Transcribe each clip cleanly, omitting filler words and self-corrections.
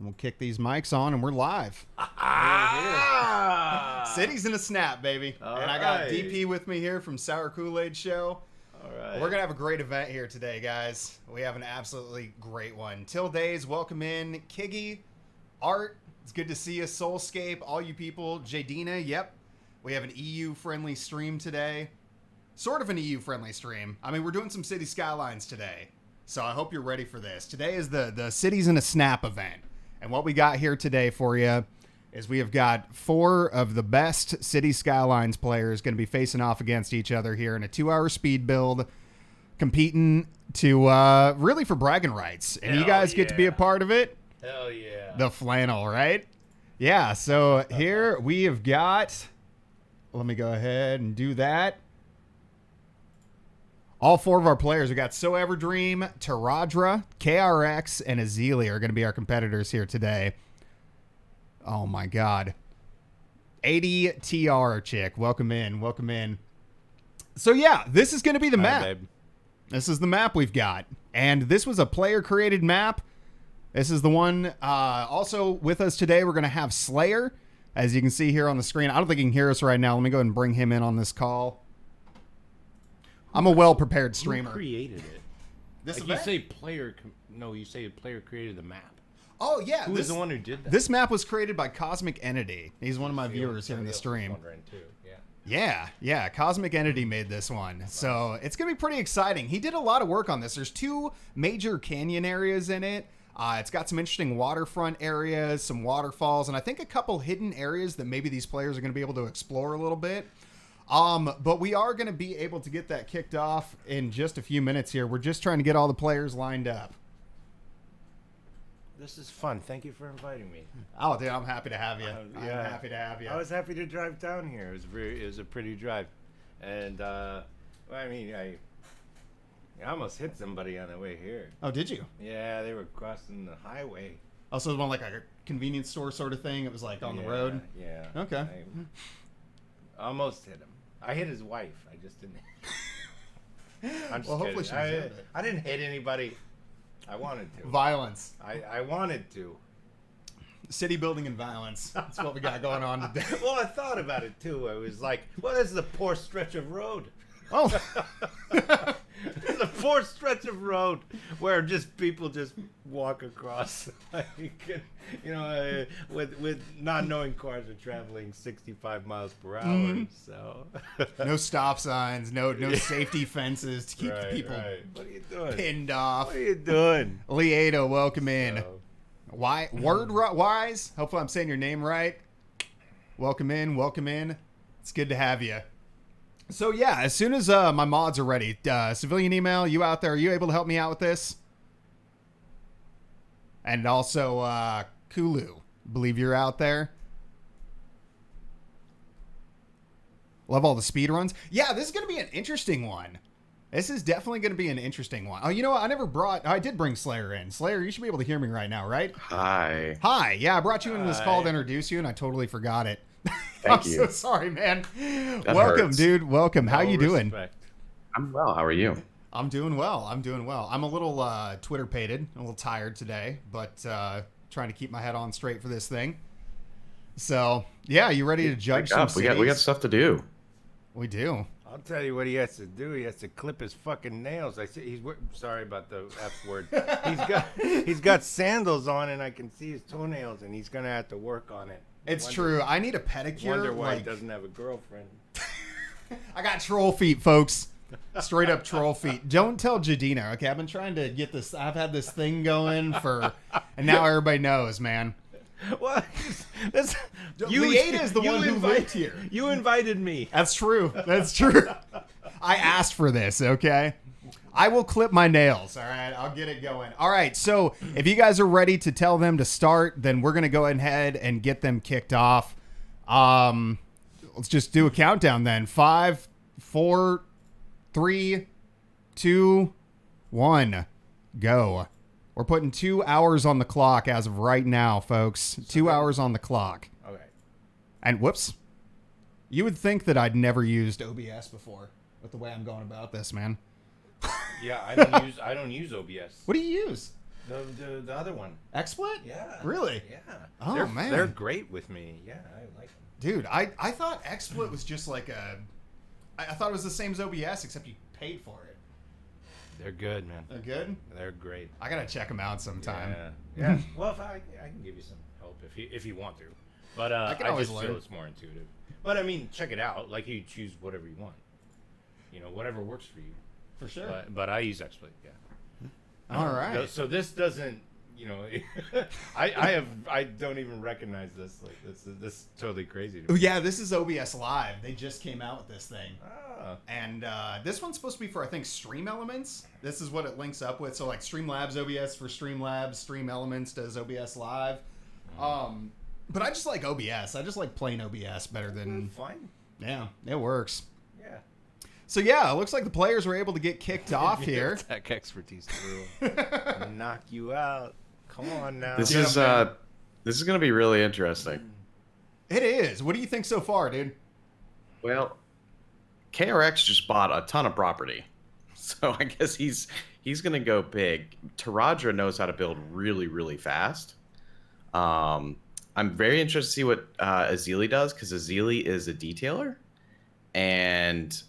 We'll kick these mics on and we're live. Cities in a snap, baby. And I got DP with me here from SourKoolaidShow. All right. We're going to have a great event here today, guys. We have an absolutely great one. Till Days, welcome in. Kiggy, Art, it's good to see you. Soulscape, all you people. Jadina, yep. We have an EU-friendly stream today. Sort of an EU-friendly stream. I mean, we're doing some Cities Skylines today. So I hope you're ready for this. Today is the Cities in a Snap event. And what we got here today for you is we have got 4 of the best Cities Skylines players going to be facing off against each other here in a 2-hour speed build, competing to really for bragging rights. And you guys get to be a part of it. Hell yeah. The flannel, right? Yeah, so here we have got, let me go ahead and do that. All 4 of our players, we got SoEverdream, Terahdra, KRX, and Ezilii are going to be our competitors here today. Oh my God. 80 TR chick. Welcome in. Welcome in. So yeah, this is going to be the map. Babe. This is the map we've got. And this was a player created map. This is the one. Also with us today, we're going to have Slayer, as you can see here on the screen. I don't think he can hear us right now. Let me go ahead and bring him in on this call. I'm a well-prepared streamer. Who created it? This like you say player. No, you say player created the map. Oh yeah, Who was the one who did that? This map was created by Cosmic Entity. He's one of my viewers here in the stream. Too. Yeah. Cosmic Entity made this one, so it's gonna be pretty exciting. He did a lot of work on this. There's 2 major canyon areas in it. It's got some interesting waterfront areas, some waterfalls, and I think a couple hidden areas that maybe these players are gonna be able to explore a little bit. But we are going to be able to get that kicked off in just a few minutes here. We're just trying to get all the players lined up. This is fun. Thank you for inviting me. Oh, dude, I'm happy to have you. Yeah. I'm happy to have you. I was happy to drive down here. It was a pretty drive, and I almost hit somebody on the way here. Oh, did you? Yeah, they were crossing the highway. Also, one like a convenience store sort of thing. It was like on the road. Yeah. Okay. I almost hit him. I hit his wife. I just didn't. I'm just Hopefully kidding. she deserved it. I didn't hit anybody. I wanted to. Violence. I wanted to. City building and violence. That's what we got going on today. Well, I thought about it too. I was like, well, this is a poor stretch of road. Oh. It's a poor stretch of road where people just walk across, with not knowing cars are traveling 65 miles per hour. Mm-hmm. So No stop signs, no safety fences to keep the people What are you doing? pinned off. What are you doing? Lieto, welcome in. So, Wise, hopefully I'm saying your name right. Welcome in. It's good to have you. So yeah, as soon as my mods are ready, civilian email, you out there, are you able to help me out with this? And also Kulu, believe you're out there. Love all the speed runs. Yeah, this is going to be an interesting one. This is definitely going to be an interesting one. Oh, you know what? I did bring Slayer in. Slayer, you should be able to hear me right now, right? Hi. Yeah, I brought you into this call to introduce you, and I totally forgot it. Thank I'm you. so sorry, man. That Welcome, hurts. dude. Welcome. How you doing? respect. I'm well. How are you? I'm doing well. I'm a little Twitter-pated, a little tired today, but trying to keep my head on straight for this thing. So, yeah, you ready to judge some cities? We got stuff to do. We do. I'll tell you what he has to do. He has to clip his fucking nails. Sorry about the F word. He's got sandals on, and I can see his toenails, and he's gonna have to work on it. It's true. I need a pedicure. Wonder why he doesn't have a girlfriend. I got troll feet, folks. Straight up troll feet. Don't tell Jadina, okay? I've been trying to get this. I've had this thing going and now everybody knows, man. What? Lieta is the one who lived here. You invited me. That's true. I asked for this, okay? I will clip my nails, all right? I'll get it going. All right, so if you guys are ready to tell them to start, then we're going to go ahead and get them kicked off. Let's just do a countdown then. 5, 4, 3, 2, 1, go. We're putting 2 hours on the clock as of right now, folks. 2 hours on the clock. Okay. And whoops. You would think that I'd never used OBS before with the way I'm going about this, man. Yeah, I don't use OBS. What do you use? The other one. XSplit? Yeah. Really? Yeah. Oh, man. They're great with me. Yeah, I like them. Dude, I thought XSplit was just like I thought it was the same as OBS, except you paid for it. They're good, man. They're good? They're great. I gotta check them out sometime. Yeah. Well, if I can give you some help if you want to. But I can always just learn. feel it's more intuitive. But I mean, check it out. Like you choose whatever you want. You know, whatever works for you. For sure. But I use XSplit. Yeah. All right. So this doesn't. You know, I don't even recognize this. Like this is totally crazy to me. Yeah, this is OBS Live. They just came out with this thing. Ah. And this one's supposed to be for, I think, Stream Elements. This is what it links up with. So, like, Streamlabs OBS for Streamlabs. Stream Elements does OBS Live. But I just like OBS. I just like plain OBS better than... Fine. Yeah, it works. Yeah. So, yeah, it looks like the players were able to get kicked off here. Tech expertise through. Knock you out. Come on now. This is going to be really interesting. It is. What do you think so far, dude? Well, KRX just bought a ton of property, so I guess he's going to go big. Terahdra knows how to build really, really fast. I'm very interested to see what Ezilii does, because Ezilii is a detailer, and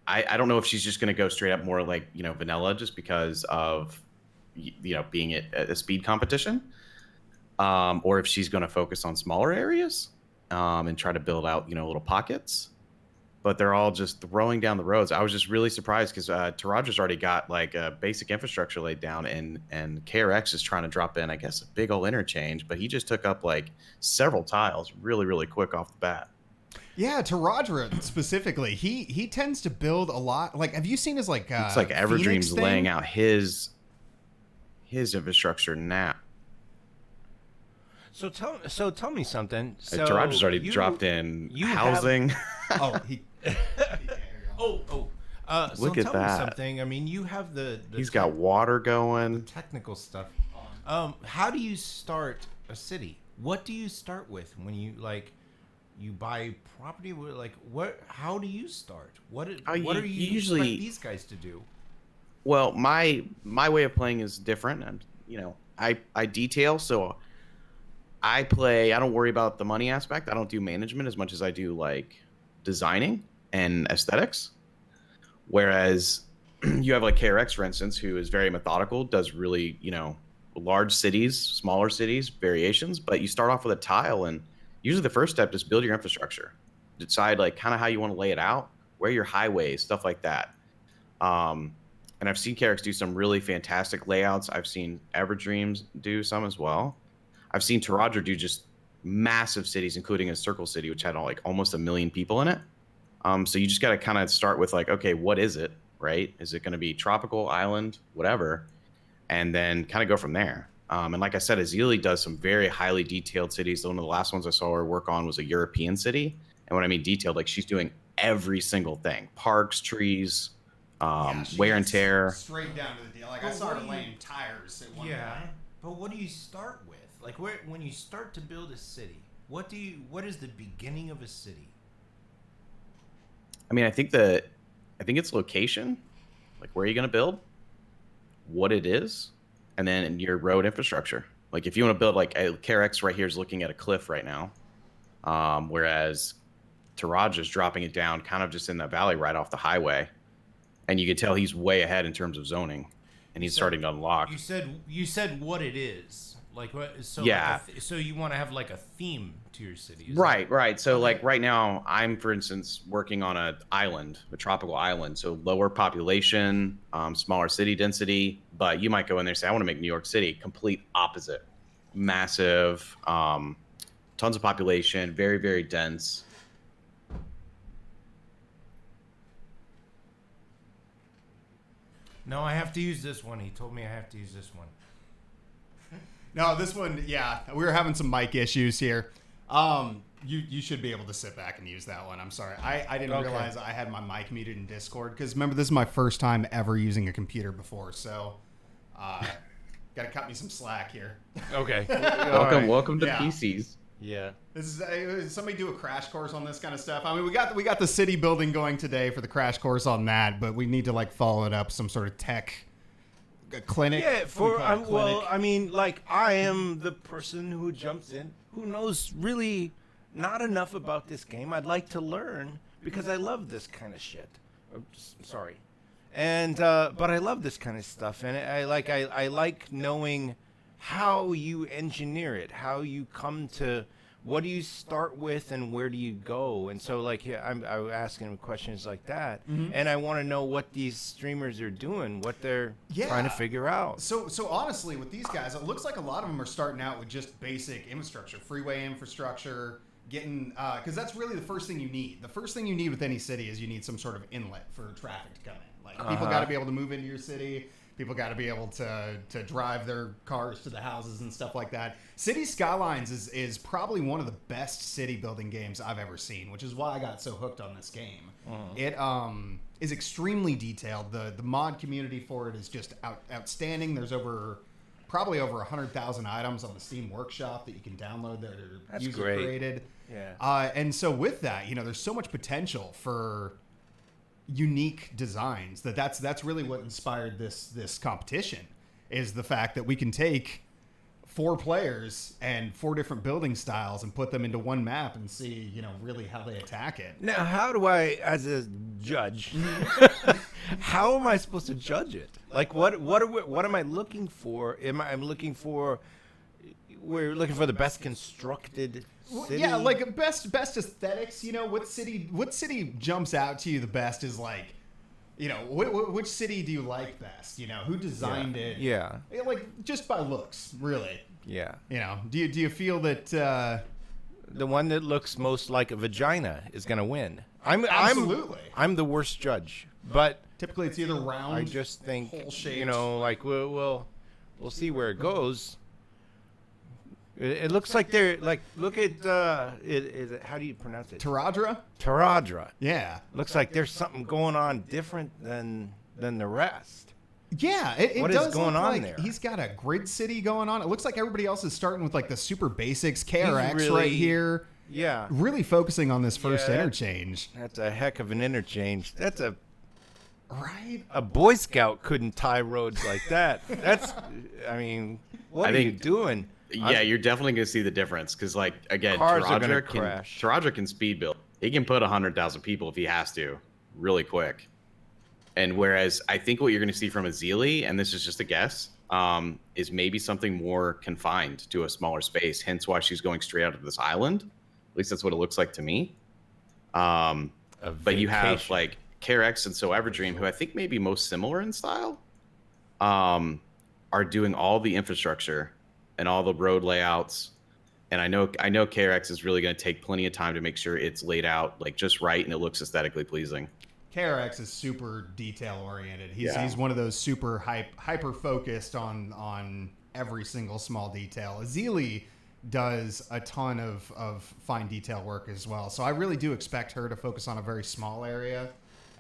I don't know if she's just going to go straight up more like, you know, vanilla, just because of, you know, being a speed competition, or if she's going to focus on smaller areas and try to build out, you know, little pockets. But they're all just throwing down the roads. I was just really surprised because Teradra's already got like a basic infrastructure laid down, and KRX is trying to drop in, I guess, a big old interchange, but he just took up like several tiles really, really quick off the bat. Yeah, Terahdra specifically, he tends to build a lot. Like, have you seen his like? It's like Everdream's laying out his infrastructure now. So tell me something. So Teradra's already dropped in housing. So Look at tell that. me something. I mean, you have the He's got water going. technical stuff. How do you start a city? What do you start with when you you buy property? Like what? How do you start? What are you usually expect these guys to do? Well, my way of playing is different, and you know, I detail, so I don't worry about the money aspect. I don't do management as much as I do like designing and aesthetics. Whereas you have like KRX, for instance, who is very methodical, does really, you know, large cities, smaller cities, variations, but you start off with a tile, and usually the first step is build your infrastructure. Decide like kind of how you want to lay it out, where are your highways, stuff like that. And I've seen KRX do some really fantastic layouts. I've seen Everdreams do some as well. I've seen Terahdra do just massive cities, including a circle city, which had like almost 1 million people in it. So you just got to kind of start with like, okay, what is it, right? Is it going to be tropical, island, whatever? And then kind of go from there. And like I said, Ezilii does some very highly detailed cities. One of the last ones I saw her work on was a European city. And when I mean detailed, like she's doing every single thing. Parks, trees, wear and tear. Straight down to the deal. Like, I saw her laying tires at one point. But what do you start with? Like when you start to build a city, what is the beginning of a city? I mean, I think it's location, like where are you going to build, what it is, and then your road infrastructure. Like if you want to build like KRX right here is looking at a cliff right now, whereas Terahdra is dropping it down kind of just in that valley right off the highway, and you can tell he's way ahead in terms of zoning, and he's starting to unlock. You said what it is. Like what? So yeah. Like so you want to have like a theme to your city? Right. So like right now, I'm for instance working on a tropical island. So lower population, smaller city density. But you might go in there and say, I want to make New York City. Complete opposite, massive, tons of population, very, very dense. No, I have to use this one. He told me I have to use this one. No, this one, yeah, we were having some mic issues here. You should be able to sit back and use that one. I'm sorry. I didn't realize I had my mic muted in Discord, because remember, this is my first time ever using a computer before, so got to cut me some slack here. Okay. Welcome to PCs. Yeah. This is somebody do a crash course on this kind of stuff. I mean, we got the city building going today for the crash course on that, but we need to like follow it up some sort of tech a clinic. Yeah, Well, I mean, like, I am the person who jumps in, who knows really not enough about this game. I'd like to learn because I love this kind of shit. Sorry. And but I love this kind of stuff, and I like knowing how you engineer it, how you come to what do you start with and where do you go. And so, like, yeah, I'm asking him questions like that, and I want to know what these streamers are doing, what they're trying to figure out. So honestly, with these guys, it looks like a lot of them are starting out with just basic infrastructure, freeway infrastructure, getting because that's really the first thing you need. The first thing you need with any city is you need some sort of inlet for traffic to come in. Like, people got to be able to move into your city. People got to be able to drive their cars to the houses and stuff like that. Cities Skylines is probably one of the best city building games I've ever seen, which is why I got so hooked on this game. It is extremely detailed. The mod community for it is just outstanding. There's probably over 100,000 items on the Steam Workshop that you can download that are user created. Yeah. And so with that, there's so much potential for unique designs that's really what inspired this competition, is the fact that we can take 4 players and 4 different building styles and put them into one map and see really how they attack it. Now, how do I, as a judge, how am I supposed to judge it? Like, what am I looking for? We're looking for the best constructed city? Yeah, like best aesthetics. What city jumps out to you the best is like, which city do you like best? Who designed it? Yeah. Like, just by looks, really. Yeah. Do you feel that the one that looks most like a vagina is going to win? Absolutely. I'm the worst judge, but typically it's either round. I just think hole-shaped. like we'll see where it goes. It looks like they're like, look at is it, how do you pronounce it? Terahdra. Yeah. Looks like there's something going on different than the rest. Yeah, it what does is going look on like there? He's got a grid city going on. It looks like everybody else is starting with like the super basics. KRX right here. Yeah. Really focusing on this first Yeah, interchange. That's a heck of an interchange. That's a Boy Scout couldn't tie roads like that. That's, I mean, what are you doing? Yeah, you're definitely going to see the difference because, like, again, Cars are gonna crash. Terahdra can speed build. He can put 100,000 people if he has to, really quick. And whereas I think what you're going to see from Ezilii, and this is just a guess, is maybe something more confined to a smaller space. Hence why she's going straight out of this island. At least that's what it looks like to me. But you have like KRX and SoEverdream, who I think may be most similar in style, are doing all the infrastructure and all the road layouts. And I know KRX is really going to take plenty of time to make sure it's laid out like just right and it looks aesthetically pleasing. KRX is super detail oriented. He's one of those super hyper focused on every single small detail. Ezilii does a ton of fine detail work as well. So I really do expect her to focus on a very small area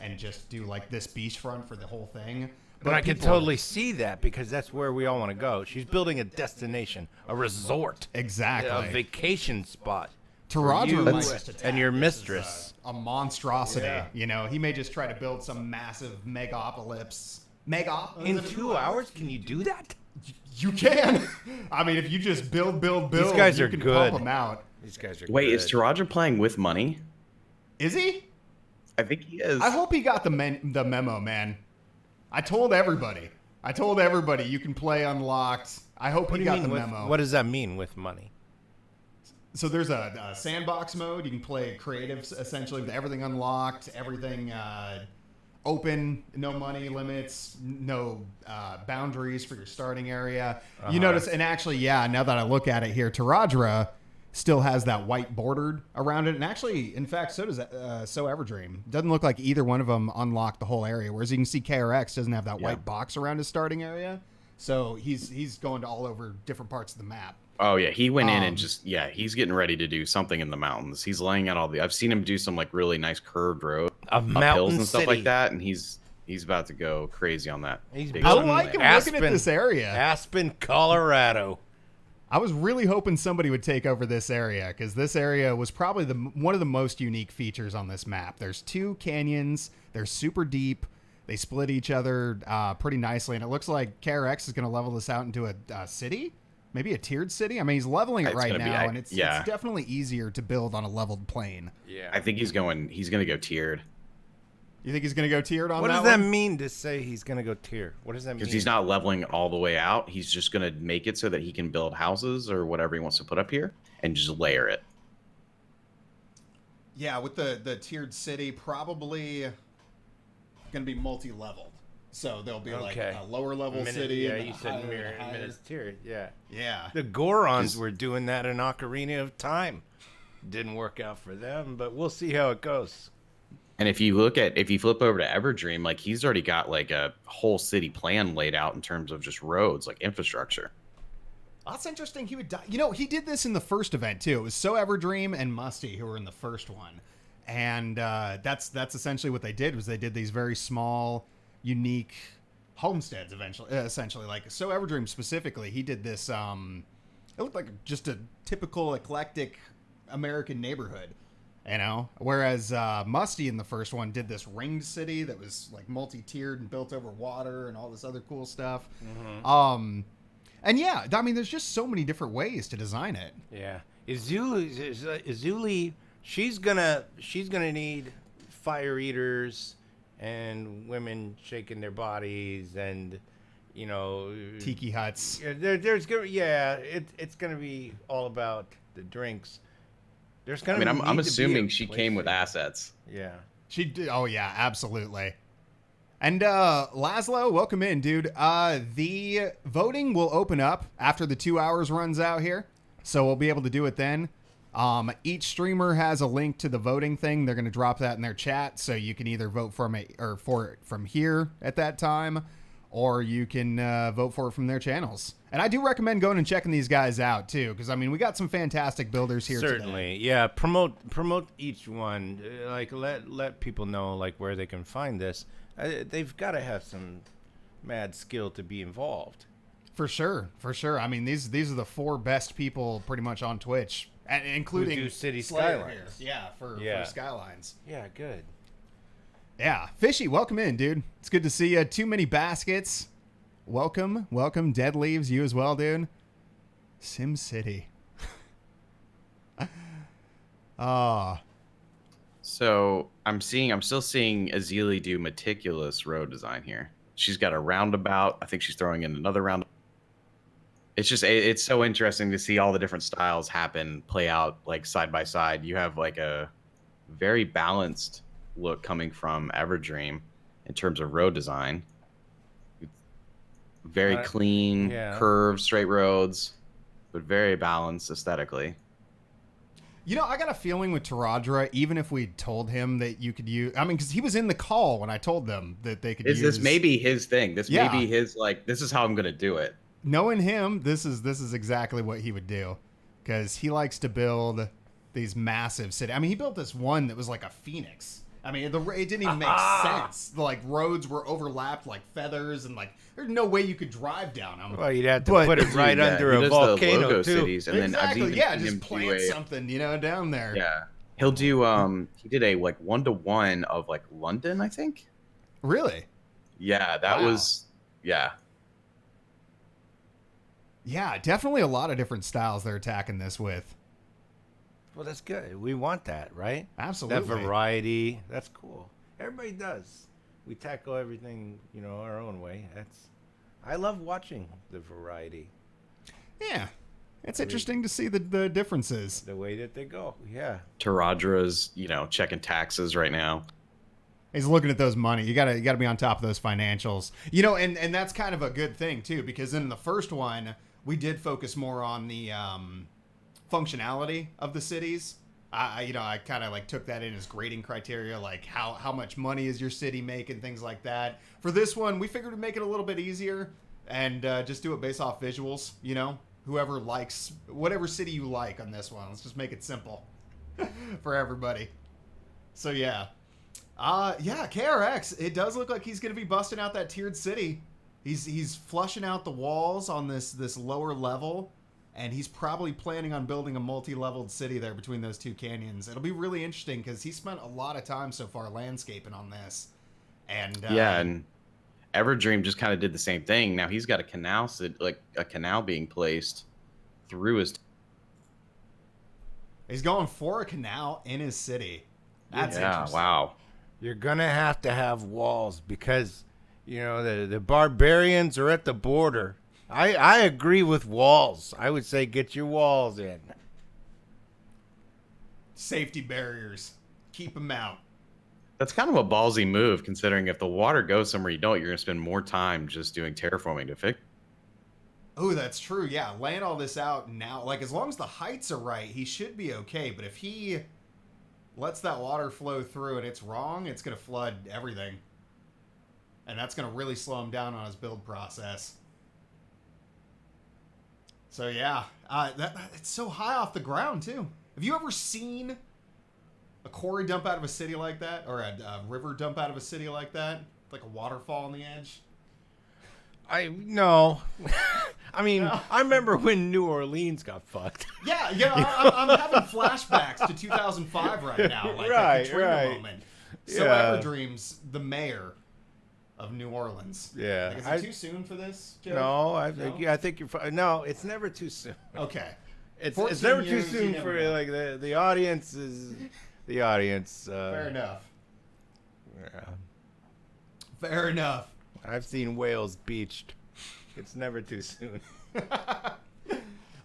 and just do like this beachfront for the whole thing. But I can totally see that because that's where we all want to go. She's building a destination, a resort. Exactly. A vacation spot. Terahdra and your mistress. A monstrosity. Yeah. He may just try to build some massive megapolis. In 2 hours, can you do that? You can. I mean, if you just build, these guys you are can good. pump them out. These guys are Wait, good. is Terahdra playing with money? Is he? I think he is. I hope he got the memo, man. I told everybody you can play unlocked. I hope he got the memo. What does that mean with money? So there's a sandbox mode. You can play creative, essentially, with everything unlocked, everything open, no money limits, no boundaries for your starting area. You notice, and actually, now that I look at it here, Terahdra still has that white bordered around it. And actually, in fact, so does SoEverdream. Doesn't look like either one of them unlocked the whole area. Whereas you can see KRX doesn't have that white box around his starting area. So he's going to all over different parts of the map. Oh yeah, he went in and just he's getting ready to do something in the mountains. He's laying out all the. I've seen him do some like really nice curved road, up hills and city. stuff like that, and he's about to go crazy on that. I like him looking at this area. Aspen, Colorado. I was really hoping somebody would take over this area because this area was probably one of the most unique features on this map. There's 2 canyons. They're super deep. They split each other pretty nicely, and it looks like KRX is going to level this out into a city, maybe a tiered city. I mean, he's leveling it right now, and it's definitely easier to build on a leveled plane. Yeah, I think he's going to go tiered. You think he's going to go tiered on that? What does that mean to say he's going to go tier? What does that mean? Because he's not leveling all the way out. He's just going to make it so that he can build houses or whatever he wants to put up here and just layer it. Yeah, with the tiered city, probably going to be multi-leveled. So there'll be like a lower level city. Yeah, you said minutes tiered. Yeah. Yeah. The Gorons were doing that in Ocarina of Time. Didn't work out for them, but we'll see how it goes. And if you flip over to Everdream, like he's already got like a whole city plan laid out in terms of just roads, like infrastructure. That's interesting. He would die. You know, he did this in the first event too. It was SoEverdream and Musty who were in the first one, and that's essentially what they did. Was they did these very small, unique homesteads. Essentially, like SoEverdream specifically, he did this. It looked like just a typical eclectic American neighborhood. You know, whereas Musty in the first one did this ringed city that was like multi-tiered and built over water and all this other cool stuff. Mm-hmm. And yeah, I mean, there's just so many different ways to design it. Yeah, Ezilii, she's gonna need fire eaters and women shaking their bodies and tiki huts. It's gonna be all about the drinks. I'm assuming she came with assets. Yeah. She did. Oh, yeah, absolutely. And Laszlo, welcome in, dude. The voting will open up after the 2 hours runs out here, so we'll be able to do it then. Each streamer has a link to the voting thing. They're going to drop that in their chat, so you can either vote for it from here at that time, or you can vote for it from their channels. And I do recommend going and checking these guys out, too, because, I mean, we got some fantastic builders here Certainly, today. Yeah. Promote each one. Like, let people know, like, where they can find this. They've got to have some mad skill to be involved. For sure. I mean, these are the 4 best people pretty much on Twitch, including who do Cities Skylines. Here. Yeah, for Skylines. Yeah, good. Yeah, Fishy, welcome in, dude. It's good to see you. Too Many Baskets. Welcome. Dead Leaves, you as well, dude. Sim City. So I'm still seeing Ezilii do meticulous road design here. She's got a roundabout. I think she's throwing in another round. It's so interesting to see all the different styles play out like side by side. You have like a very balanced look coming from Everdream in terms of road design. Very clean, curved, straight roads, but very balanced aesthetically. You know, I got a feeling with Terahdra, even if we told him that you could use... I mean, because he was in the call when I told them that they could use... This may be his thing. This may be his, like, this is how I'm going to do it. Knowing him, this is exactly what he would do. Because he likes to build these massive cities. I mean, he built this one that was like a phoenix. I mean, it didn't even make sense. The, like, roads were overlapped like feathers, and like there's no way you could drive down them. Well, you'd have to put it right under a volcano, logo too. Cities, and exactly. Then I've just plant something, down there. Yeah. He'll do. He did a like 1-to-1 of like London, I think. Really? Yeah, that was. Yeah. Yeah, definitely a lot of different styles they're attacking this with. Well, that's good. We want that, right? Absolutely. That variety. That's cool. Everybody does. We tackle everything, our own way. I love watching the variety. Yeah. It's interesting to see the differences. The way that they go. Yeah. Teradra's, checking taxes right now. He's looking at those money. You gotta be on top of those financials. And that's kind of a good thing too, because in the first one, we did focus more on the functionality of the cities. I kind of like took that in as grading criteria, like how much money is your city making, things like that. For this one, we figured we'd make it a little bit easier and just do it based off visuals. Whoever likes whatever city you like on this one, let's just make it simple for everybody. So yeah, KRX. It does look like he's gonna be busting out that tiered city. He's flushing out the walls on this lower level. And he's probably planning on building a multi-leveled city there between those two canyons. It'll be really interesting because he spent a lot of time so far landscaping on this. And and Everdream just kind of did the same thing. Now he's got a canal, like a canal being placed through his. He's going for a canal in his city. That's interesting. Wow. You're gonna have to have walls because, you know, the barbarians are at the border. I agree with walls. I would say get your walls in. Safety barriers. Keep them out. That's kind of a ballsy move, considering if the water goes somewhere you don't, you're gonna spend more time just doing terraforming to fix. Oh, that's true. Yeah, laying all this out now, like as long as the heights are right, he should be okay. But if he lets that water flow through and it's wrong, it's going to flood everything. And that's going to really slow him down on his build process. So yeah, it's so high off the ground too. Have you ever seen a quarry dump out of a city like that? Or a river dump out of a city like that? Like a waterfall on the edge? No. I mean, No. I remember when New Orleans got fucked. Yeah, I'm having flashbacks to 2005 right now, like a Katrina moment. So Everdream's the mayor of New Orleans. Yeah. Like, is it too soon for this, Joe? No, I think you're fine. No, it's never too soon. Okay. It's 14 never too years, soon you for never know. like the audience is the audience. Fair enough. Yeah. Fair enough. I've seen whales beached. It's never too soon.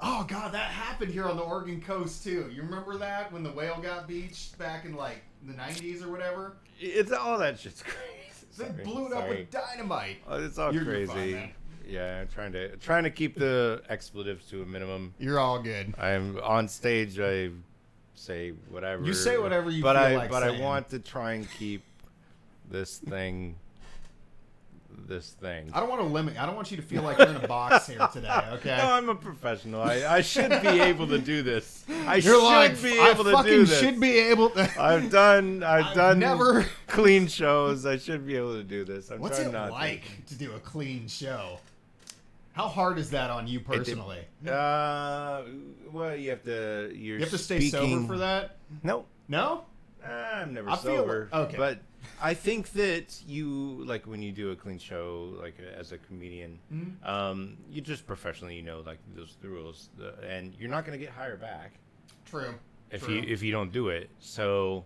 Oh god, that happened here on the Oregon coast too. You remember that when the whale got beached back in like the 90s or whatever? It's all that shit's crazy. They blew it up with dynamite. Oh, it's all You're crazy. fine, man. Yeah, I'm trying to keep the expletives to a minimum. You're all good. I'm on stage. I say whatever. You say whatever you but feel I like but saying. I want to try and keep this thing. I don't want to limit. I don't want you to feel like you're in a box here today. Okay. No, I'm a professional. I should be able to do this. I You're like, should be able I to do this. should be able to. I've done never clean shows. I should be able to do this. I'm What's trying it not like to do a clean show? How hard is that on you personally? Well, you have to. You have to stay sober for that. No, No. I'm never I feel- sober. okay. But I think that you like when you do a clean show, like as a comedian, you just professionally, like those the rules, and you're not going to get hired back True. if True. you don't do it. So,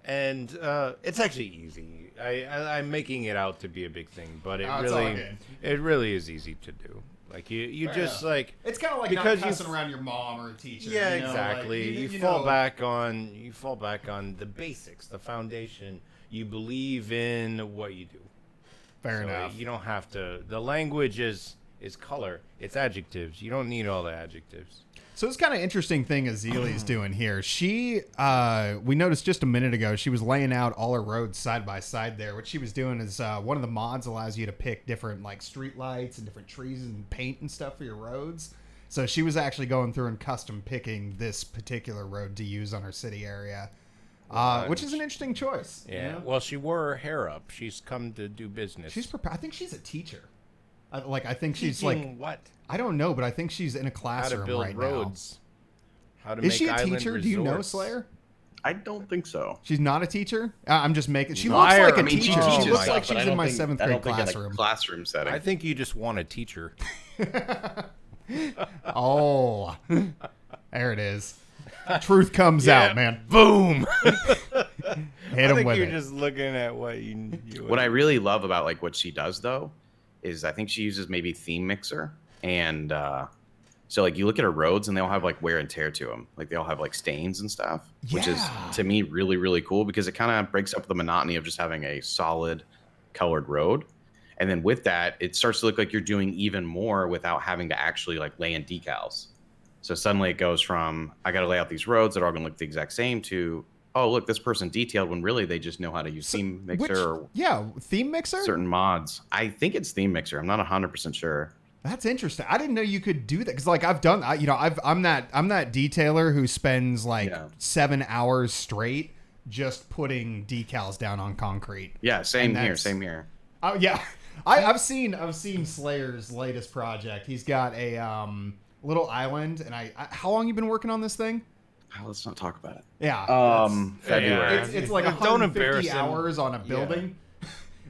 and it's actually easy. I'm making it out to be a big thing, but it's all good. it really is easy to do. Like you Fair just enough. like It's kind of like because not you cussing around your mom or a teacher. yeah, you know, exactly. Like, you know, fall back on the basics, the foundation. You believe in what you do. Fair So enough. You don't have to. The language is color. It's adjectives. You don't need all the adjectives. So it's kind of interesting thing Ezilii's doing here. She, we noticed just a minute ago, she was laying out all her roads side by side there. What she was doing is one of the mods allows you to pick different like street lights and different trees and paint and stuff for your roads. So she was actually going through and custom picking this particular road to use on her city area, which is an interesting choice. Yeah. You know? Well, she wore her hair up. She's come to do business. She's I think she's a teacher. I think she's Teaching like what? I don't know, but I think she's in a How to classroom build right roads. How to now. Is make she a island teacher? Do you know, resorts. Slayer? I don't think so. She's not a teacher? I'm just making... She Liar. looks like a I mean, she teacher. She teaches looks stuff, like but I she's don't in my think- 7th I grade don't think in a classroom. classroom setting. I think you just want a teacher. Oh. There it is. Truth comes Yeah. out, man. Boom. Hit I him think with you're it. just looking at what you What I really love about like what she does though is I think she uses maybe Theme Mixer, and so like you look at her roads and they all have like wear and tear to them, like they all have like stains and stuff, which is Yeah. to me really cool because it kind of breaks up the monotony of just having a solid colored road. And then with that, it starts to look like you're doing even more without having to actually like lay in decals. So suddenly it goes from I got to lay out these roads that are all going to look the exact same to oh look, this person detailed when really they just know how to use Theme Mixer or Theme Mixer? certain mods. I think it's Theme Mixer. I'm not 100% sure. That's interesting. I didn't know you could do that because, like, I've done. I'm that detailer who spends like 7 hours straight just putting decals down on concrete. Yeah, same And here. that's- Same here. Oh yeah, I've seen Slayer's latest project. He's got a little island, and how long you been working on this thing? Oh, let's not talk about it. Yeah. February. It's like Don't embarrass 150 him. hours on a building.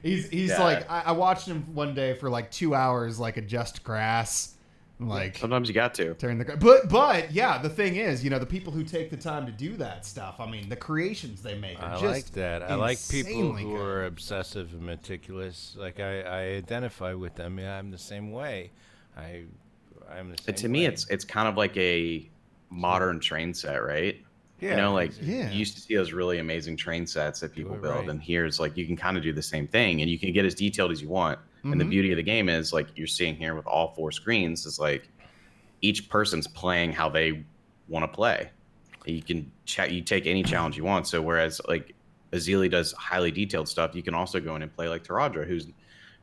He's Yeah. like, I watched him one day for like 2 hours, like adjust grass, like Sometimes you got to. turn the. But yeah, the thing is, you know, the people who take the time to do that stuff. I mean, the creations they make. Are I just like that. I like people insanely who good. are obsessive and meticulous. Like I identify with them. Yeah, I'm the same way. I'm the same To me, way. it's kind of like a modern train set, right? Yeah, You know, like Yeah. you used to see those really amazing train sets that people it build, right. and here's like you can kind of do the same thing, and you can get as detailed as you want. And the Mhm. beauty of the game is like you're seeing here with all 4 screens is like each person's playing how they want to play. You can chat. You take any challenge you want. So whereas like Ezilii does highly detailed stuff, you can also go in and play like Terahdra,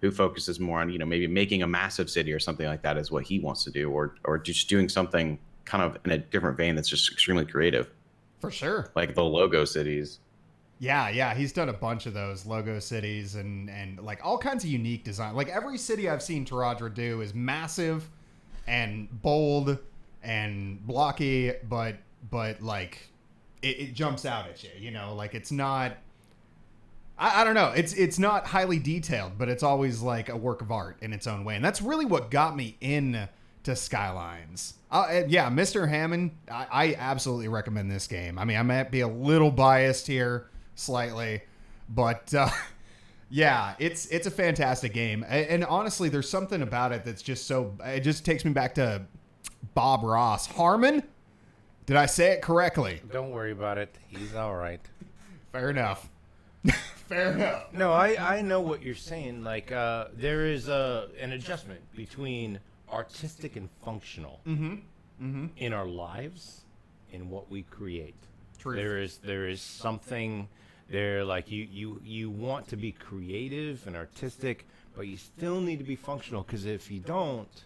who focuses more on maybe making a massive city or something like that is what he wants to do, or just doing something kind of in a different vein that's just extremely creative, For sure. like the logo cities. Yeah, he's done a bunch of those logo cities and like all kinds of unique design. Like every city I've seen Terahdra do is massive and bold and blocky, but like it jumps out at you. You know, like it's not. I don't know. It's not highly detailed, but it's always like a work of art in its own way, and that's really what got me in to Skylines. Yeah, Mr. Hammond, I absolutely recommend this game. I mean, I might be a little biased here, slightly, but yeah, it's a fantastic game, and honestly, there's something about it that's just so. It just takes me back to Bob Ross. Harmon, did I say it correctly? Don't worry about it. He's all right. Fair enough. Fair enough. No, I know what you're saying. Like there is an adjustment between artistic and functional in our lives, in what we create. Truth. There is something there. Like you want to be creative and artistic, but you still need to be functional. Because if you don't,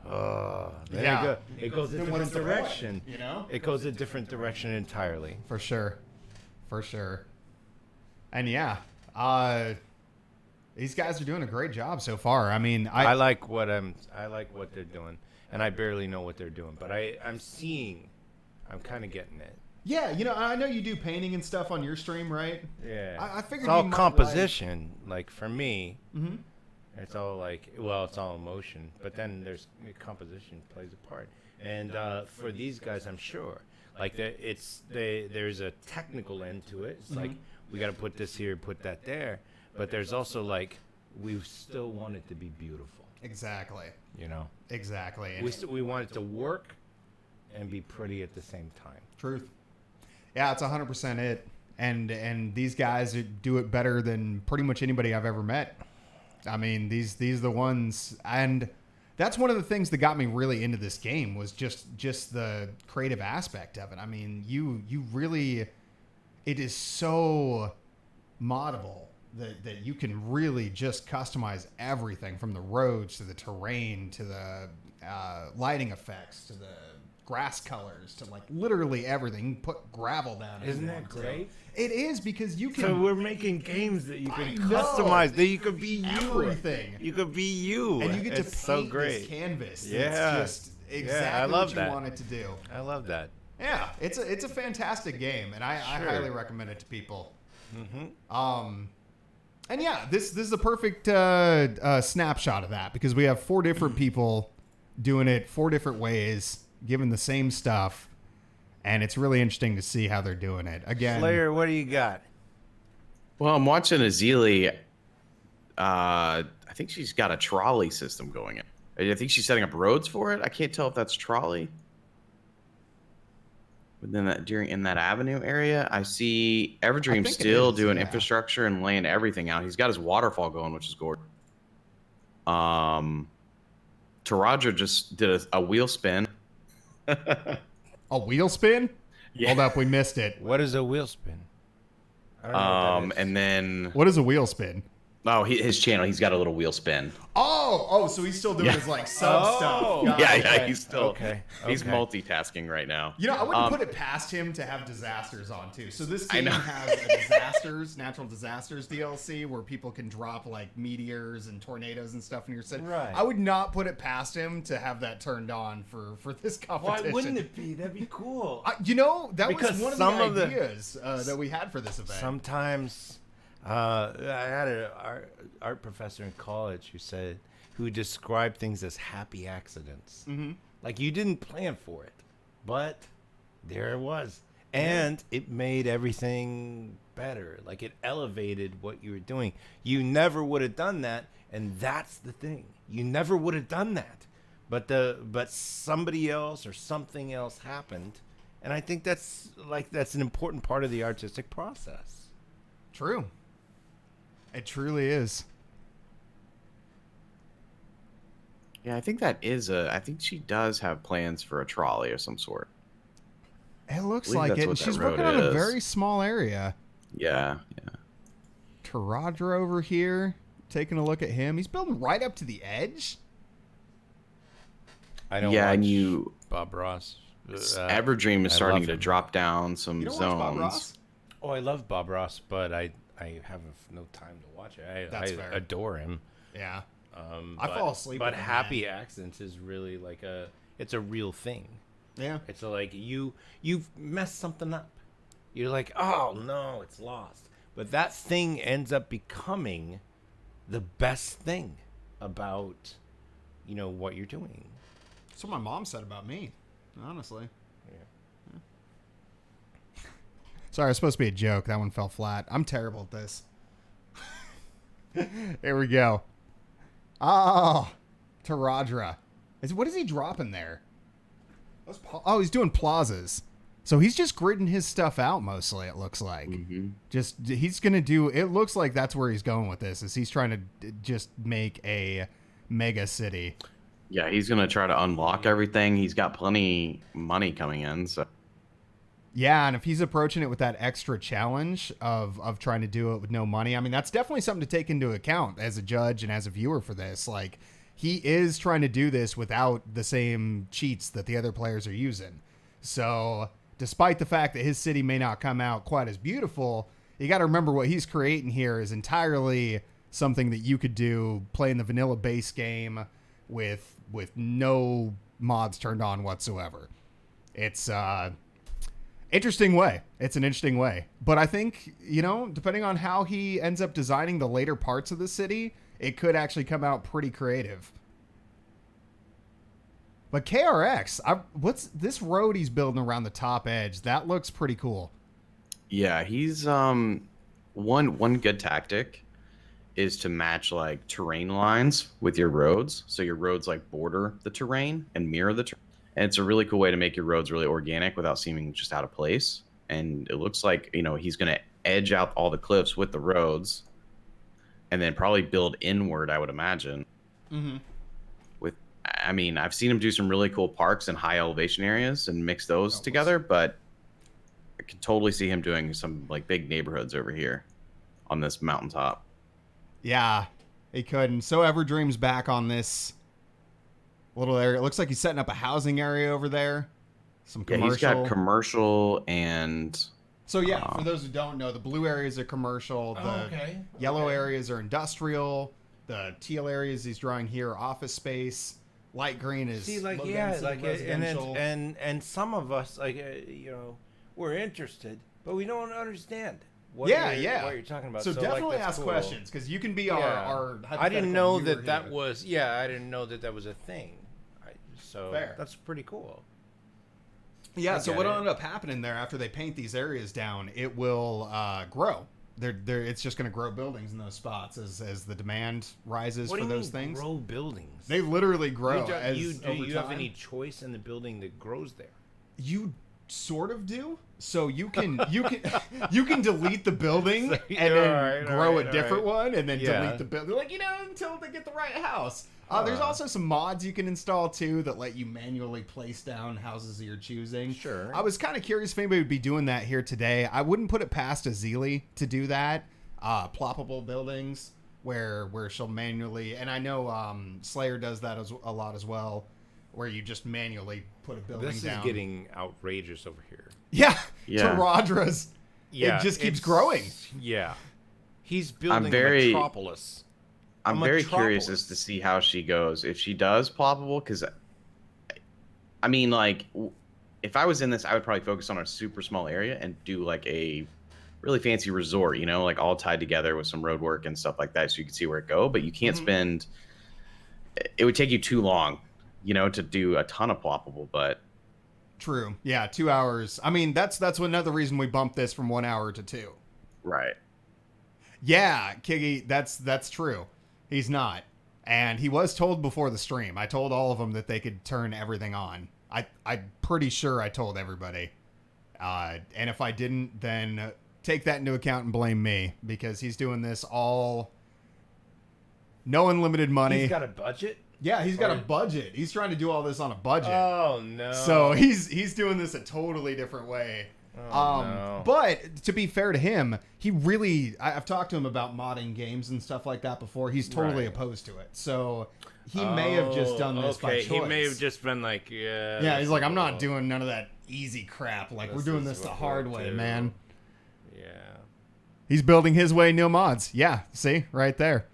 then Yeah. it goes a Then what's different the point, direction. you know? It goes a different direction entirely. For sure. And yeah, these guys are doing a great job so far. I mean, I like what they're doing, and I barely know what they're doing, but I'm kind of getting it. yeah, you know, I know you do painting and stuff on your stream, right? Yeah, I figured it's all you might composition. Like for me, Mhm. it's all like it's all emotion, but then there's composition plays a part. And for these guys, I'm sure, like there's a technical end to it. It's like we got to put this here, put that there, but there's also like we still want it to be beautiful. Exactly. You know, Exactly. And we want it to work and be pretty at the same time. truth. Yeah, it's 100% it. And these guys do it better than pretty much anybody I've ever met. I mean, these are the ones, and that's one of the things that got me really into this game was just the creative aspect of it. I mean, you really, it is so moddable that you can really just customize everything from the roads to the terrain to the lighting effects to the grass colors to like literally everything. You can put gravel down. if Isn't you that want to. great? It is, because you can. So we're making games that you I can know. customize. That you could be you. Everything. You could be you. And you get to It's paint so great. this canvas. Yeah. It's just exactly I love what you that. want it to do. I love that. Yeah, it's a fantastic game, and I Sure. highly recommend it to people. Mm-hmm. And yeah, this is the perfect snapshot of that, because we have 4 different people doing it 4 different ways, given the same stuff, and it's really interesting to see how they're doing it. Again, Slayer, what do you got? Well, I'm watching Ezilii. I think she's got a trolley system going in. I think she's setting up roads for it. I can't tell if that's trolley. But then in that avenue area, I see Everdream think it still is, doing yeah. infrastructure and laying everything out. He's got his waterfall going, which is gorgeous. Terahdra just did a wheel spin. a wheel spin. Yeah. Hold up, we missed it. What is a wheel spin? I don't know what that is. And then What is a wheel spin? his channel, he's got a little wheel spin. Oh, so he's still doing Yeah. his like sub Oh. stuff. Got Yeah, it. yeah, he's still Okay. he's Okay. multitasking right now. You know, I wouldn't put it past him to have disasters on too. So this game know. has a natural disasters DLC where people can drop like meteors and tornadoes and stuff in your city. Right. I would not put it past him to have that turned on for this competition. Why wouldn't it be? That'd be cool. You know, that Because was one some of of the the- ideas that we had for this event. Sometimes I had an art professor in college who described things as happy accidents. Mm-hmm. Like you didn't plan for it, but there it was. And it made everything better. Like it elevated what you were doing. You never would have done that, and that's the thing. You never would have done that. But somebody else or something else happened, and I think that's an important part of the artistic process. True. It truly is. Yeah, I think I think she does have plans for a trolley of some sort. It looks believe like that's it. what And that she's road working on a is. very small area. Yeah. Terahdra over here, taking a look at him. He's building right up to the edge. I don't Yeah, watch and you Bob Ross. Everdream is I starting love to him. drop down some You don't zones. watch Bob Ross? Oh, I love Bob Ross, but I have no time to watch it. That's I fair. adore him. Yeah. I But- fall asleep But with him, happy man. accents is really it's a real thing. Yeah. It's like you've messed something up. You're like, oh no, it's lost. But that thing ends up becoming the best thing about what you're doing. That's what my mom said about me, honestly. Yeah. Sorry, it was supposed to be a joke. That one fell flat. I'm terrible at this. Here we go. Oh, Terahdra. What is he dropping there? Oh, he's doing plazas. So he's just gridding his stuff out mostly, it looks like. Mm-hmm. He's going to do, it looks like that's where he's going with this, is he's trying to just make a mega city. Yeah, he's gonna try to unlock everything. He's got plenty money coming in, so Yeah, and if he's approaching it with that extra challenge of trying to do it with no money, I mean, that's definitely something to take into account as a judge and as a viewer for this. Like, he is trying to do this without the same cheats that the other players are using. So, despite the fact that his city may not come out quite as beautiful, you got to remember what he's creating here is entirely something that you could do playing the vanilla base game with no mods turned on whatsoever. It's interesting way. It's an interesting way. But I think, depending on how he ends up designing the later parts of the city, it could actually come out pretty creative. But KRX, what's this road he's building around the top edge? That looks pretty cool. yeah, he's one good tactic is to match like terrain lines with your roads, so your roads like border the terrain and mirror the terrain. And it's a really cool way to make your roads really organic without seeming just out of place. And it looks like he's going to edge out all the cliffs with the roads, and then probably build inward, I would imagine. Mm-hmm. I've seen him do some really cool parks and high elevation areas and mix those together, but I could totally see him doing some like big neighborhoods over here on this mountaintop. Yeah, he could. And SoEverdream's back on this little area. It looks like he's setting up a housing area over there. Some Yeah, commercial. he's got commercial and So yeah, for those who don't know, the blue areas are commercial. The yellow areas are industrial. The teal areas he's drawing here are office space. Light green is residential. and some of us we're interested, but we don't understand what Yeah, you're, yeah. what you're talking about. So definitely that's ask cool. questions, because you can be Yeah. our I didn't know that that was. Yeah, I didn't know that was a thing. So Fair. that's pretty cool. Yeah, I so get what'll it. end up happening there after they paint these areas down, it will grow. It's just going to grow buildings in those spots as the demand rises What for do you those mean things. Grow buildings. They literally grow. Do as you over have time. any choice in the building that grows there? You sort of do. So you can you can delete the building and then Alright, grow alright, a different one, and then Yeah. delete the building, until they get the right house. There's also some mods you can install too that let you manually place down houses that you're choosing. Sure. I was kind of curious if anybody would be doing that here today. I wouldn't put it past Ezilii to do that. Ploppable buildings where she'll manually, and I know Slayer does that a lot as well, where you just manually put a building This down. is getting outrageous over here. Yeah. Yeah. Teradra's. Yeah, it just keeps it's- growing. Yeah, he's building very- a metropolis. I'm A very curious metropolis. as to see how she goes. If she does ploppable, because if I was in this, I would probably focus on a super small area and do like a really fancy resort, you know, like all tied together with some road work and stuff like that, so you can see where it go. But you can't spend. It would take you too long, you know, to do a ton of ploppable. But True. Yeah, 2 hours. I mean, that's another reason we bumped this from 1 hour to 2. right, Yeah, Kiggy, that's true. He's not. And he was told before the stream. I told all of them that they could turn everything on. I'm pretty sure I told everybody. And if I didn't, then take that into account and blame me, because he's doing this all no unlimited money. He's got a budget? Yeah, he's got a budget. He's trying to do all this on a budget. Oh, no. So he's doing this a totally different way. No. But to be fair to him, he really, I've talked to him about modding games and stuff like that before. He's totally opposed to it. So he may have just done this by choice. He may have just been like, yeah. Yeah, he's like, I'm not doing none of that easy crap. Like, we're doing this the hard way, man. Yeah. He's building his way, no mods. Yeah, see? Right there.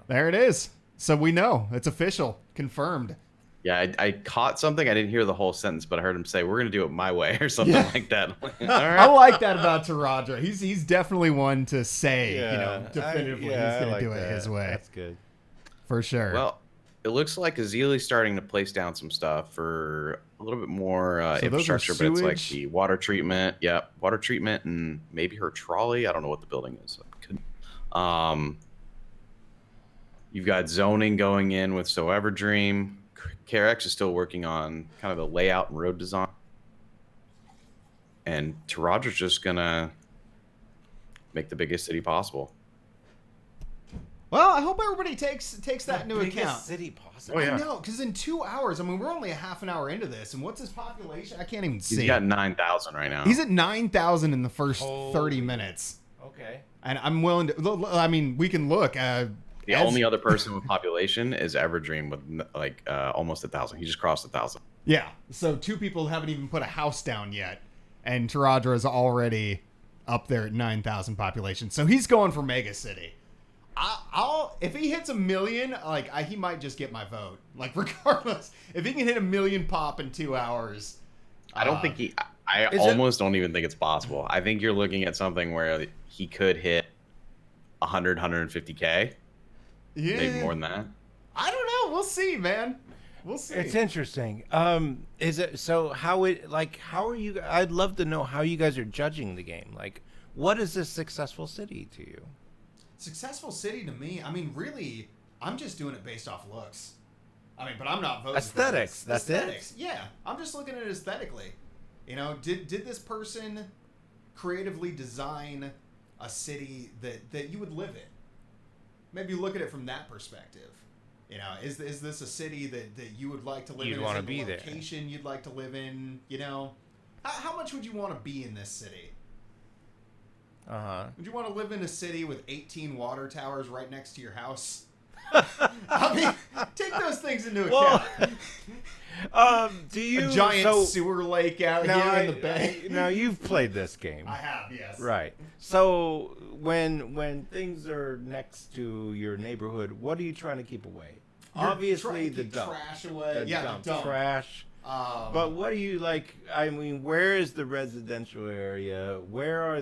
There it is. So we know. It's official. Confirmed. yeah, I caught something. I didn't hear the whole sentence, but I heard him say, "We're gonna do it my way" or something like that. All right. I like that about Terahdra. He's definitely one to say, definitively he's gonna do it his way. That's good. For sure. Well, it looks like Ezilii's starting to place down some stuff for a little bit more So those are infrastructure, but it's like sewage? the water treatment. Yeah, water treatment and maybe her trolley. I don't know what the building is. You've got zoning going in with SoEverdream. KRX is still working on kind of the layout and road design. And Teradra's just gonna make the biggest city possible. Well, I hope everybody takes that into account. City possible. Oh, yeah. I know, because in 2 hours, I mean, we're only a half an hour into this, and what's his population? I can't even see. He's got 9,000 right now. He's at 9,000 in the first 30 minutes. Okay. And I'm willing to, I mean, we can look. The only other person with population is Everdream with like almost 1,000. He just crossed 1,000. Yeah, so 2 people haven't even put a house down yet, and Terahdra is already up there at 9,000 population. So he's going for mega city. I'll if he hits 1 million, like he might just get my vote. Like regardless, if he can hit 1 million pop in 2 hours, I don't think he. I almost don't even think it's possible. I think you're looking at something where he could hit 100, 150K. Yeah, Maybe more than that. I don't know. We'll see, man. We'll see. It's interesting. Is it so? How are you? I'd love to know how you guys are judging the game. Like, what is a successful city to you? Successful city to me, I mean, really, I'm just doing it based off looks. I mean, but I'm not voting. Aesthetics. That's aesthetics. Yeah, I'm just looking at it aesthetically. You know, did this person creatively design a city that you would live in? Maybe look at it from that perspective. You know, is this a city that you would like to live in? You'd want to Is it be a there. location you'd like to live in? You know, how much would you want to be in this city? Would you want to live in a city with 18 water towers right next to your house? I mean, take those things into account. Do you A giant sewer lake out here in the bay. Now you've played this game. I have, yes. Right. So when things are next to your neighborhood, what are you trying to keep away? You're Obviously, trying to the keep dump. trash away. The dump. The dump. Trash. But what do you like? I mean, where is the residential area? Where are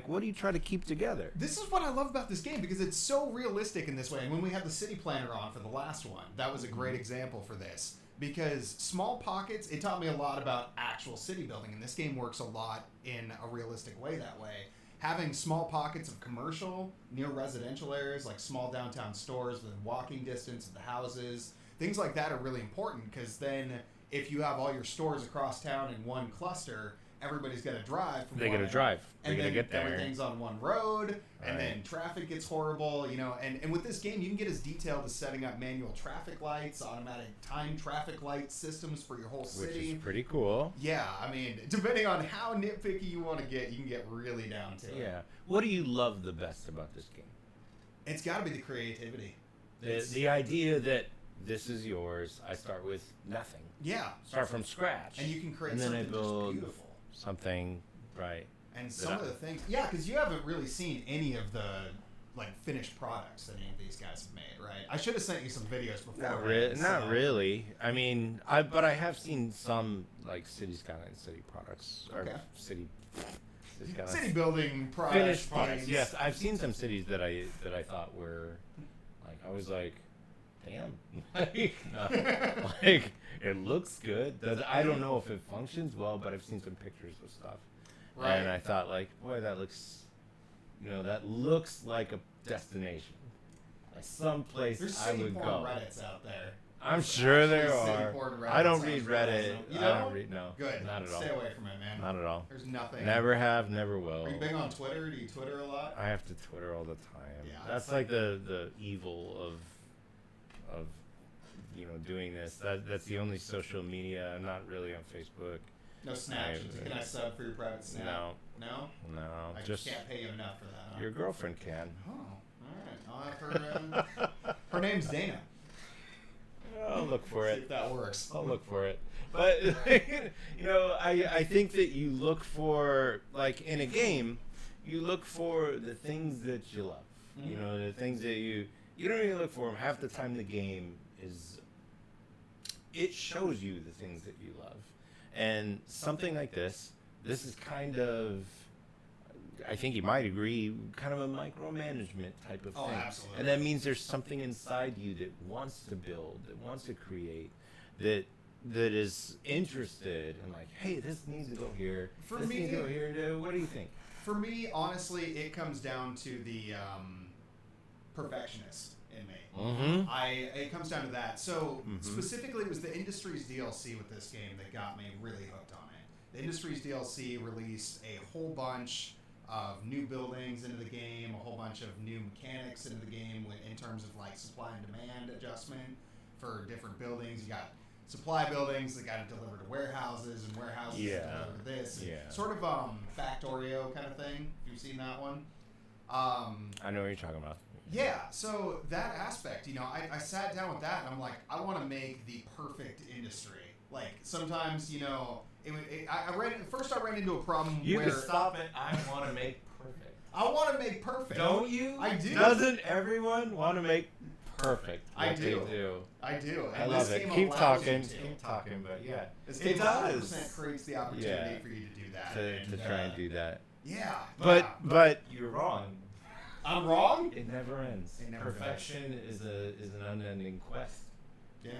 what do you try to keep together? This is what I love about this game, because it's so realistic in this way. And when we had the city planner on for the last one, that was a great example for this. Because small pockets, it taught me a lot about actual city building. And this game works a lot in a realistic way that way. Having small pockets of commercial near residential areas, like small downtown stores within walking distance of the houses, things like that are really important, because then if you have all your stores across town in one cluster, everybody's got to drive from They one got to end, drive. They and got to then get there. everything's on one road, and Right. then traffic gets horrible, you know. And with this game, you can get as detailed as setting up manual traffic lights, automatic time traffic light systems for your whole Which city. is pretty cool. Yeah, I mean, depending on how nitpicky you want to get, you can get really down to it. Yeah. What do you love the best about this game? It's got to be the creativity. The idea that this is yours. I start with nothing. Yeah. Start from scratch. And you can create And then I something build just beautiful. something, right? And some of the things, yeah, because you haven't really seen any of the finished products that any of these guys have made, right? I should have sent you some videos before. Not really. I mean, but I have seen some Cities Skylines city products or Okay. city It's got City building products. finished products. games. Yes, I've seen some cities that I thought were like I was like, damn, like it looks good. I don't know if it functions well, but I've seen some pictures of stuff, Right. and I thought like, boy, that looks, that looks like a destination, like someplace There's I city would porn go. Reddits out there. I'm sure there Actually, city are. porn Reddit I don't sounds read really Reddit. awesome. You I don't? don't read. No, Good. not at all. Stay away from it, man. Not at all. There's nothing. Never have, never will. Are you big on Twitter? Do you Twitter a lot? I have to Twitter all the time. Yeah, That's like the evil of doing this. That's the only social media. I'm not really on Facebook. No Snap. Can I sub for your private Snap? No. No? No, I just can't pay you enough for that. Huh? your girlfriend can. Oh, all right. I'll have her. Her name's Dana. I'll look for See it. if that works. I'll look for it. But I think that you look for, like in a game, you look for the things that you love. Mhm. The things that you don't really look for them. Half the time the game it shows you the things that you love. And something like this is kind of, I think you might agree, kind of a micromanagement type of Oh, thing. absolutely. And that means there's something inside you that wants to build, that wants to create, that is interested in like, hey, this needs to go here. For this me- needs to go here. What do you think? For me, honestly, it comes down to the perfectionist in me. Mm-hmm. It comes down to that. So Mhm. specifically, it was the Industries DLC with this game that got me really hooked on it. The Industries DLC released a whole bunch of new buildings into the game, a whole bunch of new mechanics into the game in terms of like supply and demand adjustment for different buildings. You got supply buildings that got to deliver to warehouses, and warehouses Yeah. that deliver to this. Yeah. Sort of Factorio kind of thing. If you've seen that one. I know what you're talking about. Yeah, so that aspect, I sat down with that and I'm like, I want to make the perfect industry. Like sometimes, I ran into a problem You where can stop it. I want to make perfect. I want to make perfect. Don't you? I do. Doesn't everyone want to make perfect? I what do. they do. I do. I And love this it. game Keep allows talking. you to. Keep talking. But yeah, This it game does 100% creates the opportunity Yeah. for you to do that. to try and do that. Yeah. But you're wrong. I'm wrong? It never ends. It never Perfection is an unending quest. Yeah.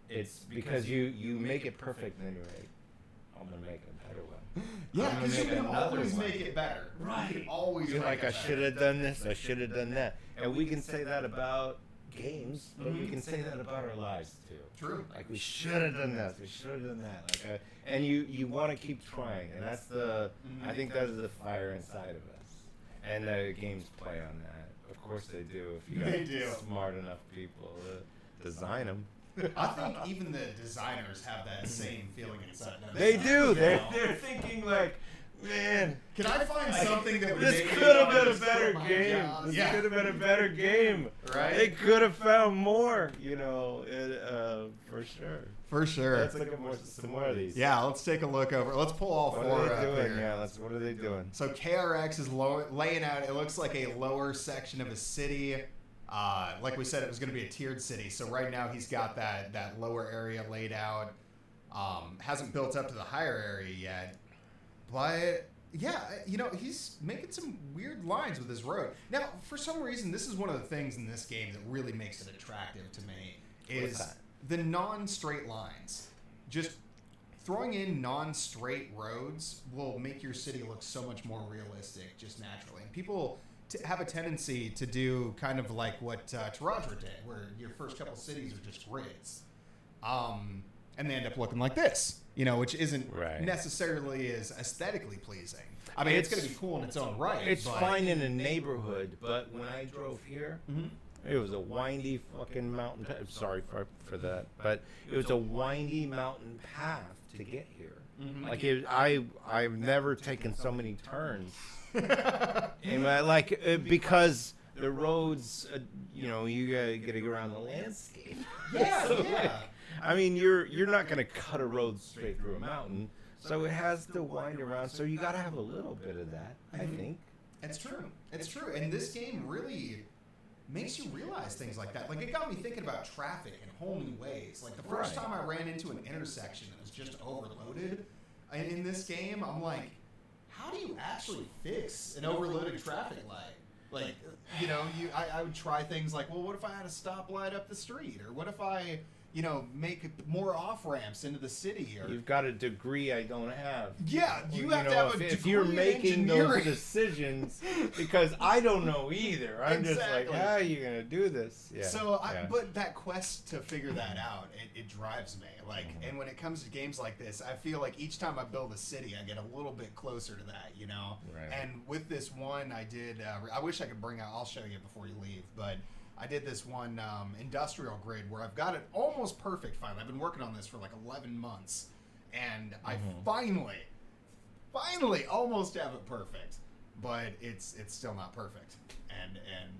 It's because you make it perfect and then you're like, I'm gonna make a better one. Yeah, I'm gonna because you make can another always one. make it better. Right. You can always You're make like, it I better. should have done this, I should have done that. And we can say that about games, but we Mhm. can say that about our lives too. True. Like we should have done this, we should have done that. Like, and you want to keep trying, and that's I think that is the fire inside of us. And the games play on that. Of course they do. If you got They do. smart enough people to design them. I think even the designers have that same feeling inside them. They do. You They're know? thinking like, man, Can I find something that would this make could have me been a just better quit my game. job? This Yeah. could have been a better game. Right? They could have found more, for sure. For sure. Let's look at some more of these. Yeah, let's take a look over. Let's pull all What four are they up doing? here. Yeah, what are they doing? So KRX is laying out, it looks like a lower section of a city. Like we said, it was going to be a tiered city. So right now he's got that lower area laid out. Hasn't built up to the higher area yet. But yeah, he's making some weird lines with his road. Now, for some reason, this is one of the things in this game that really makes it attractive to me What's is that? the non-straight lines. Just throwing in non-straight roads will make your city look so much more realistic just naturally. And people have a tendency to do kind of like what Terahdra did, where your first couple cities are just grids. And they end up looking like this, which isn't Right. necessarily as aesthetically pleasing. I mean, it's going to be cool in its own right. It's but- fine in a neighborhood, but when I drove here, Mhm. it was a windy fucking mountain path. Sorry for that, but it was a windy mountain path to get here. Mhm. Like I've never taken so many turns. Because the roads, you gotta go around the landscape. Yeah, So, yeah. I mean, you're not gonna cut a road straight through a mountain, so it has to wind around. So you gotta have a little bit of that, I Mhm. think. It's true. It's true. And this game really makes you realize things like that. Like, it got me thinking about traffic in whole new ways. Like, the first Right. time I ran into an intersection that was just overloaded in this game, I'm like, how do you actually fix an overloaded traffic light? Like, you know, I would try things like, well, what if I had a stoplight up the street? Or what if I, you know, make more off-ramps into the city? Or You've got a degree I don't have. yeah, you have to know, have a if degree you're in making those engineering. decisions, because I don't know either. I'm just like, Exactly. how are you going to do this? Yeah. So, yeah. but that quest to figure that out, it drives me. Like, and when it comes to games like this, I feel like each time I build a city, I get a little bit closer to that, you know? Right. And with this one, I did, I wish I could bring out, I'll show you before you leave, but I did this one industrial grid where I've got it almost perfect finally. I've been working on this for like 11 months, and I finally almost have it perfect, but it's still not perfect. And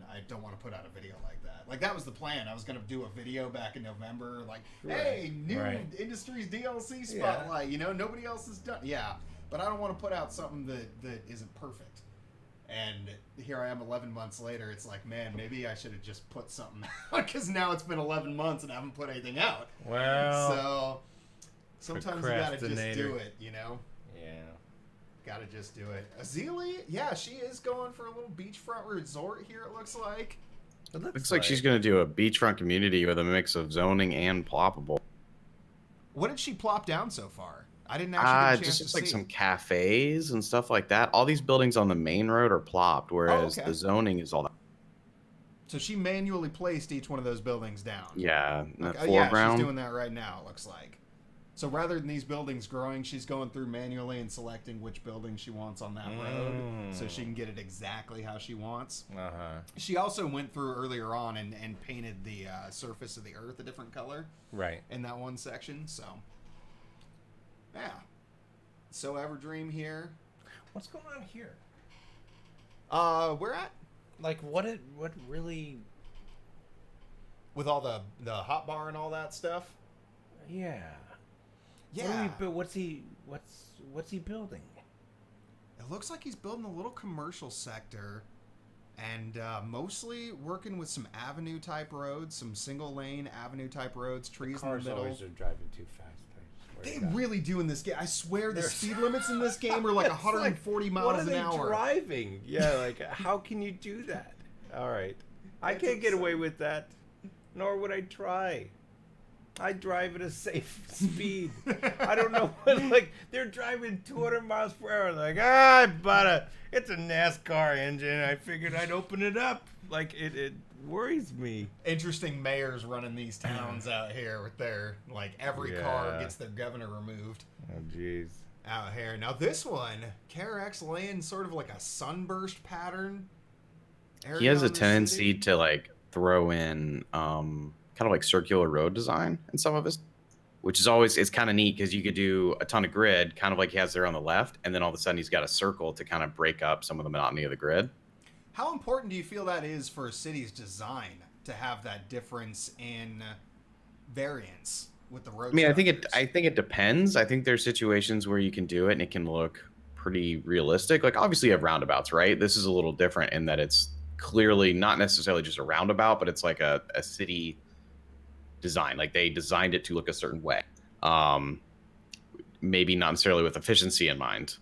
I don't want to put out a video like that. Like, that was the plan. I was going to do a video back in November, like, hey, new Industries DLC spotlight. You know, nobody else has done. Yeah, but I don't want to put out something that isn't perfect. And here I am 11 months later. It's like, man, maybe I should have just put something out, because now it's been 11 months and I haven't put anything out. Well, So sometimes you got to just do it, you know? yeah. Gotta just do it. Ezilii, yeah, she is going for a little beachfront resort here, it looks like. It Looks like she's going to do a beachfront community with a mix of zoning and ploppable. What did she plop down so far? I didn't actually get a chance Just to like see. some cafes and stuff like that. All these buildings on the main road are plopped, whereas okay. the zoning is all that. So she manually placed each one of those buildings down. Yeah, in the Okay, foreground. she's doing that right now, it looks like. So rather than these buildings growing, she's going through manually and selecting which building she wants on that road, so she can get it exactly how she wants. Uh-huh. She also went through earlier on and painted the surface of the earth a different color Right. in that one section. So, yeah. SoEverdream here. What's going on here? We're at Like, what really... with all the hot bar and all that stuff. Yeah. Yeah. What's he building? It looks like he's building a little commercial sector, and mostly working with some avenue type roads, some single lane avenue type roads, trees in the middle. Always are driving too fast. They really do in this game. I swear the speed limits in this game are like 140 miles an hour. What are they driving? Yeah, like, how can you do that? All right. I can't get away with that, nor would I try. I drive at a safe speed. I don't know what, like, they're driving 200 miles per hour. Like, it's a NASCAR engine. I figured I'd open it up. Like, it worries me. Interesting mayors running these towns out here with their, like, every car gets their governor removed. Oh, jeez. Out here. Now this one, Karax laying sort of like a sunburst pattern. He has a area on the tendency city. to like throw in kind of like circular road design in some of his, which is always, it's kind of neat because you could do a ton of grid, kind of like he has there on the left, and then all of a sudden he's got a circle to kind of break up some of the monotony of the grid. How important do you feel that is for a city's design to have that difference in variance with the road? I mean, I structures? think it depends. I think there's situations where you can do it and it can look pretty realistic. Like, obviously you have roundabouts, right? This is a little different in that it's clearly not necessarily just a roundabout, but it's like a city design. Like, they designed it to look a certain way. Maybe not necessarily with efficiency in mind.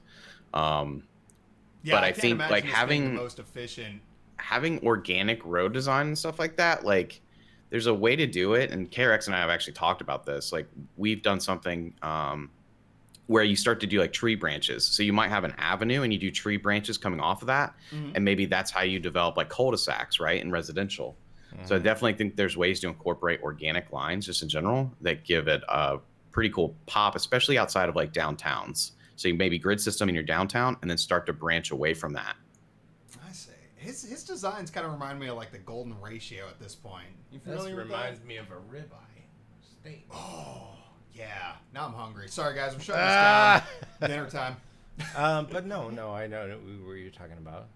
Yeah, but I can't think imagine like this being the most efficient. having organic road design and stuff like that, like, there's a way to do it. And KRX and I have actually talked about this. Like, we've done something where you start to do like tree branches. So you might have an avenue and you do tree branches coming off of that. Mhm. And maybe that's how you develop like cul-de-sacs, right, in residential. So I definitely think there's ways to incorporate organic lines just in general that give it a pretty cool pop, especially outside of like downtowns. So you maybe grid system in your downtown and then start to branch away from that. I see. His designs kind of remind me of like the golden ratio at this point. You This familiar with that? reminds me of a ribeye steak. Oh, yeah. Now I'm hungry. Sorry, guys. We're shutting this down. Dinner time. But no, I know what you're talking about.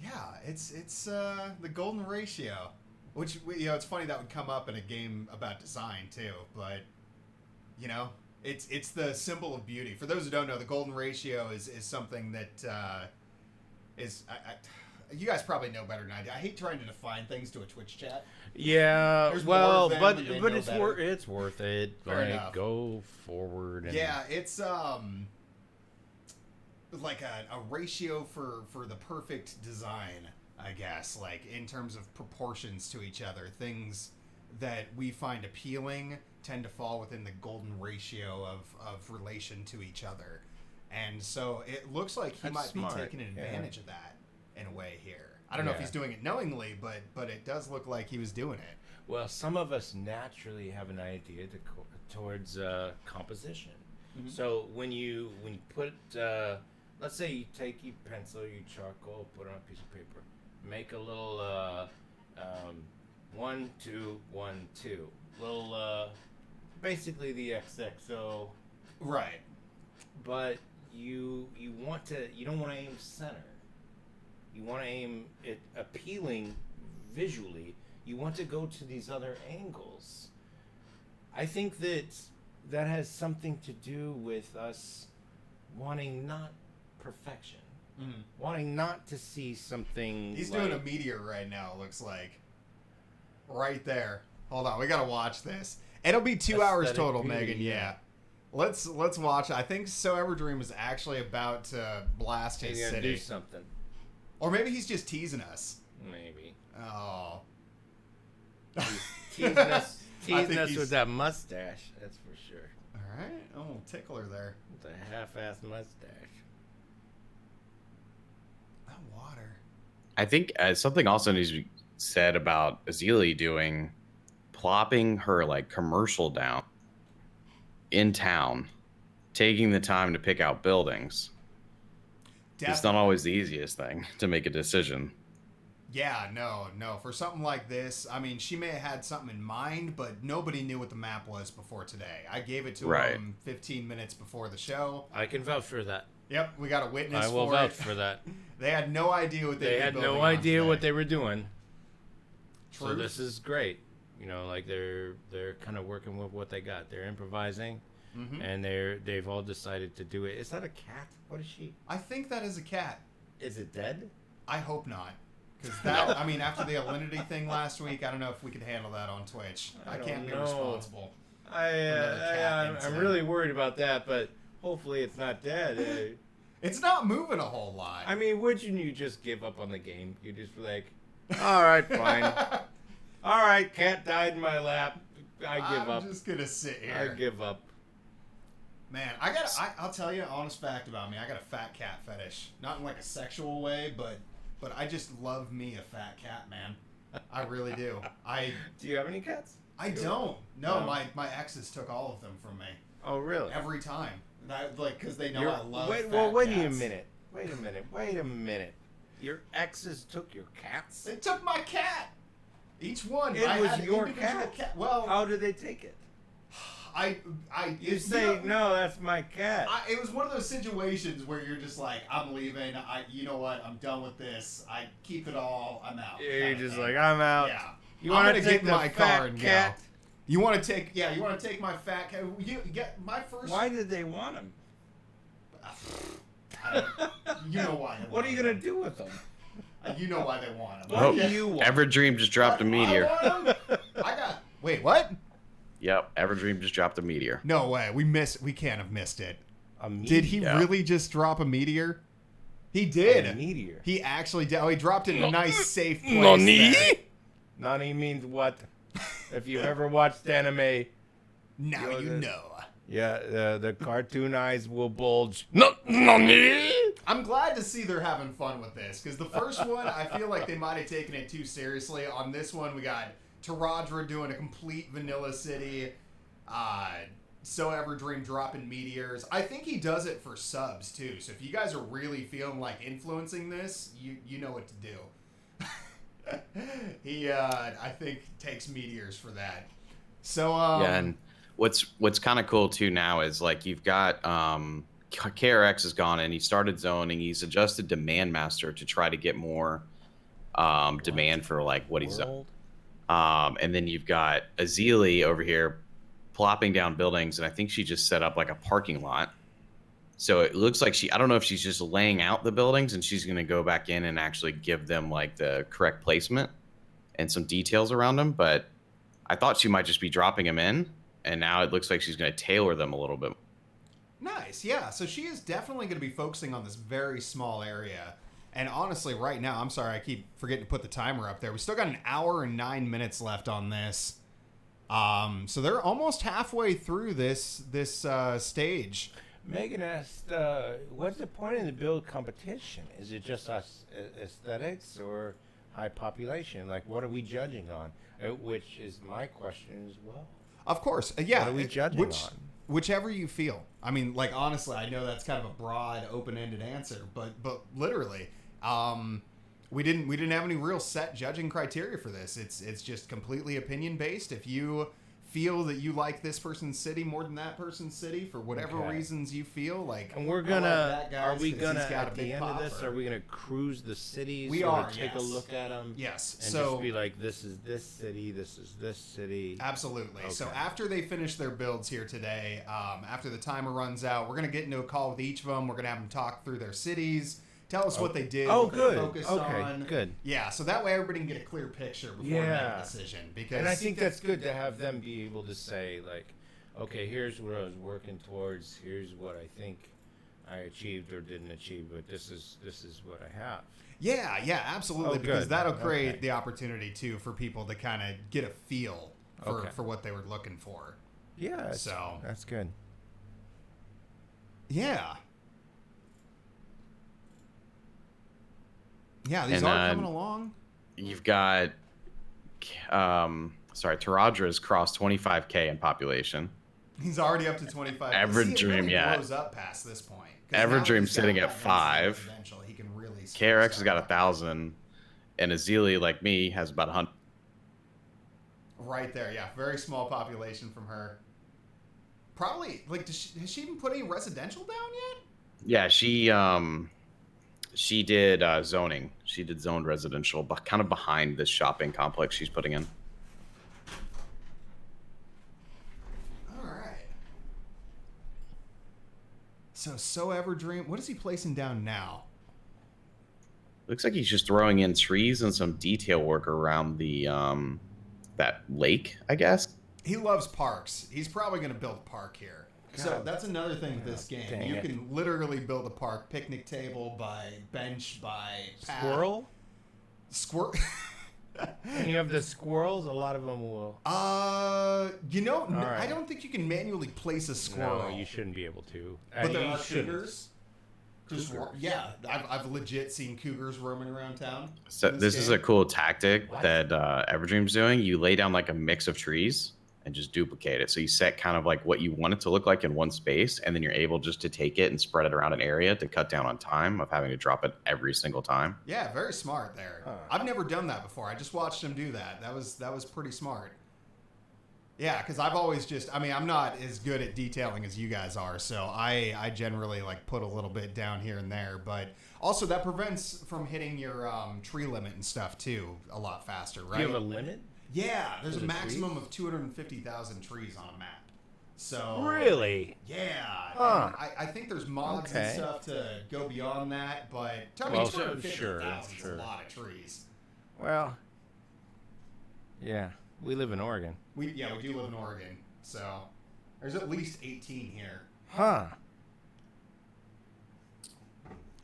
Yeah, it's the golden ratio, which, you know, it's funny that would come up in a game about design too, but you know, it's the symbol of beauty. For those who don't know, the golden ratio is something that is you guys probably know better than I do. I hate trying to define things to a Twitch chat. Yeah, There's well, more of them but and they but know it's better. it's worth it. Fair like, enough. go forward. And Yeah, it's like a ratio for the perfect design, I guess, like in terms of proportions to each other. Things that we find appealing tend to fall within the golden ratio of relation to each other. And so it looks like he That's might smart. be taking advantage of that in a way here. I don't know if Yeah. he's doing it knowingly, but it does look like he was doing it. Well, some of us naturally have an idea towards composition. Mhm. So when you put, let's say you take your pencil, your charcoal, put it on a piece of paper, make a little 1, 2, 1, 2, little basically the XXO, Right. but you don't want to aim center. You want to aim it appealing visually. You want to go to these other angles. I think that has something to do with us wanting not perfection, wanting not to see something. He's like, doing a meteor right now, it looks like. Right there. Hold on, we gotta watch this. It'll be 2 hours Aesthetic total, beauty, Megan. Yeah. yeah. Let's watch. I think SoEverdream is actually about to blast his he's gonna city. do something. Or maybe he's just teasing us. Maybe. Oh. Teasing us, I think he's- with that mustache. That's for sure. Alright. Oh, tickler there. With a half-ass mustache. That water. I think something also needs to be said about Ezilii plopping her like commercial down in town, taking the time to pick out buildings. It's not always the easiest thing to make a decision. Yeah, no. For something like this, I mean, she may have had something in mind, but nobody knew what the map was before today. I gave it to them 15 minutes before the show. I can vouch for that. Yep, we got a witness I will for vouch it. for that. They had no idea what They were had building no on idea today. what they were doing. So Truth. this is great. You know, like they're kind of working with what they got. They're improvising, and they've all decided to do it. Is that a cat? What is she? I think that is a cat. Is it dead? I hope not. Because that, I mean, after the Alinity thing last week, I don't know if we could handle that on Twitch. I don't can't be know. responsible. I'm incident. really worried about that, but hopefully it's not dead. It's not moving a whole lot. I mean, wouldn't you just give up on the game? You just be like, all right, fine. All right, cat died in my lap. I give up. I'm just gonna sit I here. give up. Man, I'll tell you an honest fact about me. I got a fat cat fetish. Not in like a sexual way, but I just love me a fat cat, man. I really do. Do you have any cats? I don't. No, No. my exes took all of them from me. Oh, really? Every time. Because they know I love Wait, fat well, wait a cats. minute. Your exes took your cats? They took my cat. Each one. It I was had your individual cat. Well, How did they take it? You say, no, that's my cat. It was one of those situations where you're just like, I'm leaving. You know what? I'm done with this. I keep it all. I'm out. You're kind of just thing. like, I'm out. Yeah. You I'm want to gonna take get my car fat and cat? go. You want to take? Yeah. You want to take my fat cat? You get my first. Why did they want him? You know why? What are you gonna do with them? You know why they want him. What do you want? Everdream just dropped a meteor. I want 'em? I got. Wait, what? Yep, Everdream just dropped a meteor. No way. We can't have missed it. A meteor. Did he really just drop a meteor? He did. A meteor. He actually did. Oh, he dropped it in a nice, safe place. Nani? there. Nani means what? If you've ever watched anime, Now you know. yeah, the cartoon eyes will bulge. No, Nani? I'm glad to see they're having fun with this, because the first one, I feel like they might have taken it too seriously. On this one, we got Terahdra doing a complete vanilla city. SoEverdream dropping meteors. I think he does it for subs, too. So if you guys are really feeling like influencing this, you know what to do. He, I think, takes meteors for that. So, Yeah, and what's kind of cool too now is like you've got KRX is gone and he started zoning. He's adjusted Demand Master to try to get more demand for like what he's done. And then you've got Ezilii over here plopping down buildings, and I think she just set up like a parking lot. So it looks like I don't know if she's just laying out the buildings and she's going to go back in and actually give them like the correct placement and some details around them. But I thought she might just be dropping them in, and now it looks like she's going to tailor them a little bit. Nice, yeah. So she is definitely going to be focusing on this very small area. And honestly, right now, I'm sorry, I keep forgetting to put the timer up there. We still got an hour and 9 minutes left on this. So they're almost halfway through this stage. Megan asked, what's the point in the build competition? Is it just us aesthetics or high population? Like, what are we judging on? Which is my question as well. Of course, yeah. What are we judging on? Whichever you feel. I mean, like, honestly, I know that's kind of a broad, open-ended answer, but literally, we didn't have any real set judging criteria for this. It's just completely opinion-based. If you feel that you like this person's city more than that person's city for whatever reasons you feel like, and we're gonna are we gonna at the end of this are we gonna cruise the cities? We are, take a look at them. Yes, and so just be like, this is this city, this is this city. Absolutely. Okay. So after they finish their builds here today, after the timer runs out, we're gonna get into a call with each of them. We're gonna have them talk through their cities. Tell us what they did. What good. They focused on. Good. Yeah, so that way everybody can get a clear picture before they make a decision. Because and I think that's good to have them be able to say, like, okay, here's what I was working towards. Here's what I think I achieved or didn't achieve, but this is what I have. Yeah, absolutely. Because that'll create the opportunity too for people to kind of get a feel for what they were looking for. Yeah. So that's good. Yeah. Yeah, these are coming along. You've got, Terahdra has crossed 25K in population. He's already up to 25. SoEverdream, yeah. Blows up past this point. SoEverdream's sitting at 5. He can really KRX has got 1,000, and Ezilii, like me, has about 100. Right there, yeah. Very small population from her. Probably, like, has she even put any residential down yet? Yeah, she did zoning. She did zoned residential, but kind of behind this shopping complex she's putting in. All right. So SoEverdream, what is he placing down now? Looks like he's just throwing in trees and some detail work around the that lake, I guess. He loves parks. He's probably going to build a park here. So that's another thing with this game. You can literally build a park, picnic table by bench by path. Squirrel. And you have the squirrels. A lot of them will. I don't think you can manually place a squirrel. No, you shouldn't be able to. But there are cougars. Yeah, I've legit seen cougars roaming around town. So this is a cool tactic that SoEverdream's doing. You lay down like a mix of trees and just duplicate it. So you set kind of like what you want it to look like in one space, and then you're able just to take it and spread it around an area to cut down on time of having to drop it every single time. Yeah, very smart there. I've never done that before. I just watched him do that. That was pretty smart. Yeah, because I've always I'm not as good at detailing as you guys are, so I generally like put a little bit down here and there, but also that prevents from hitting your tree limit and stuff too a lot faster, right? Do you have a limit? Yeah, there's a maximum of 250,000 trees on a map. So really? Yeah. Huh. I think there's mods and stuff to go beyond that, but 250,000 is a lot of trees. Well, yeah, we live in Oregon. We do live in Oregon, so there's at least 18 here. Huh.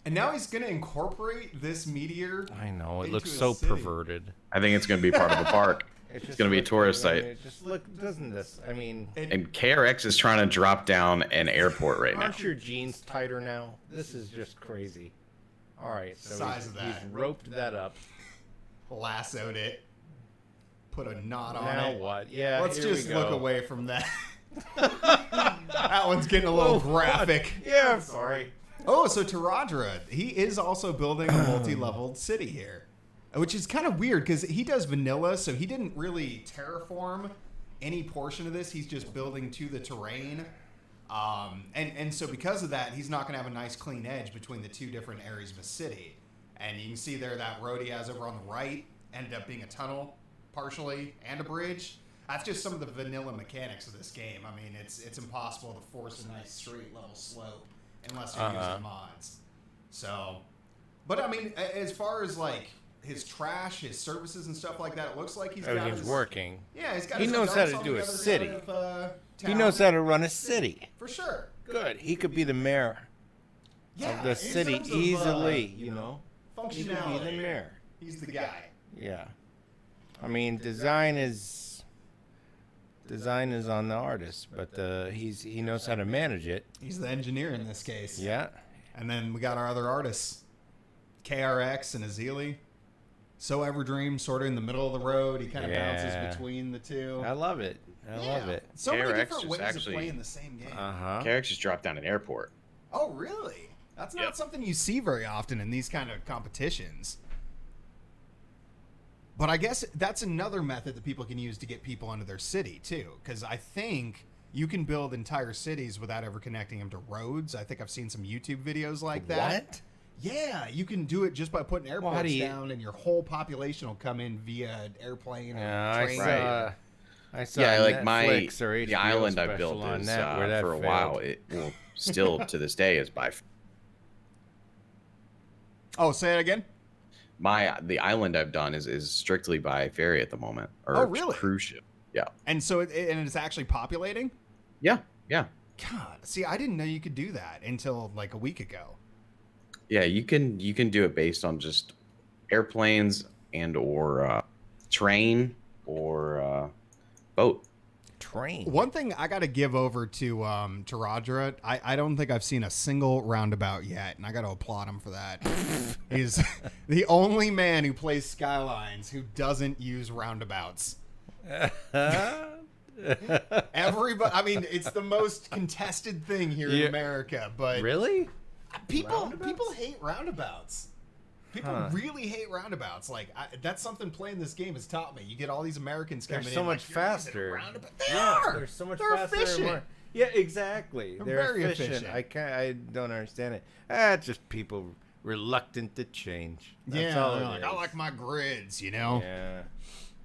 And now he's going to incorporate this meteor. I know, it looks so city. Perverted. I think it's going to be part of the park. It's going to be a tourist site. Just look, doesn't this? I mean, and KRX is trying to drop down an airport right now. Aren't your jeans tighter now? This is just crazy. All right, so he's roped that up, lassoed it, put a knot on now it. Now what? Yeah, let's just look away from that. That one's getting a little graphic. Yeah, I'm sorry. Oh, so Terahdra, he is also building a multi-leveled city here. Which is kind of weird because he does vanilla, so he didn't really terraform any portion of this. He's just building to the terrain. And so because of that, he's not going to have a nice clean edge between the two different areas of a city. And you can see there that road he has over on the right ended up being a tunnel, partially, and a bridge. That's just some of the vanilla mechanics of this game. I mean, it's impossible to force a nice straight level slope unless you're using mods. So, but I mean, as far as like his trash, his services and stuff like that, it looks like everything's working. Yeah, he's got. He knows how to do a city. He knows how to run a city. For sure. Good. He could be the mayor of the in city terms of, easily, you know. He could be the functionality. mayor. He's the guy. Yeah. I mean, design is on the artist, but he knows how to manage it. He's the engineer in this case. Yeah. And then we got our other artists, KRX and Ezilii. SoEverdream, sort of in the middle of the road. He kind of bounces between the two. I love it. I love it. So many KRX different is ways actually- of playing the same game. KRX just dropped down an airport. Oh, really? That's not Yep. something you see very often in these kind of competitions. But I guess that's another method that people can use to get people into their city, too. Because I think you can build entire cities without ever connecting them to roads. I think I've seen some YouTube videos like that. What? Yeah, you can do it just by putting airports how do you- down, and your whole population will come in via airplane or Yeah, train. I saw Yeah, like Netflix or the HBO island I special built on is that, where that for a failed. while. It will still to this day is by Oh, say it again? the island I've done is strictly by ferry at the moment, or Oh, really? cruise ship. Yeah, And so it's actually populating? yeah. God, see, I didn't know you could do that until like a week ago. Yeah, you can do it based on just airplanes and or train or boat. Train. One thing I got to give over to Terahdra, I don't think I've seen a single roundabout yet, and I got to applaud him for that. He's the only man who plays Skylines who doesn't use roundabouts. Everybody, I mean, it's the most contested thing here in Yeah. America, but Really? people hate roundabouts. People Huh. really hate roundabouts. Like that's something playing this game has taught me. You get all these Americans They're coming so in. much like, "You're using a faster. roundabout." They are. They're so much They're faster. and efficient. more- Yeah, exactly. They're They're very efficient. efficient. I don't understand it. It's just people reluctant to change. That's Yeah, all they're it like, is. I like my grids, you know. Yeah.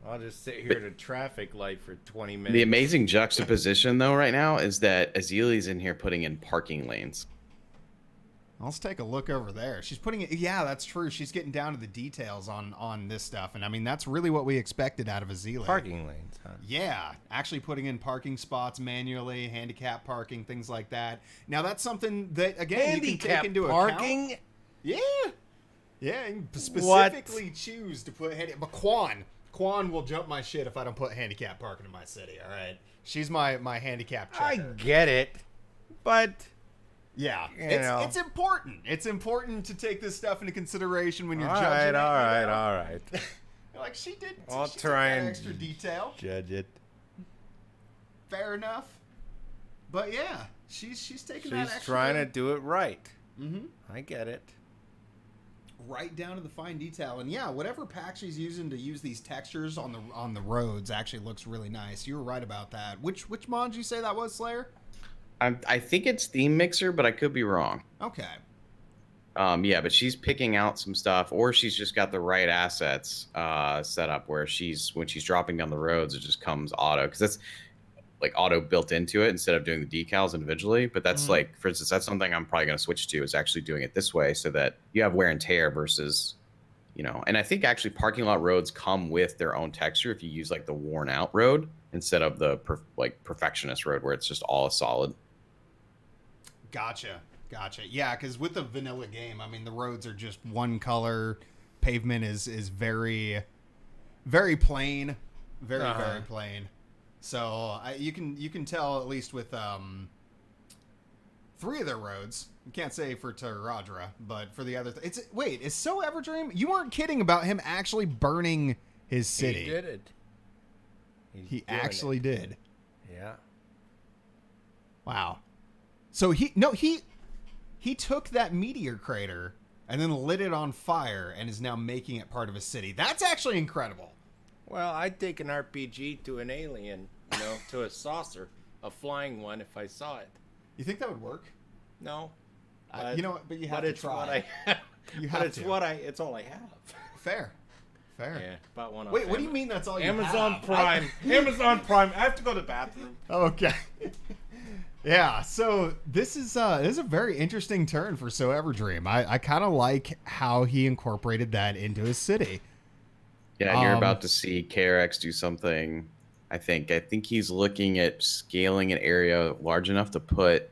I'll just sit here at a traffic light for 20 minutes. The amazing juxtaposition though right now is that Ezilii's in here putting in parking lanes. Let's take a look over there. She's putting it. Yeah, that's true. She's getting down to the details on this stuff, and I mean that's really what we expected out of Ezilii. Parking lanes, huh? Yeah, actually putting in parking spots manually, handicap parking, things like that. Now that's something that again you can Handicap take into parking? account. Yeah, yeah, and specifically choose to put but Quan will jump my shit if I don't put handicap parking in my city. All right, she's my handicap checker. I get it, but Yeah, You know. it's important. It's important to take this stuff into consideration when you're all judging it. right, you know? all right. You're like she did. I'll she took try that and extra detail. Judge it. Fair enough. But yeah, she's taking that She's extra. trying to do it right. Mm-hmm. I get it. Right down to the fine detail, and yeah, whatever pack she's using to use these textures on the roads actually looks really nice. You were right about that. Which mod did you say that was, Slayer? I think it's Theme Mixer, but I could be wrong. Okay. Yeah, but she's picking out some stuff, or she's just got the right assets set up where when she's dropping down the roads, it just comes auto, because that's like auto built into it instead of doing the decals individually. But that's like, for instance, that's something I'm probably going to switch to, is actually doing it this way so that you have wear and tear versus, you know. And I think actually parking lot roads come with their own texture if you use like the worn out road instead of the perfectionist road where it's just all a solid. Gotcha. Yeah, because with the vanilla game, I mean, the roads are just one color. Pavement is very, very plain, very plain. So you can tell at least with 3 of their roads. You can't say for Terahdra, but for the other, is SoEverdream? You weren't kidding about him actually burning his city. He did it. He actually did. Yeah. Wow. So he took that meteor crater and then lit it on fire and is now making it part of a city. That's actually incredible. Well, I'd take an RPG to an alien, to a saucer, a flying one if I saw it. You think that would work? No. But you have but to it's try. what I have. You But have it's to. it's all I have. Fair. Yeah, bought one off Wait, what do you mean that's all you Amazon have? Prime. Amazon Prime. I have to go to the bathroom. Okay. Yeah, so this is a very interesting turn for SoEverdream. I kind of like how he incorporated that into his city. Yeah, and you're about to see KRX do something. I think he's looking at scaling an area large enough to put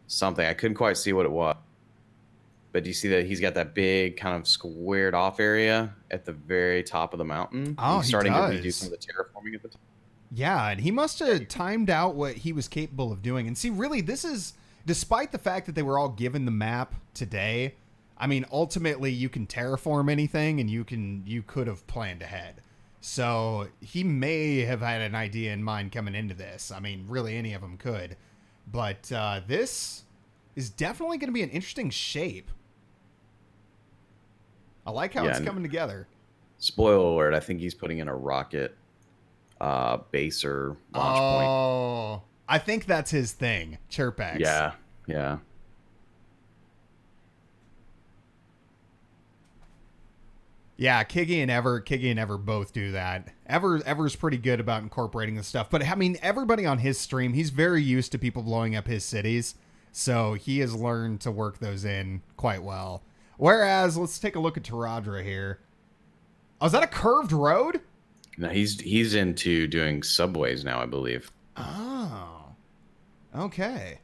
something. I couldn't quite see what it was. But do you see that he's got that big kind of squared off area at the very top of the mountain? Oh, he's starting to does. redo some of the terraforming at the top. Yeah, and he must have timed out what he was capable of doing. And see, really, this is, despite the fact that they were all given the map today, I mean, ultimately, you can terraform anything, and you could have planned ahead. So he may have had an idea in mind coming into this. I mean, really, any of them could. But this is definitely going to be an interesting shape. I like how it's coming together. Spoiler alert, I think he's putting in a rocket base or launch point. Oh, I think that's his thing, Chirpex. Yeah. Yeah, Kiggy and Ever both do that. Ever's pretty good about incorporating this stuff. But, I mean, everybody on his stream, he's very used to people blowing up his cities. So he has learned to work those in quite well. Whereas, let's take a look at Terahdra here. Oh, is that a curved road? No, he's into doing subways now, I believe. Oh, okay.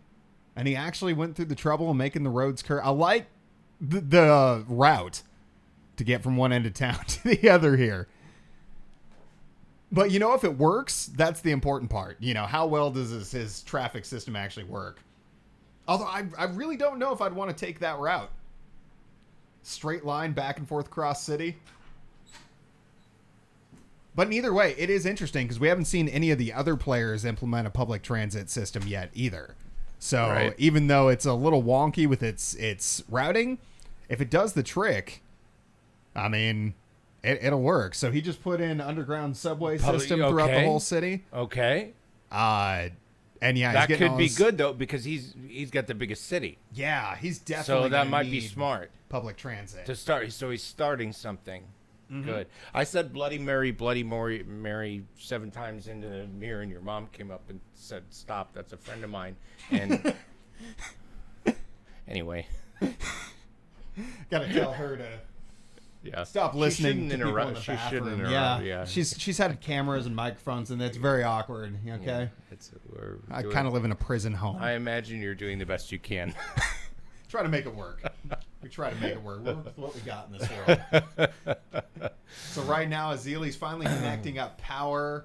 And he actually went through the trouble of making the roads curved. I like the route to get from one end of town to the other here. But, you know, if it works, that's the important part. You know, how well does his traffic system actually work? Although I really don't know if I'd want to take that route. Straight line back and forth across city. But either way, it is interesting because we haven't seen any of the other players implement a public transit system yet either. So even though it's a little wonky with its routing, if it does the trick, I mean, it'll work. So he just put in underground subway system throughout the whole city. Okay. And yeah, that could be good though because he's got the biggest city. Yeah, he's definitely. So that might be smart. Public transit To start, so he's starting something. Mm-hmm. Good. I said Bloody Mary 7 times into the mirror, and your mom came up and said, "Stop, that's a friend of mine." And anyway. Gotta tell her to stop listening to people in the bathroom. Shouldn't interrupt. Yeah. She's had cameras and microphones, and it's very awkward, okay? Yeah, I kind of live in a prison home. I imagine you're doing the best you can. Try to make it work. We try to make it work. Work with what we got in this world. So right now, Ezilii's finally connecting up power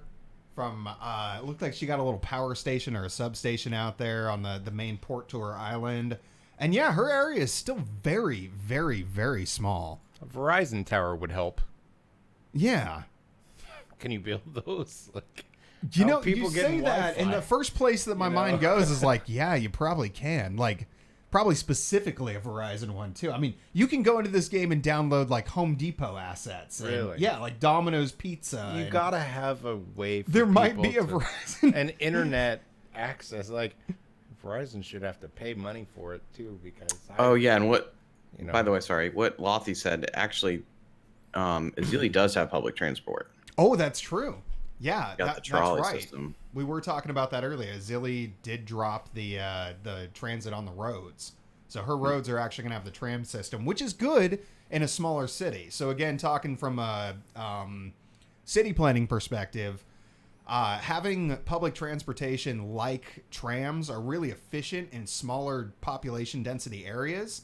from, it looked like she got a little power station or a substation out there on the main port to her island. And yeah, her area is still very, very, very small. A Verizon tower would help. Yeah. Can you build those? Like, you know, people you say that, and the first place that my mind goes is like, yeah, you probably can. Like, probably specifically a Verizon one, too. I mean, you can go into this game and download, like, Home Depot assets. Really? And, yeah, like Domino's Pizza. You gotta have a way for there might be a Verizon. And internet access. Like, Verizon should have to pay money for it, too, because... and what... You know, by the way, sorry, what Lothy said, actually, Ezilii does have public transport. Oh, that's true. Yeah, got the trolley that's right. system. We were talking about that earlier. Ezilii did drop the transit on the roads. So her roads are actually going to have the tram system, which is good in a smaller city. So again, talking from a city planning perspective, having public transportation like trams are really efficient in smaller population density areas.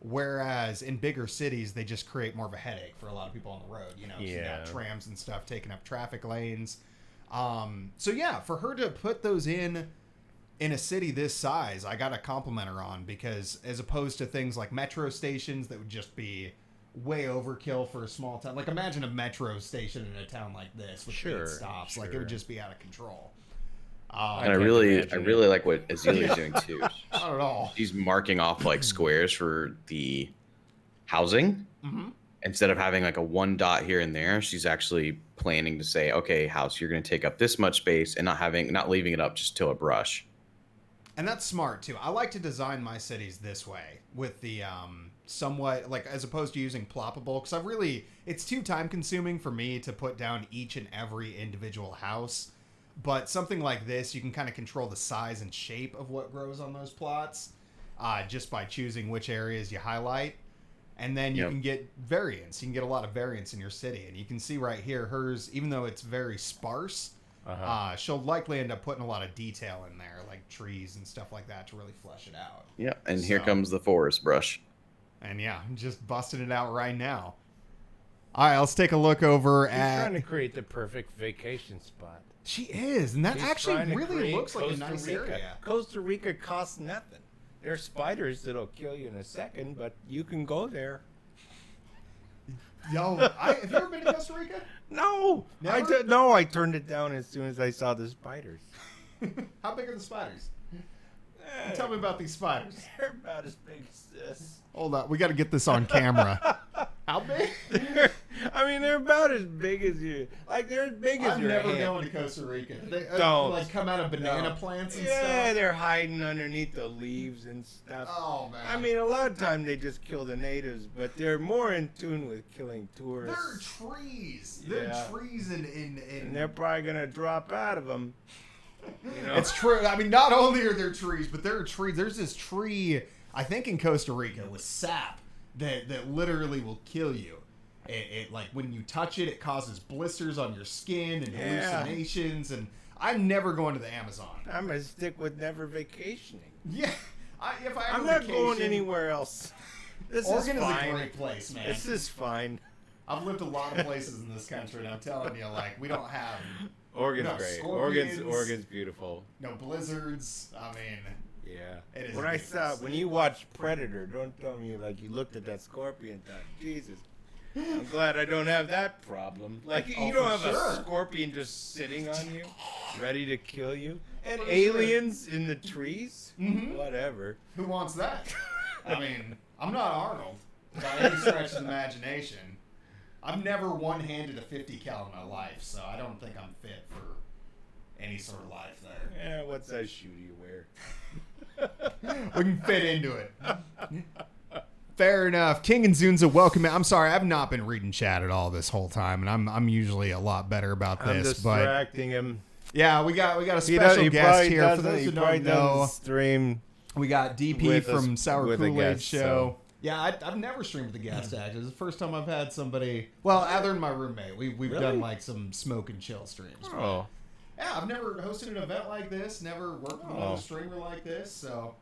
Whereas in bigger cities, they just create more of a headache for a lot of people on the road. You know, so you got trams and stuff taking up traffic lanes. So yeah, for her to put those in a city this size, I got to compliment her on, because as opposed to things like metro stations that would just be way overkill for a small town. Like imagine a metro station in a town like this with 8 stops. Like it would just be out of control. And I really like what Ezilii's doing too. Not at all. She's marking off like squares for the housing. Mm-hmm. Instead of having like a one dot here and there, she's actually planning to say, okay, house, you're going to take up this much space, and not leaving it up just to a brush. And that's smart too. I like to design my cities this way with the somewhat like, as opposed to using ploppable, because it's too time consuming for me to put down each and every individual house. But something like this, you can kind of control the size and shape of what grows on those plots just by choosing which areas you highlight. And then you can get variance. You can get a lot of variance in your city. And you can see right here, hers, even though it's very sparse, she'll likely end up putting a lot of detail in there, like trees and stuff like that, to really flesh it out. Yeah, and here comes the forest brush. And yeah, just busting it out right now. All right, let's take a look over She's at... trying to create the perfect vacation spot. She is, and that She's actually trying to really create looks like a Costa nice Rica. area. Costa Rica costs nothing. There are spiders that'll kill you in a second, but you can go there. Yo, have you ever been to Costa Rica? No, Never? I turned it down as soon as I saw the spiders. How big are the spiders? Tell me about these spiders. They're about as big as this. Hold on, we got to get this on camera. How big? They're about as big as you. Like, they're as big as I'm your never hand. going to Costa Rica. They Don't. like come out of banana Don't. plants and Yeah, stuff. they're hiding underneath the leaves and stuff. Oh man. A lot of time they just kill the natives, but they're more in tune with killing they're tourists. trees. They're Yeah. trees And they're probably gonna drop out of them. You know? It's true. Not only are there trees, but there are trees. There's this tree, I think in Costa Rica, with sap that literally will kill you. It like when you touch it, it causes blisters on your skin and hallucinations. And I'm never going to the Amazon. I'm gonna stick with never vacationing. Yeah, if I ever I'm not vacation, going anywhere else. This Oregon is is fine. a great place, man. This is fine. I've lived a lot of places in this country, and I'm telling you, like, we don't have Oregon's no great. scorpions, Oregon's beautiful. no blizzards. Yeah. It is When a I beautiful saw city. when you watch Predator, don't tell me like you looked at that scorpion and thought, Jesus. I'm glad I don't have that problem. Like Oh, you don't for have sure. a scorpion just sitting on you, ready to kill you, and For aliens in the trees. Mhm. Whatever. Who wants that? I'm not Arnold by any stretch of the imagination. I've never one-handed a 50 cal in my life, so I don't think I'm fit for any sort of life there. Yeah, what size shoe do you wear? We can fit into it. Fair enough. King and Zunza, welcome. I'm sorry, I've not been reading chat at all this whole time, and I'm usually a lot better about I'm this. But distracting him. yeah, we got a special guest here. For those who don't know, stream. we got DP with from with a SourKoolaid guest, Show. so- Yeah, I've never streamed with a guest. Actually, it's the first time I've had somebody. Well, other than my roommate, we've Really? done like some smoke and chill streams. Oh, Yeah, I've never hosted an event like this. Never worked with another streamer like this. So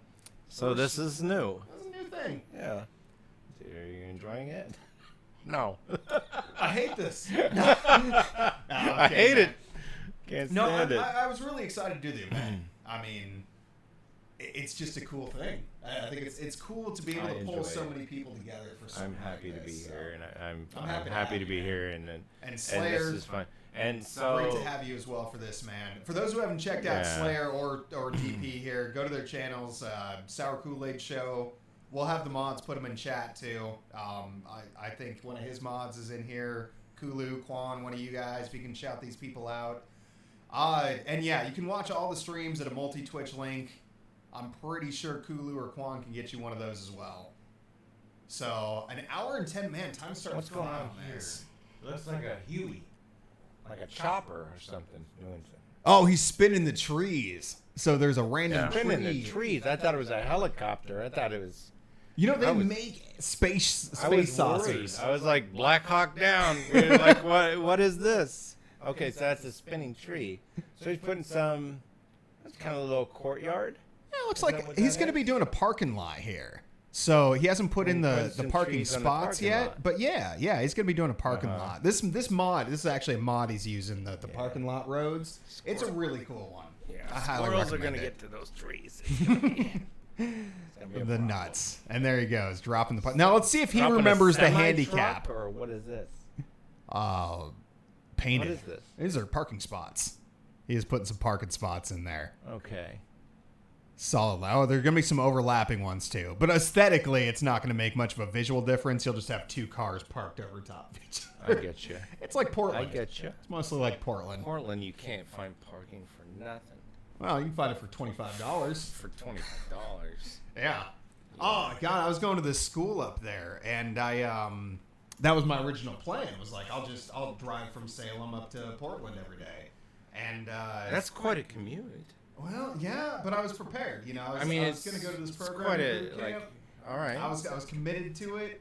this is new. that's a new thing. Yeah. Are you enjoying it? No. I hate this. I hate it. Can't No, stand it. I was really excited to do the event. It's just a cool thing. I think it's cool to be able I to pull enjoy so it. many people together for something I'm happy like to be this, so. here, and I'm happy to happy have to be you. here, and And this Slayer, is fun. And so great to have you as well for this, man. For those who haven't checked out Yeah. Slayer or DP here, go to their channels, SourKoolaidShow. We'll have the mods put them in chat too. I think one of his mods is in here. Kulu, Quan, one of you guys. We can shout these people out. And yeah, you can watch all the streams at a multi-Twitch link. I'm pretty sure Kulu or Quan can get you one of those as well. So, an hour and 10, man, time starts What's going on here? this. looks like a Huey, like a chopper or something doing something. Oh, he's spinning the trees. So there's a random tree. in the trees. I thought it was a helicopter. I thought it was. You know, they I was- make space I was saucers. worried. I was like Black Hawk Down. We were like, what is this? Okay, so that's a spinning tree. So he's putting some. That's kind of a little courtyard. Yeah, it looks Is that like what he's that going to be is? doing a parking lot here. So he hasn't put in And the put some parking trees on the spots parking yet. lot. But yeah, he's going to be doing a parking Uh-huh. lot. This is actually a mod he's using, the parking lot roads. It's a really cool one. I highly Squirrels are recommend going to it. get to those trees. It's gonna be a The problem. nuts. And there he goes, dropping the... Now let's see if he Dropping a remembers the semi-truck, handicap. Or what is this? Painted. What is this? These are parking spots. He is putting some parking spots in there. Okay. Solid. Oh, there are going to be some overlapping ones too. But aesthetically, it's not going to make much of a visual difference. You'll just have two cars parked over top of each I other. get you. It's like Portland. I get you. It's mostly like Portland. Portland, you can't find parking for nothing. Well, you can find it for $25. For $25. Yeah. Oh God, I was going to this school up there, and that was my original plan. Was like I'll drive from Salem up to Portland every day, and That's quite a commute. well, yeah, but I was prepared. You know, I was I mean, going to go to this it's program. quite boot a like. camp. All right. I was committed to it.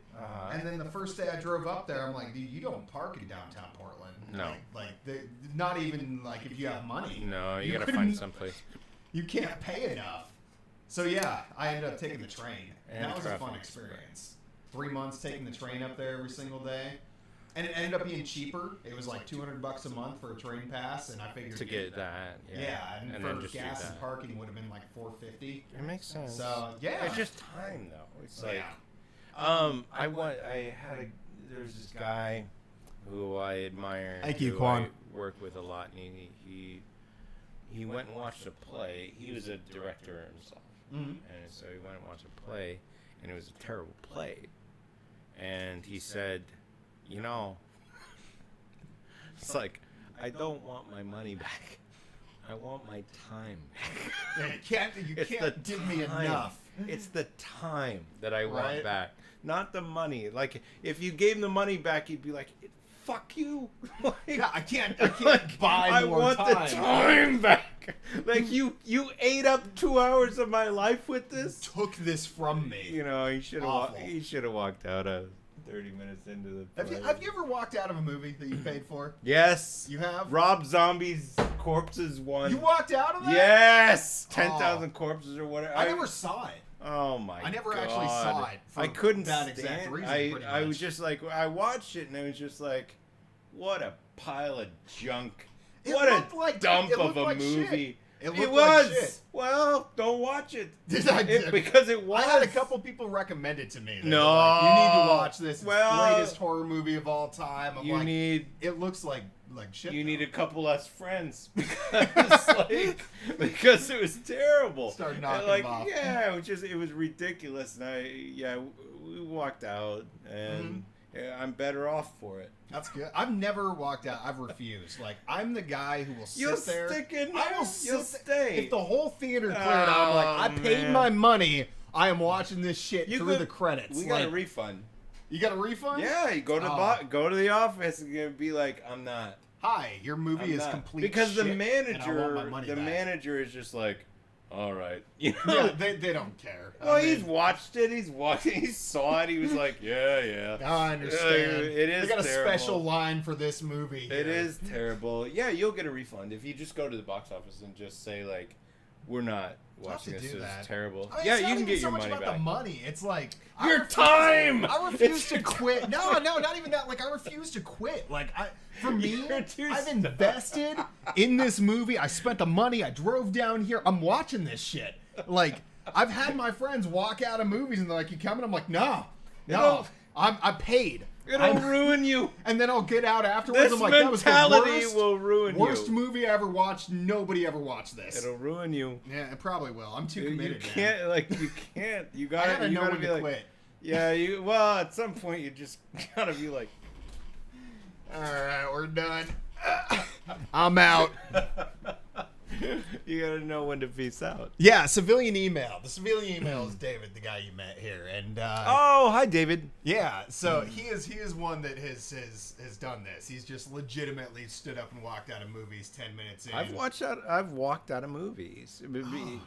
And then the first day I drove up there, I'm like, dude, you don't park in downtown Portland. No. Not even like if you have money. No, you gotta couldn't- find someplace. You can't pay enough. So yeah, I ended up taking the train. And that was traffic. a fun experience. 3 months taking the train up there every single day. And it ended up being cheaper. It was like $200 a month for a train pass, and I figured To get that. Yeah, and then for just do gas and that. parking would have been like $450. It makes sense. So yeah, It's just time though. It's like, yeah. there's this guy who I admire. Thank you, who Quan. I work with a lot, and he went and watched a play. He was a director himself, Mhm. and so he went and watched a play, and it was a terrible play. And he said, you know, it's like, I don't want my money back. I want my time back. You It's can't the give me time. enough. It's the time that I want Right. back, not the money. Like, if you gave him the money back, he'd be like, "Fuck you!" Like, Yeah, I can't like, buy I more want time. the time back. Like, you ate up 2 hours of my life with this. Took this from me. You know, he should have. Awful. He should have walked out 30 minutes into the. Play. Have you ever walked out of a movie that you paid for? Yes. You have? Rob Zombie's Corpses one. You walked out of that? Yes. Oh. 10,000 Corpses or whatever. I never saw it. Oh my god! I never actually saw it for I couldn't that stand. exact reason, pretty I was much. just like, I watched it and I was just like, what a pile of junk! It What looked a like- dump it of looked a like movie! shit. It It looked was. like shit. Well, don't watch it. I did. Because it was. I had a couple people recommend it to me. They No. were like, you need to watch this. It's Well, the greatest horror movie of all time. I'm You like, need. it looks like shit. You though. need a couple less friends because it was terrible. Start knocking And, like, them off. yeah, it was ridiculous, and we walked out, and yeah, I'm better off for it. That's good. I've never walked out. I've refused. Like, I'm the guy who will sit You'll there. stick in I there. will sit You'll stay. If the whole theater cleared out, I'm like, I paid man. my money. I am watching this shit You through could- the credits. We got a Like, refund. you got a refund? Yeah, you go to go to the office and be like, I'm not. Hi, your movie I'm is not. complete Because shit, the and I want my manager, money the back. manager is just like, all right, you know. Yeah, they don't care. Well, I mean, he's watched it. He saw it. He was like, yeah. I understand. It is They got a terrible. special line for this movie. It here. is terrible. Yeah, you'll get a refund if you just go to the box office and just say like, we're not watching to this. do It's that. terrible. I mean, yeah, it's you not can even get so your much money about back. the money. It's like Your time! I refuse to quit. No, not even that. Like, I refuse to quit. Like, for me, You're too I've invested in this movie. I spent the money. I drove down here. I'm watching this shit. Like, I've had my friends walk out of movies and they're like, "You coming?" I'm like, "No, I paid." It'll ruin you. And then I'll get out afterwards. This I'm like, that was the mentality worst, will ruin worst you. movie I ever watched. Nobody ever watched this. It'll ruin you. Yeah, it probably will. I'm too You committed. can't You can't. You Man. I gotta. gotta You know gotta when be to like, quit. yeah. Well, at some point you just gotta be like, All right, we're done. I'm out. you gotta know when to peace out. Yeah, civilian email. The civilian email is David, the guy you met here, and Oh, hi, David. yeah. So he is one that has done this. He's just legitimately stood up and walked out of movies 10 minutes in. I've walked out of movies. It would be-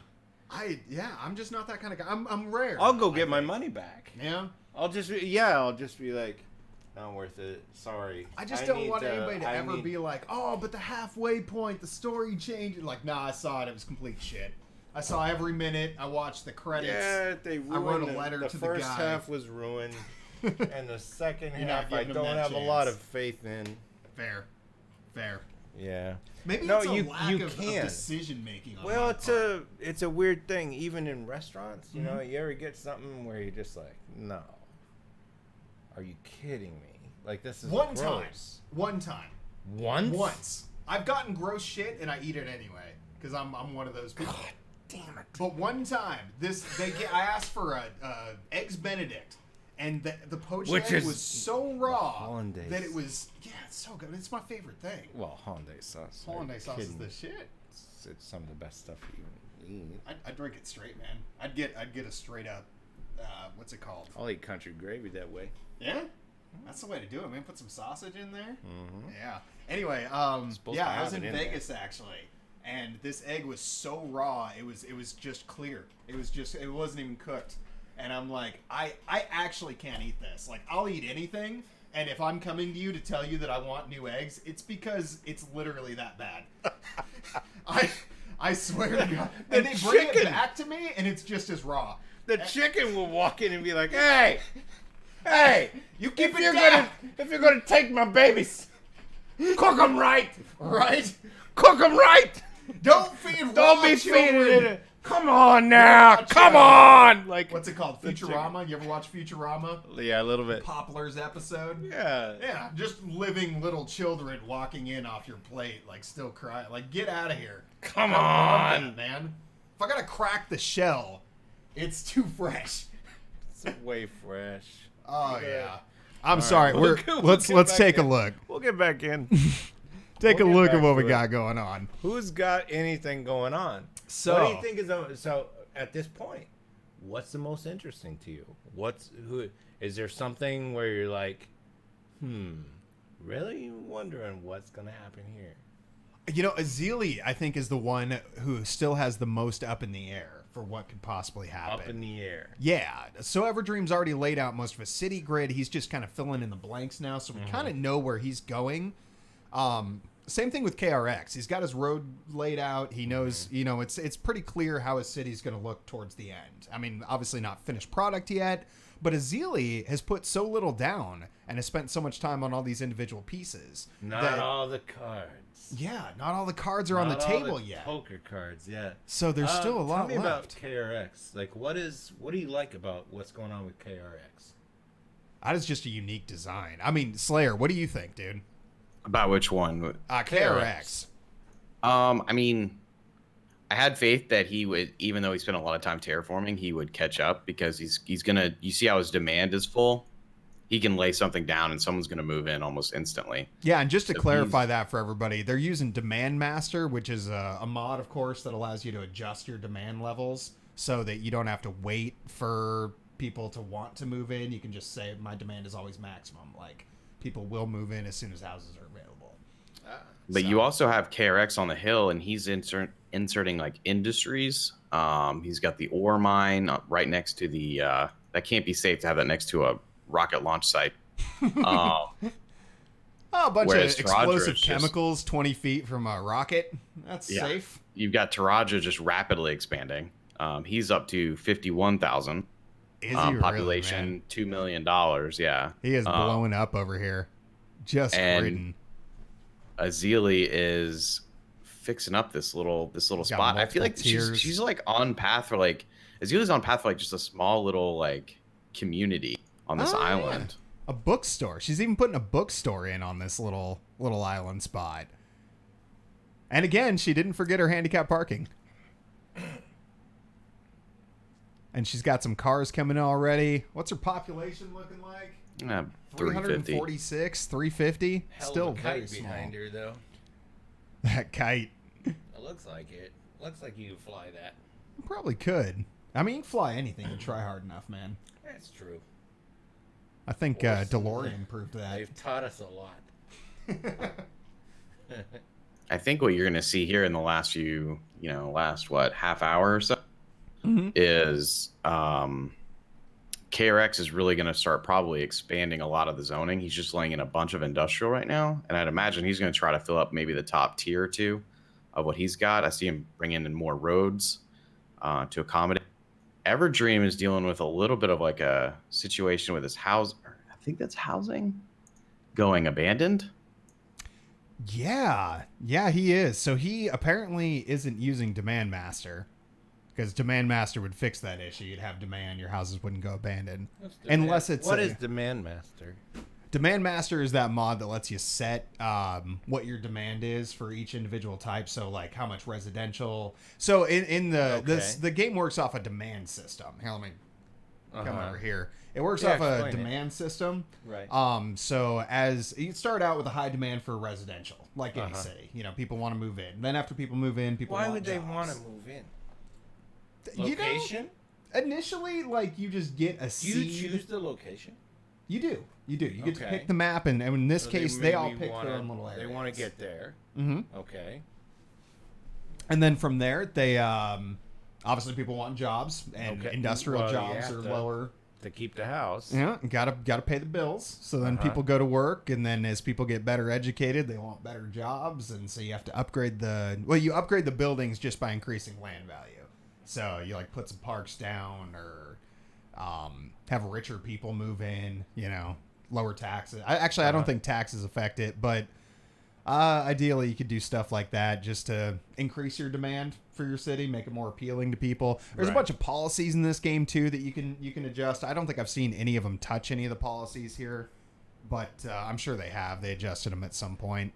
I'm just not that kind of guy. I'm rare. I'll go I get my think. money back. Yeah. I'll just be like, not worth it. Sorry. I just don't need want anybody to ever need- be like, oh, but the halfway point, the story changed. Like, nah, I saw it. It was complete shit. I saw every minute. I watched the credits. Yeah, they ruined I wrote a letter the to the first guy. half was ruined, and the second You're not half I giving him don't that have a lot chance. of faith in. Fair. Yeah. Maybe No, it's a you- lack you of can. decision making. Well, it's a weird thing, even in restaurants. You Mm-hmm. know, you ever get something where you're just like, no, are you kidding me? Like, this is One gross. time. Once. I've gotten gross shit and I eat it anyway because I'm one of those people. God damn it. But one time, I asked for a eggs Benedict, and the poached Which egg is was so raw hollandaise. that it was it's so good. It's my favorite thing. Well, hollandaise sauce. Are you Hollandaise sauce is kidding the me? shit. It's some of the best stuff you can eat. I'd drink it straight, man. I'd get a straight up. What's it called? I'll eat country gravy that way. Yeah, that's the way to do it, man. Put some sausage in there. Mm-hmm. Yeah. Anyway, Supposed yeah, to I was have in it in Vegas actually, and this egg was so raw. It was just clear. It wasn't even cooked. and I'm like, I actually can't eat this. Like, I'll eat anything, and if I'm coming to you to tell you that I want new eggs, it's because it's literally that bad. I swear to God. And they bring it back to me, and it's just as raw. The chicken will walk in and be like, hey, you keep if you're gonna take my babies, cook them right. Right? Cook them right. Don't feed Don't raw be children. feeding it. Come on now. Come on. Like, what's it called? Futurama? You ever watch Futurama? Yeah, a little bit. Poplar's episode? Yeah. Yeah, just living little children walking in off your plate, like still crying. Like, get out of here. Come I love on. that, man. If I gotta crack the shell, it's too fresh. It's way fresh. Oh Yeah. yeah. I'm sorry. We'll Let's get back take a in. look. We'll get back in. Take We'll a get look back at what we to it. got going on. Who's got anything going on? So, what do you think is so at this point? What's the most interesting to you? Who is there something where you're like, really wondering what's gonna happen here? you know, Ezilii, I think, is the one who still has the most up in the air for what could possibly happen. Up in the air. Yeah. SoEverdream's already laid out most of a city grid. He's just kind of filling in the blanks now, so we kind of know where he's going. Same thing with KRX. He's got his road laid out. He knows, you know, it's pretty clear how his city's going to look towards the end. I mean, obviously not finished product yet, but Ezilii has put so little down and has spent so much time on all these individual pieces. Not all the cards. Yeah, not all the cards are on the Not all table the yet. Poker cards, yeah. So there's still a lot Tell me left. about KRX. Like, what do you like about what's going on with KRX? That is just a unique design. I mean, Slayer, what do you think, dude? About which one? KRX. I mean, I had faith that he would, even though he spent a lot of time terraforming, he would catch up because he's gonna. You see how his demand is full. He can lay something down and someone's gonna move in almost instantly. Yeah, and just to So clarify that for everybody, they're using Demand Master, which is a mod, of course, that allows you to adjust your demand levels so that you don't have to wait for people to want to move in. You can just say my demand is always maximum. Like, people will move in as soon as houses are available. But you also have KRX on the hill, and he's inserting like industries. He's got the ore mine right next to the. That can't be safe to have that next to a rocket launch site. A bunch of Whereas Terahdra explosive is just- chemicals 20 feet from a rocket. That's Yeah. safe. You've got Terahdra just rapidly expanding. He's up to 51,000. Is he really, Population man? $2 million. Yeah, He is blowing up over here. Just and gritting. Ezilii is fixing up this little got spot. I feel like multiple tiers. she's like on path for like Ezilii's on path for like just a small little like community on this Oh, yeah. island. A bookstore. She's even putting a bookstore in on this little island spot. And again, she didn't forget her handicap parking. And she's got some cars coming in already. What's her population looking like? 350. 346, 350. Hell Still of a very kite small. behind her, though. That kite. It looks like it. Looks like you can fly that. Probably could. I mean, you can fly anything and try hard enough, man. That's true. I think DeLorean proved that. They've taught us a lot. I think what you're gonna see here in the last few, last half hour or so, is KRX is really gonna start probably expanding a lot of the zoning. He's just laying in a bunch of industrial right now, and I'd imagine he's gonna try to fill up maybe the top tier or two of what he's got. I see him bringing in more roads to accommodate. Everdream is dealing with a little bit of like a situation with his house. I think that's housing going abandoned. Yeah, he is. So he apparently isn't using Demand Master, because Demand Master would fix that issue. You'd have demand, your houses wouldn't go abandoned. Unless it's What is Demand Master? Demand Master is that mod that lets you set what your demand is for each individual type. So like how much residential. So in the the game works off a demand system. Here, let me come over here. It works off a demand system. Right. So as you start out with a high demand for residential, like any city, people want to move in. Then after people move in, people Why want would they jobs. want to move in? Location? Initially, like you just get a Do seed. you choose the location? You do. You get to Okay. pick the map, and in this So case, they all maybe pick their own little areas. They want to get there. Mm-hmm. Okay. And then from there, they Obviously, people want jobs, and industrial jobs are lower. To keep the house. Yeah, gotta pay the bills. So then people go to work, and then as people get better educated, they want better jobs, and so you have to upgrade you upgrade the buildings just by increasing land value. So you like put some parks down, or have richer people move in. Lower taxes. I don't think taxes affect it, but ideally you could do stuff like that just to increase your demand for your city, make it more appealing to people. There's a bunch of policies in this game too that you can adjust. I don't think I've seen any of them touch any of the policies here, but I'm sure they have. They adjusted them at some point.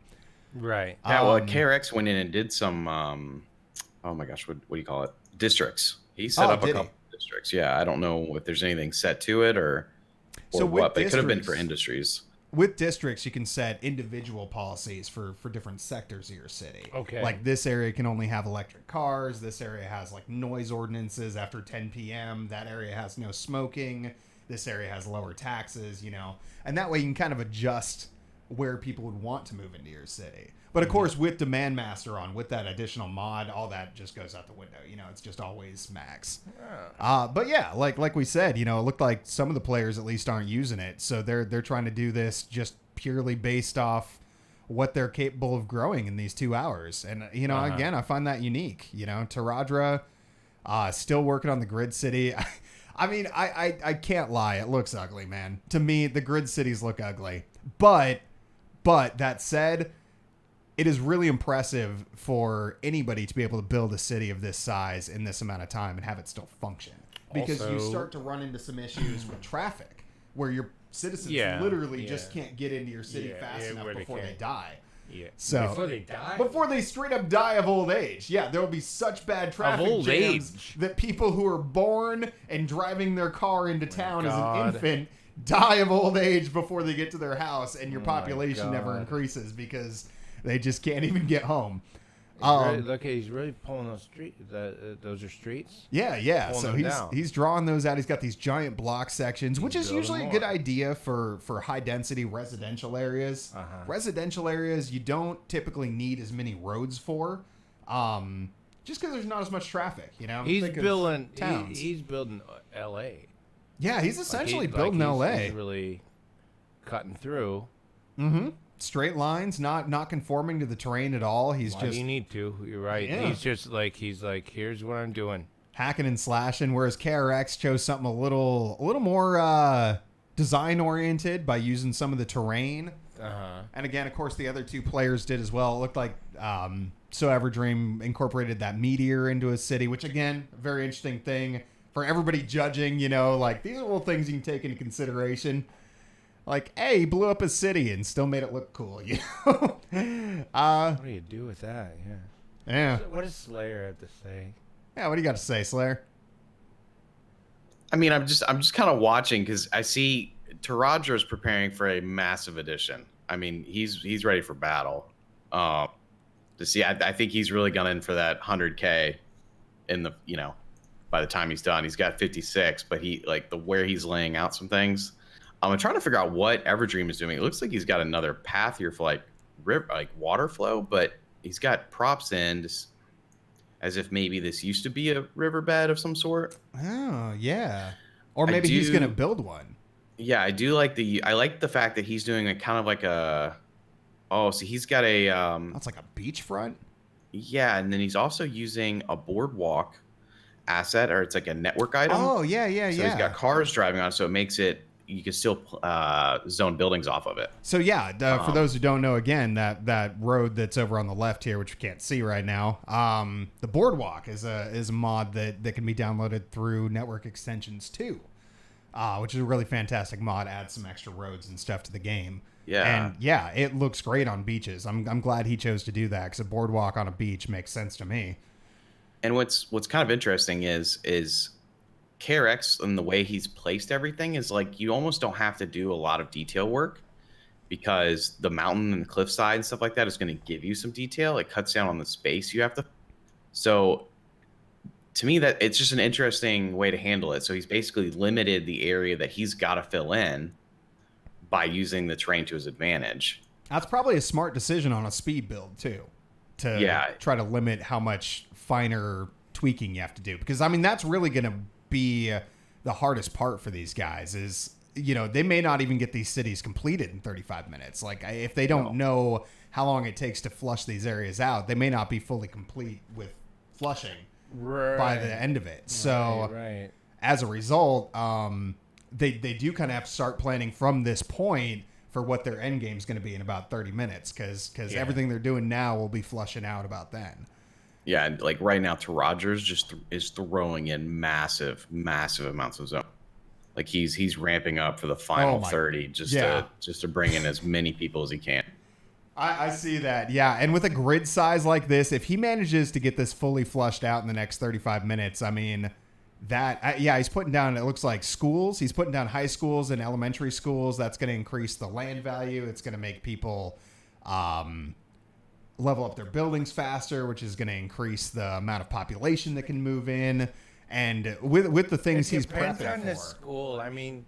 Right. Yeah, well, KRX went in and did some oh my gosh, what do you call it? Districts. He set up a couple districts. Yeah, I don't know if there's anything set to it or what, but it could have been for industries. With districts, you can set individual policies for different sectors of your city. Okay. Like this area can only have electric cars. This area has like noise ordinances after 10 p.m. That area has no smoking. This area has lower taxes, And that way you can kind of adjust where people would want to move into your city. But of course, with Demand Master on, with that additional mod, all that just goes out the window. It's just always max. But yeah, like we said, it looked like some of the players at least aren't using it. So they're trying to do this just purely based off what they're capable of growing in these 2 hours. And, again, I find that unique. Terahdra, still working on the grid city. I mean, I can't lie. It looks ugly, man. To me, the grid cities look ugly. But that said, it is really impressive for anybody to be able to build a city of this size in this amount of time and have it still function. Because you start to run into some issues with traffic where your citizens literally just can't get into your city fast enough before they die. Yeah. So before they die? Before they straight up die of old age. Yeah, there will be such bad traffic jams that people who are born and driving their car into town as an infant die of old age before they get to their house, and your population never increases because they just can't even get home. He's really pulling those streets. Those are streets. Yeah. So he's drawing those out. He's got these giant block sections, which is usually a good idea for high density residential areas. Residential areas you don't typically need as many roads for, just because there's not as much traffic. He's building towns. He's building L.A. Yeah, he's essentially building L.A. He's really cutting through. Mm-hmm. Straight lines, not conforming to the terrain at all. Why do you need to? You're right. Yeah. He's like, here's what I'm doing. Hacking and slashing, whereas KRX chose something a little more design oriented by using some of the terrain. And again, of course, the other two players did as well. It looked like SoEverdream incorporated that meteor into a city, which again, very interesting thing for everybody judging. Like these are little things you can take into consideration. Like, hey, he blew up a city and still made it look cool, What do you do with that? Yeah. What does Slayer have to say? Yeah, what do you got to say, Slayer? I mean, I'm just kind of watching because I see Terahdra is preparing for a massive edition. I mean, he's ready for battle. I think he's really gunning for that 100K in the by the time he's done. He's got 56, but where he's laying out some things. I'm trying to figure out what Everdream is doing. It looks like he's got another path here for water flow, but he's got props in as if maybe this used to be a riverbed of some sort. Oh, yeah. Or maybe he's going to build one. Yeah, I do like the fact that he's doing so he's got a that's like a beachfront? Yeah, and then he's also using a boardwalk asset, or it's like a network item. Oh, yeah. So he's got cars driving on, so it makes it you can still zone buildings off of it. So yeah, for those who don't know, again, that road that's over on the left here, which we can't see right now, the boardwalk is a mod that can be downloaded through network extensions too, which is a really fantastic mod. Adds some extra roads and stuff to the game. Yeah, and yeah, it looks great on beaches. I'm glad he chose to do that because a boardwalk on a beach makes sense to me. And what's kind of interesting is KRX and the way he's placed everything is like you almost don't have to do a lot of detail work because the mountain and cliffside and stuff like that is going to give you some detail. It cuts down on the space you have to. So to me, that it's just an interesting way to handle it. So he's basically limited the area that he's got to fill in by using the terrain to his advantage. That's probably a smart decision on a speed build too, to try to limit how much finer tweaking you have to do, because I mean that's really going to be the hardest part for these guys. Is they may not even get these cities completed in 35 minutes. Like if they don't know how long it takes to flush these areas out, they may not be fully complete with flushing by the end of it. So as a result, they do kind of have to start planning from this point for what their end game is going to be in about 30 minutes, because everything they're doing now will be flushing out about then. Yeah, and like right now, Terahdra is throwing in massive amounts of zone. Like he's ramping up for the final 30 just to bring in as many people as he can. I see that, yeah. And with a grid size like this, if he manages to get this fully flushed out in the next 35 minutes, I mean, he's putting down, it looks like schools. He's putting down high schools and elementary schools. That's going to increase the land value. It's going to make people level up their buildings faster, which is going to increase the amount of population that can move in. And with the things he's prepping on for. The school, I mean...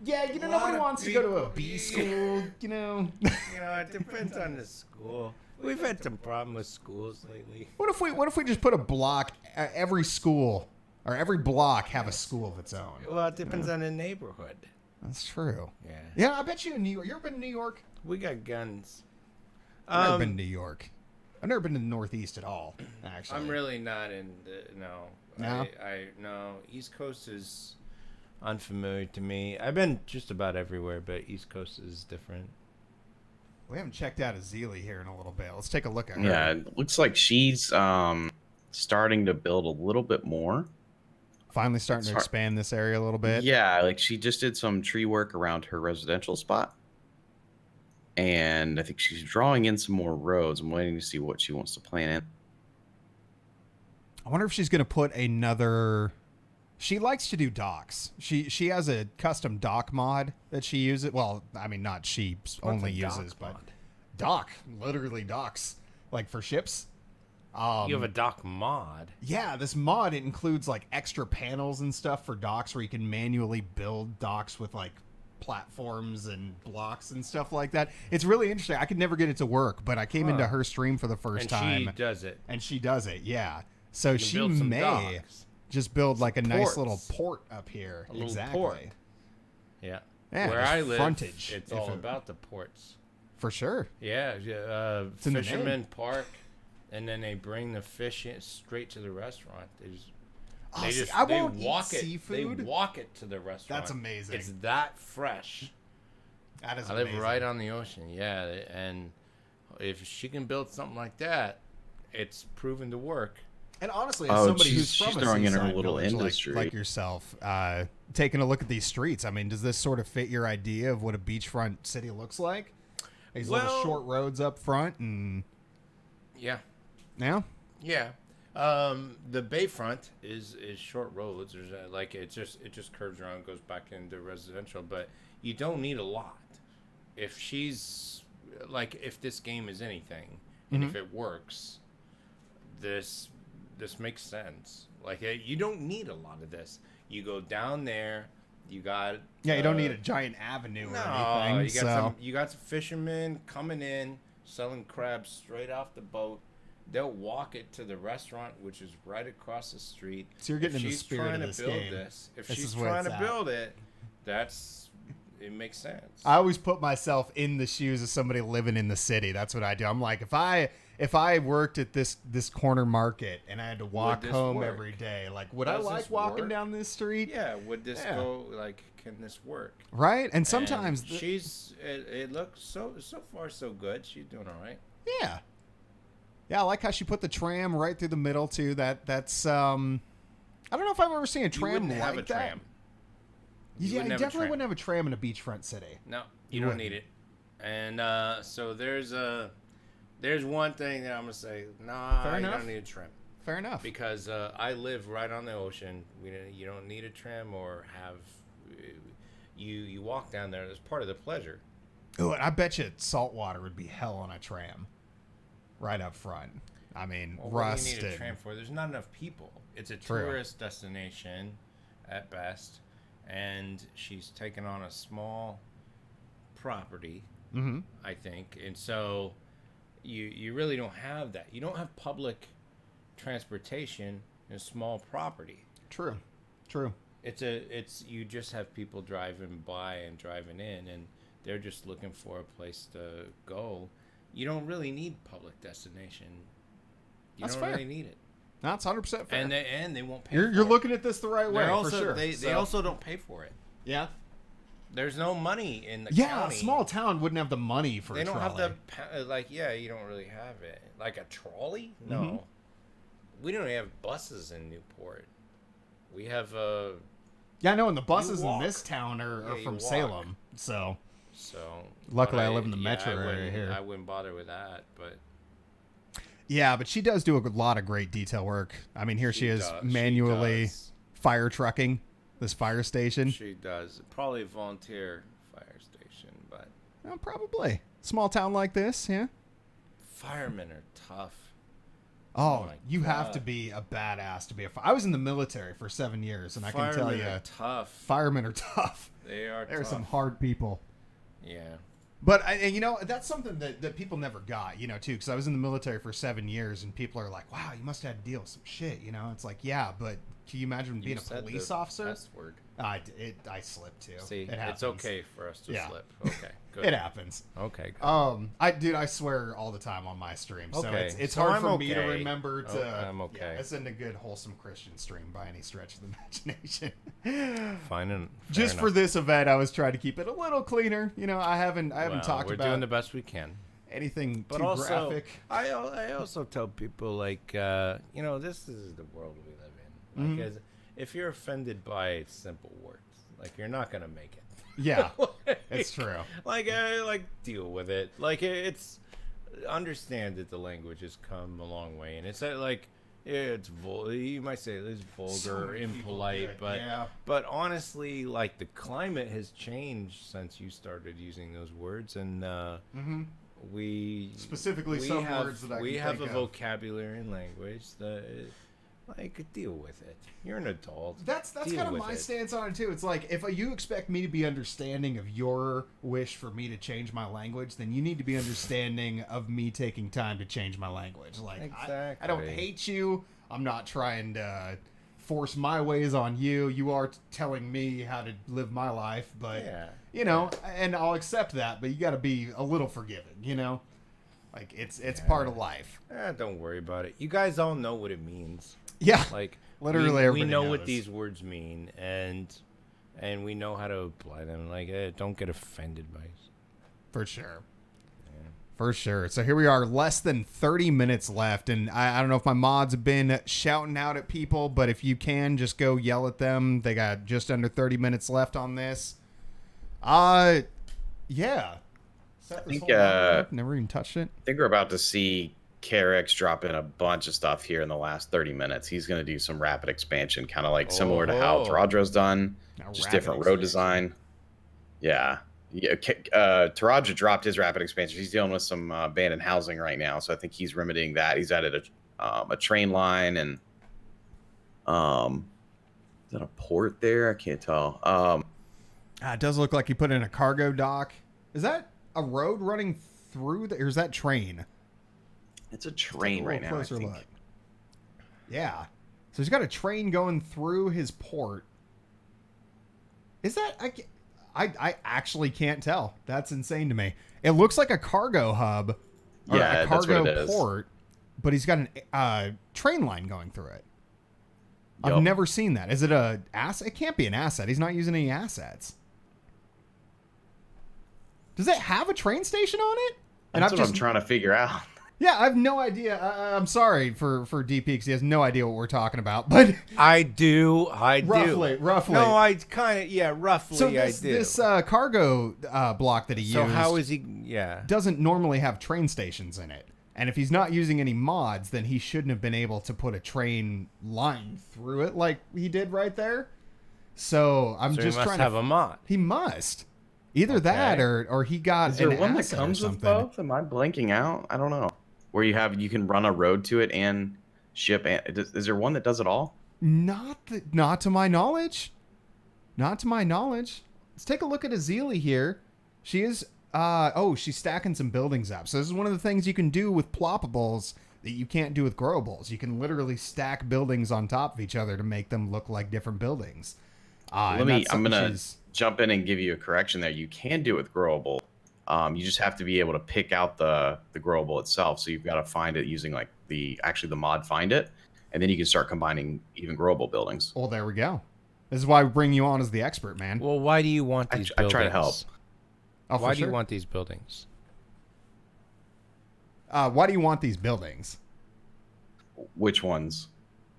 Yeah, nobody wants to go to a B school, it depends on the school. We've had some problems with schools lately. What if we just put a block, every school or every block have a school of its own? Well, it depends on the neighborhood. That's true. Yeah. Yeah, I bet you in New York. You ever been to New York? We got guns. I've never been to New York. I've never been to the Northeast at all, actually. I'm really not in no. No? No. East Coast is unfamiliar to me. I've been just about everywhere, but East Coast is different. We haven't checked out Ezilii here in a little bit. Let's take a look at her. Yeah, it looks like she's starting to build a little bit more. Finally starting to expand this area a little bit. Yeah, like she just did some tree work around her residential spot. And I think she's drawing in some more roads. I'm waiting to see what she wants to plan in. I wonder if she's going to put another... She likes to do docks. She has a custom dock mod that she uses. Well, I mean, not she only uses, but dock, literally docks, like for ships. You have a dock mod? Yeah, this mod, it includes like extra panels and stuff for docks where you can manually build docks with like platforms and blocks and stuff like that. It's really interesting. I could never get it to work, but I came into her stream for the first time. And she does it. And she does it, yeah. So she may just build like a nice little port up here. Exactly. Port. Yeah. Where I live, frontage, it's all about the ports. For sure. Yeah. Fisherman Park, and then they bring the fish in straight to the restaurant. They walk it to the restaurant. That's amazing. It's that fresh. That is amazing. I live right on the ocean. Yeah, and if she can build something like that, it's proven to work. And honestly, as somebody who's from throwing in her a little industry like yourself, taking a look at these streets, I mean, does this sort of fit your idea of what a beachfront city looks like? These little short roads up front, and yeah. The bayfront is short roads. There's it just curves around and goes back into residential, but you don't need a lot. If she's if this game is anything, and if it works, this makes sense. You don't need a lot of this. You go down there, you got you don't need a giant avenue or anything. You got some fishermen coming in selling crabs straight off the boat. They'll walk it to the restaurant, which is right across the street. So you're getting in the spirit of this game. If she's trying to build it, it makes sense. I always put myself in the shoes of somebody living in the city. That's what I do. I'm like, if I worked at this corner market and I had to walk home every day, would I like walking down this street? Yeah. Would this go? Can this work? Right. And sometimes it looks so far so good. She's doing all right. Yeah. Yeah, I like how she put the tram right through the middle too. That's I don't know if I've ever seen a tram like have a that. Tram. You definitely wouldn't have a tram in a beachfront city. No, you don't need it. And so there's one thing that I'm gonna say. Nah, you don't need a tram. Fair enough. Because I live right on the ocean. You don't need a tram or have you walk down there. That's part of the pleasure. Oh, and I bet you saltwater would be hell on a tram. Right up front. I mean, what do you need a tram for? There's not enough people. It's a tourist destination at best, and she's taken on a small property, I think, and so you really don't have that. You don't have public transportation a small property. True. It's you just have people driving by and driving in, and they're just looking for a place to go. You don't really need public destination. That's don't fair. really need it. That's 100% fair. And they won't pay. You're looking at this the right way. Also, for sure. They also don't pay for it. Yeah. There's no money in the Yeah, county. a small town wouldn't have the money for They a don't trolley. have the you don't really have it. Like a trolley? No. Mm-hmm. We don't have buses in Newport. We have Yeah, I know, and the buses in walk. this town are Yeah, from you walk. Salem, so... So Luckily, but I live in the metro I area wouldn't- here. I wouldn't bother with that, but Yeah, but she does do a lot of great detail work. I mean, here she is does. manually She does. fire trucking this fire station. She does. Probably a volunteer fire station, but Oh, probably. Small town like this, yeah. firemen are tough. Oh, my you have God. to be a badass to be a I was in the military for 7 years, and I can tell Firemen you, are tough. firemen are tough. They are There are tough. some hard people. Yeah. But, and you know, that's something that people never got, you know, too, because I was in the military for 7 years, and people are like, wow, you must have had to deal with some shit, you know? It's like, yeah, but can you imagine being You a said police the officer? S word. I slipped, too. See, it happens. it's okay for us to Yeah. slip. Okay, good. It happens. Okay, good. I swear all the time on my stream, so Okay, it's so hard I'm for me to okay. remember to. Oh, I'm okay. Yeah, this isn't a good wholesome Christian stream by any stretch of the imagination. Fine and Just for this event, I was trying to keep it a little cleaner. You know, I haven't talked we're about doing the best we can. anything But too also, graphic. I also tell people like you know, this is the world we live in. Like, if you're offended by simple words, like you're not gonna make it. Yeah, it's true. Like deal with it. Like it's understand that the language has come a long way, and it's like it's you might say it's vulgar, many people impolite, do it, yeah. but honestly, like the climate has changed since you started using those words, and we Specifically we some have, words that I we can have think a of. vocabulary and language that like deal with it. You're an adult. That's Deal kind of with my it. stance on it too. It's like if you expect me to be understanding of your wish for me to change my language, then you need to be understanding of me taking time to change my language. Like I don't Exactly. hate you. I'm not trying to force my ways on you. You are telling me how to live my life, but Yeah. you know, and I'll accept that. But you got to be a little forgiving. You know, like it's part of life. Don't worry about it. You guys all know what it means. Yeah, Like literally we everybody know knows. what these words mean, and we know how to apply them. Like don't get offended by it. For sure. For sure. So here we are, less than 30 minutes left. And I don't know if my mods have been shouting out at people, but if you can, just go yell at them. They got just under 30 minutes left on this. Yeah. Set this think, whole line up. Never even touched it. I think we're about to see KRX drop in a bunch of stuff here in the last 30 minutes. He's going to do some rapid expansion, kind of like similar to how Oh. Teradra's done, Now, just rapid different road expansion. design. Yeah. Terahdra dropped his rapid expansion. He's dealing with some abandoned housing right now, so I think he's remedying that. He's added a train line and is that a port there? I can't tell. It does look like he put in a cargo dock. Is that a road running through or is that train? It's a train right now. I Closer think. look. Yeah. So he's got a train going through his port. Is that... I actually can't tell. That's insane to me. It looks like a cargo hub. Or Yeah, a that's what cargo it is. port. But he's got a train line going through it. I've Yup. never seen that. Is it a asset? It can't be an asset. He's not using any assets. Does it have a train station on it? That's what I'm trying to figure out. Yeah, I have no idea. I'm sorry for DP because he has no idea what we're talking about. But I do. roughly. No, I kind of roughly. So I do. this cargo block that he So used how is he? Yeah. doesn't normally have train stations in it. And if he's not using any mods, then he shouldn't have been able to put a train line through it like he did right there. So I'm So just he must trying have to. a mod. He must. Either that or he got Is there an one that asset or comes with something. both? Am I blanking out? I don't know. Where you can run a road to it and ship. Is there one that does it all? Not to my knowledge. Not to my knowledge. Let's take a look at Ezilii here. She is she's stacking some buildings up. So this is one of the things you can do with ploppables that you can't do with growables. You can literally stack buildings on top of each other to make them look like different buildings. I'm gonna jump in and give you a correction there. You can do it with growable. You just have to be able to pick out the growable itself. So you've got to find it using like the mod find it, and then you can start combining even growable buildings. Well, there we go. This is why we bring you on as the expert, man. Well, why do you want these buildings? I try to help. Oh, why do you want these buildings? Why do you want these buildings? Which ones?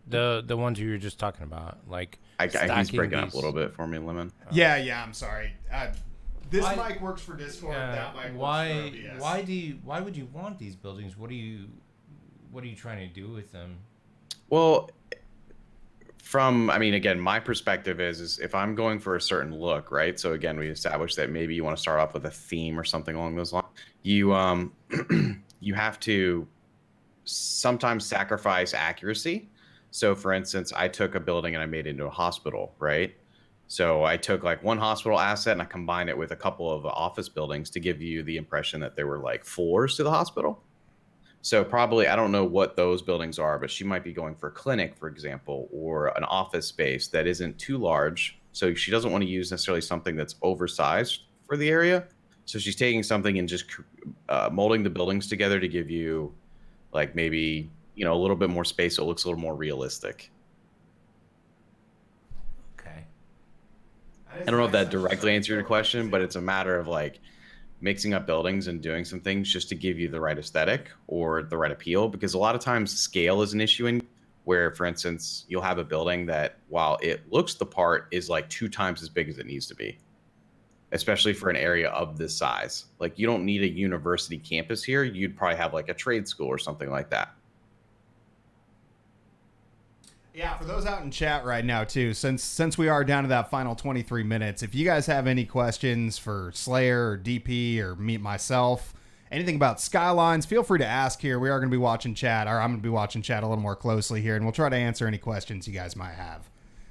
The ones you were just talking about, like he's breaking up a little bit for me, Lemon. Yeah, I'm sorry. This mic works for Discord. That mic works for OBS. Why would you want these buildings? What are you trying to do with them? Well, again, my perspective is if I'm going for a certain look, right? So again, we established that maybe you want to start off with a theme or something along those lines. You you have to sometimes sacrifice accuracy. So for instance, I took a building and I made it into a hospital, right? So I took like one hospital asset and I combined it with a couple of office buildings to give you the impression that there were like floors to the hospital. So probably, I don't know what those buildings are, but she might be going for a clinic, for example, or an office space that isn't too large. So she doesn't want to use necessarily something that's oversized for the area. So she's taking something and just molding the buildings together to give you like maybe, a little bit more space so it looks a little more realistic. Okay. I don't know if that directly answered your question, but it's a matter of like mixing up buildings and doing some things just to give you the right aesthetic or the right appeal. Because a lot of times scale is an issue in where, for instance, you'll have a building that while it looks the part is like 2 times as big as it needs to be, especially for an area of this size. Like you don't need a university campus here. You'd probably have like a trade school or something like that. Yeah, for those out in chat right now too, since we are down to that final 23 minutes, if you guys have any questions for Slayer or DP or myself, anything about Skylines, feel free to ask here. We are going to be watching chat, or I'm going to be watching chat a little more closely here, and we'll try to answer any questions you guys might have.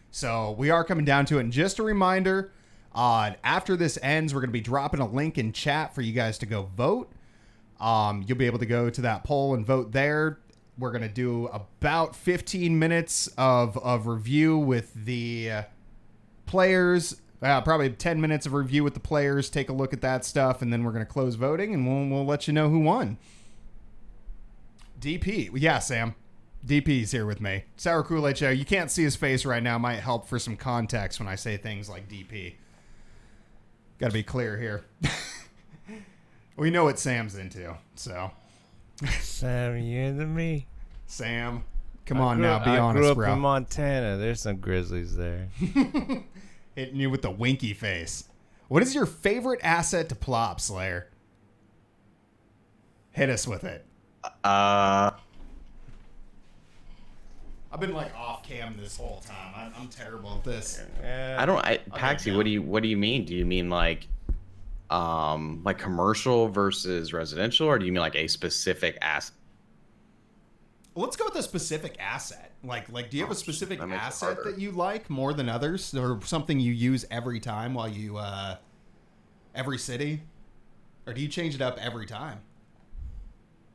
So we are coming down to it. And just a reminder, after this ends, we're going to be dropping a link in chat for you guys to go vote. You'll be able to go to that poll and vote there. We're going to do about 15 minutes of review with the players, probably 10 minutes of review with the players, take a look at that stuff, and then we're going to close voting, and we'll let you know who won. DP. Yeah, Sam. DP's here with me. SourKoolaidShow. You can't see his face right now. Might help for some context when I say things like DP. Got to be clear here. We know what Sam's into, so... Sam, you into me? Sam, come on now, be honest, bro. I grew bro. up in Montana. There's some grizzlies there. Hitting you with the winky face. What is your favorite asset to plop, Slayer? Hit us with it. I've been like off cam this whole time. I'm terrible at this. Paxi, what do you mean? Do you mean like commercial versus residential, or do you mean like a specific asset? Let's go with a specific asset. Like, do you have a specific asset that you like more than others, or something you use every time while you every city, or do you change it up every time?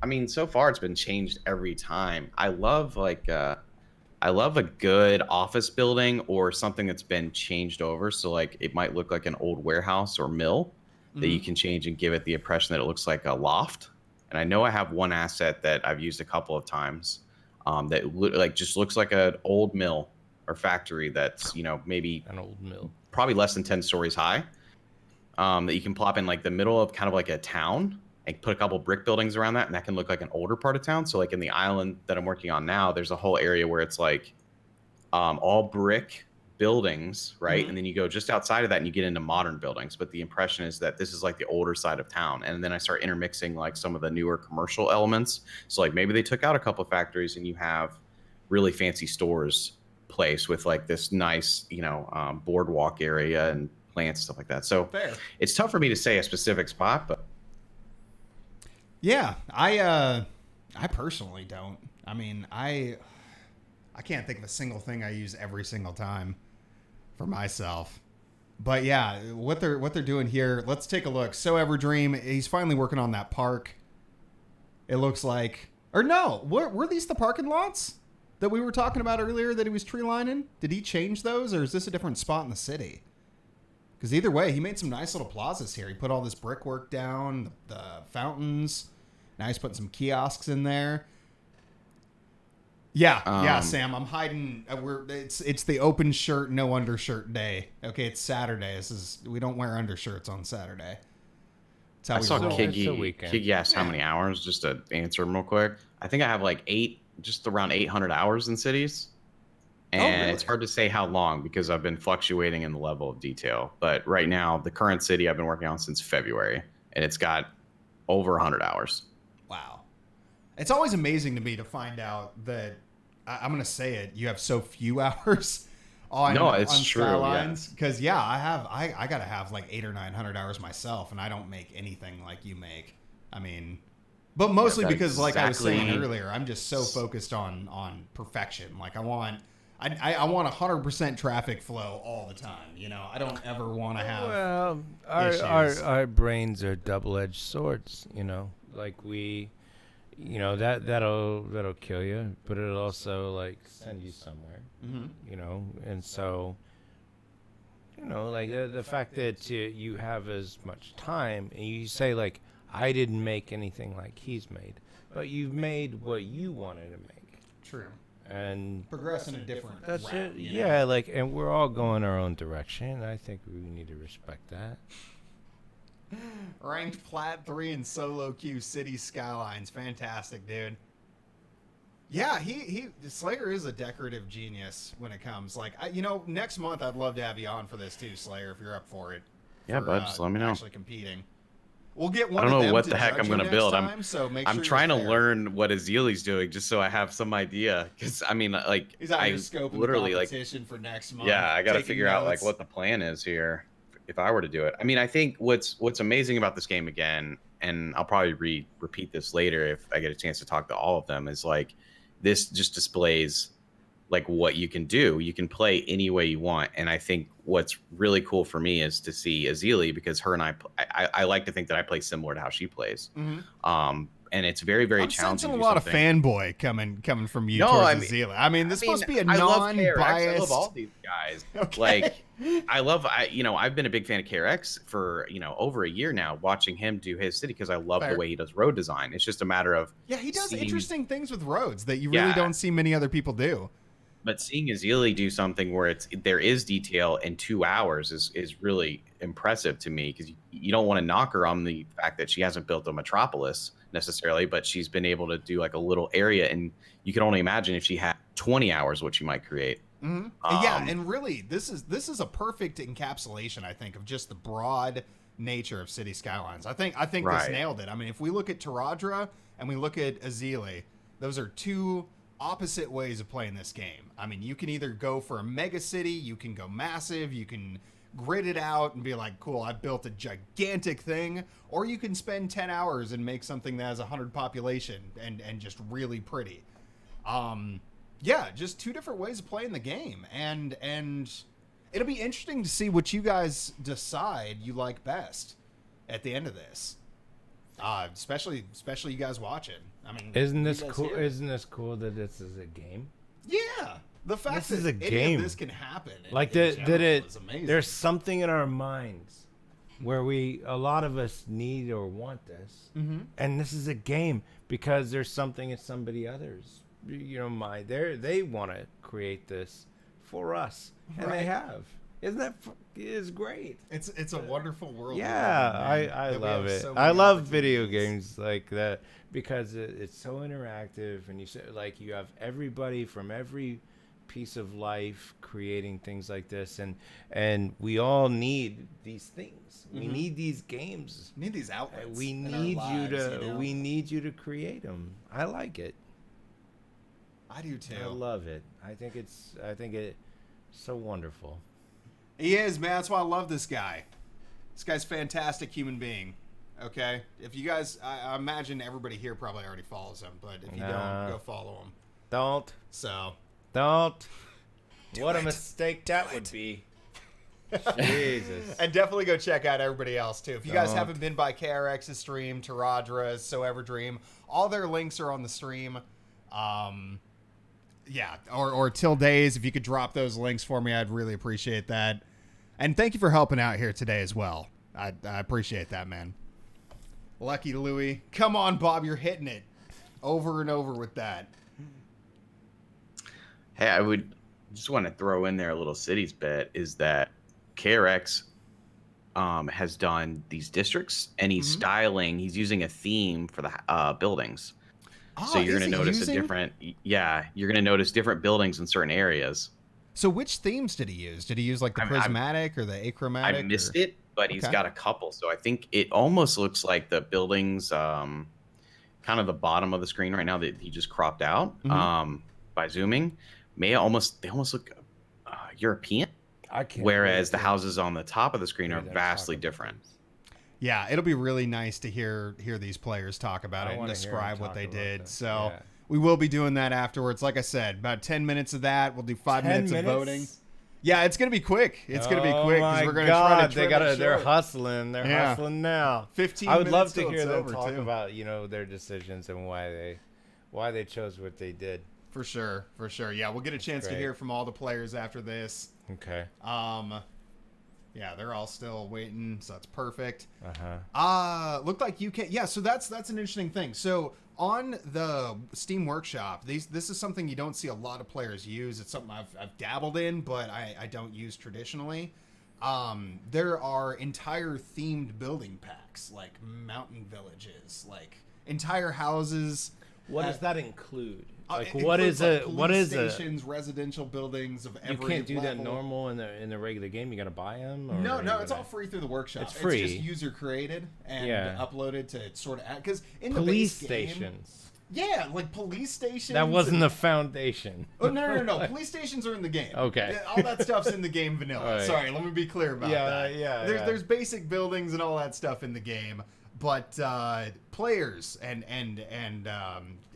I mean, so far it's been changed every time. I love a good office building or something that's been changed over. So like it might look like an old warehouse or mill that you can change and give it the impression that it looks like a loft. And I know I have one asset that I've used a couple of times that just looks like an old mill or factory that's, maybe an old mill, probably less than 10 stories high, that you can plop in like the middle of kind of like a town and put a couple brick buildings around that. And that can look like an older part of town. So like in the island that I'm working on now, there's a whole area where it's like all brick buildings, right? And then you go just outside of that and you get into modern buildings, but the impression is that this is like the older side of town. And then I start intermixing like some of the newer commercial elements. So like maybe they took out a couple of factories and you have really fancy stores place with like this nice boardwalk area and plants, stuff like that. So Fair. It's tough for me to say a specific spot, but yeah, I personally don't. I mean, I can't think of a single thing I use every single time for myself. But yeah, what they're doing here, let's take a look. SoEverdream, he's finally working on that park. It looks like Or no, were these the parking lots that we were talking about earlier that he was tree lining? Did he change those, or is this a different spot in the city? Because either way, he made some nice little plazas here. He put all this brickwork down, the fountains. Now he's putting some kiosks in there. Yeah, Sam. I'm hiding. It's the open shirt, no undershirt day. Okay, it's Saturday. We don't wear undershirts on Saturday. I saw roll. Kiggy asked how many hours, just to answer him real quick. I think I have like just around 800 hours in Cities. And really? It's hard to say how long because I've been fluctuating in the level of detail. But right now, the current city I've been working on since February, and it's got over 100 hours. Wow. It's always amazing to me to find out that, I'm going to say it, you have so few hours on Skylines. Because, I got to have like 800 or 900 hours myself, and I don't make anything like you make. I mean, but mostly because, like I was saying earlier, I'm just so focused on perfection. Like, I want 100% traffic flow all the time. You know, I don't ever want to have issues. Our brains are double-edged swords. You know, like that'll kill you, but it'll also like send you somewhere. Mm-hmm. You know, and so like the fact that you have as much time, and you say like, I didn't make anything like he's made, but you've made what you wanted to make. True. And progress in a different that's route, it. You know? Yeah, like, and we're all going our own direction. I think we need to respect that. Ranked Plat 3 in solo queue Cities Skylines. Fantastic, dude. Yeah, Slayer is a decorative genius when it comes. Like, next month I'd love to have you on for this too, Slayer, if you're up for it. Yeah, bud, just let me know. Actually competing. We'll get one. I don't of know them what to the heck judge I'm you going to next build. time, so make I'm sure trying to you're there. learn what Ezilii's doing just so I have some idea. Because I mean, like, He's out here scoping literally the competition for next month. Yeah, I got to figure out like notes. what the plan is here if I were to do it. I mean, I think what's amazing about this game again, and I'll probably repeat this later if I get a chance to talk to all of them, is like this just displays like what you can do. You can play any way you want, and I think what's really cool for me is to see Ezilii, because her and I like to think that I play similar to how she plays. Mm-hmm. And it's very, very I'm challenging. sensing a lot of fanboy coming from you No, towards Ezilii. I mean, this must be a non-biased. I love all these guys. Okay. Like, I've been a big fan of KRX for over a year now, watching him do his city because I love the way he does road design. It's just a matter of he does interesting things with roads that you really don't see many other people do. But seeing Ezilii do something where there is detail in 2 hours is really impressive to me, because you don't want to knock her on the fact that she hasn't built a metropolis necessarily, but she's been able to do like a little area, and you can only imagine if she had 20 hours what she might create. Mm-hmm. And really, this is a perfect encapsulation, I think, of just the broad nature of City Skylines. I think this nailed it. I mean, if we look at Terahdra and we look at Ezilii, those are two opposite ways of playing this game. I mean, you can either go for a mega city, you can go massive, you can grid it out and be like, cool, I've built a gigantic thing, or you can spend 10 hours and make something that has 100 population and just really pretty. Just two different ways of playing the game, and it'll be interesting to see what you guys decide you like best at the end of this. Especially you guys watching. I mean, isn't this cool? Isn't this cool that this is a game? Yeah, the fact this that is a any game. of this can happen, like is amazing. There's something in our minds where a lot of us need or want this, and this is a game because there's something in somebody others, mind. They want to create this for us, and they have. Isn't that is great? It's a wonderful world. Yeah, I love it. I love video games like that because it's so interactive, and you have everybody from every piece of life creating things like this, and we all need these things. We need these games. We need these outlets. We need we need you to create them. I like it. I do too. I love it. I think it's so wonderful. He is, man. That's why I love this guy. This guy's a fantastic human being. Okay? If you guys, I imagine everybody here probably already follows him, but if you don't, go follow him. Don't. So. Don't. Do what it. a mistake that would be. Jesus. And definitely go check out everybody else too. If you guys haven't been by KRX's stream, Terahdra, SoEverdream, all their links are on the stream. Yeah, or Till Days, if you could drop those links for me, I'd really appreciate that. And thank you for helping out here today as well. I appreciate that, man. Lucky Louie. Come on, Bob, you're hitting it over and over with that. Hey, I would just want to throw in there a little cities bit is that KRX has done these districts, and he's he's using a theme for the buildings. So you're going to notice you're going to notice different buildings in certain areas. So which themes did he use? Did he use like the prismatic or the achromatic? I missed it, but he's got a couple. So I think it almost looks like the buildings, kind of the bottom of the screen right now that he just cropped out by zooming. They almost look European. Whereas the houses on the top of the screen are vastly different. Yeah, it'll be really nice to hear these players talk about it and describe what they did. So we will be doing that afterwards. Like I said, about 10 minutes of that. We'll do 5 minutes of voting. Yeah, it's gonna be quick. It's gonna be quick because we're gonna try to trim it they're short. hustling. They're hustling now. 15 I would minutes love to till hear it's them over, talk too. about their decisions and why they chose what they did. For sure. Yeah, we'll get a chance to hear from all the players after this. Okay. Yeah, they're all still waiting, so that's perfect. Uh-huh. Looked like you can. Yeah, so that's an interesting thing. So on the Steam Workshop, this is something you don't see a lot of players use. It's something I've dabbled in, but I don't use traditionally. There are entire themed building packs, like mountain villages, like entire houses. What does that include? Like, It what includes, is police a stations, residential buildings of every You can't do that level. normal in the regular game. You got to buy them. No, it's all free through the workshop. It's free. It's just user created and uploaded to sort of because in the Police base game, stations. Yeah, like police stations. That wasn't the foundation. Oh no! Police stations are in the game. Okay. All that stuff's in the game vanilla. Right. Sorry, let me be clear about that. Yeah. There's basic buildings and all that stuff in the game, but players and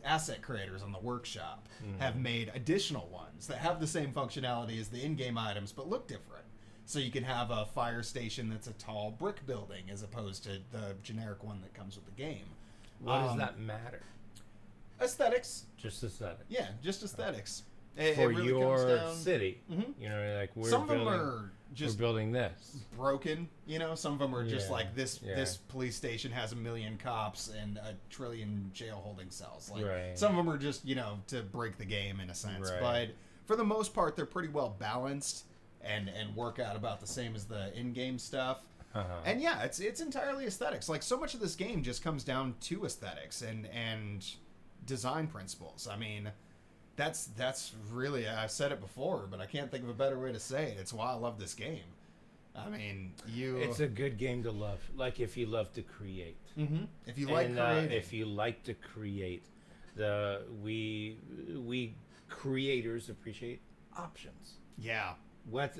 asset creators on the workshop have made additional ones that have the same functionality as the in-game items, but look different. So you can have a fire station that's a tall brick building as opposed to the generic one that comes with the game. What does that matter? Aesthetics. Just aesthetic. Yeah, just aesthetics. For It really your comes down. city. Like Some of them are just we're building this. broken. Some of them are just Yeah, like this. yeah. This police station has 1 million cops and 1 trillion jail holding cells. Like Right. some of them are just to break the game in a sense. Right. But for the most part, they're pretty well balanced and work out about the same as the in-game stuff. And yeah, it's entirely aesthetics. Like so much of this game just comes down to aesthetics and design principles. I mean, that's really, I've said it before, but I can't think of a better way to say it. It's why I love this game. I mean, It's a good game to love. Like if you love to create. If you like creating. If you like to create, we creators appreciate options. Yeah,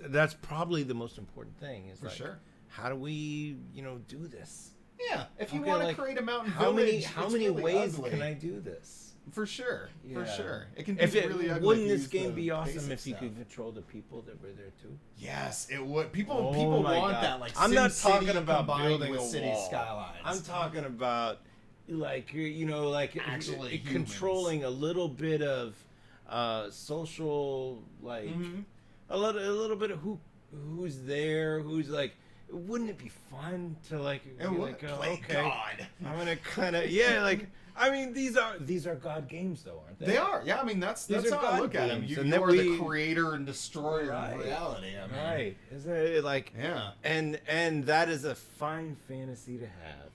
That's probably the most important thing. Is for sure. How do we, do this? Yeah, if you Okay, want to like, create a mountain How village, how it's many really ways ugly. can I do this? For sure, for Yeah. sure. It can be If it really ugly. wouldn't if you this use game the be awesome basic if you stuff. could control the people that were there too? Yes, it would. People Oh my want God. that. Like I'm not SimCity talking about combined building with a Cities wall. Skylines. I'm talking about like Actually controlling a little bit of social a little bit of who's there, who's like. Wouldn't it be fun to It would. Play okay, God. I'm gonna kind of I mean these are God games though, aren't they? They are. Yeah, I mean that's These how are I God look at them. games, You and then are the we- creator and destroyer Right. of reality. I mean, Right? Isn't it like Yeah. And that is a fine fantasy to have,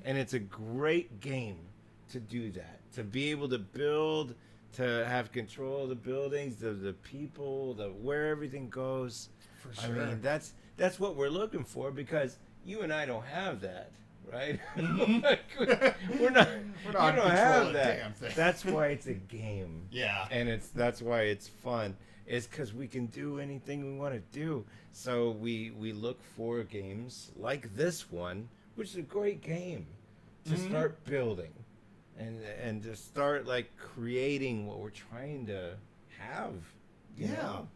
and it's a great game to do that. To be able to build, to have control of the buildings, the people, where everything goes. For I mean, that's what we're looking for because you and I don't have that, right? we're not. We not in don't control have of a that. damn thing. That's why it's a game. Yeah. And that's why it's fun. It's because we can do anything we want to do. So we look for games like this one, which is a great game to start building, and to start like creating what we're trying to have. you know?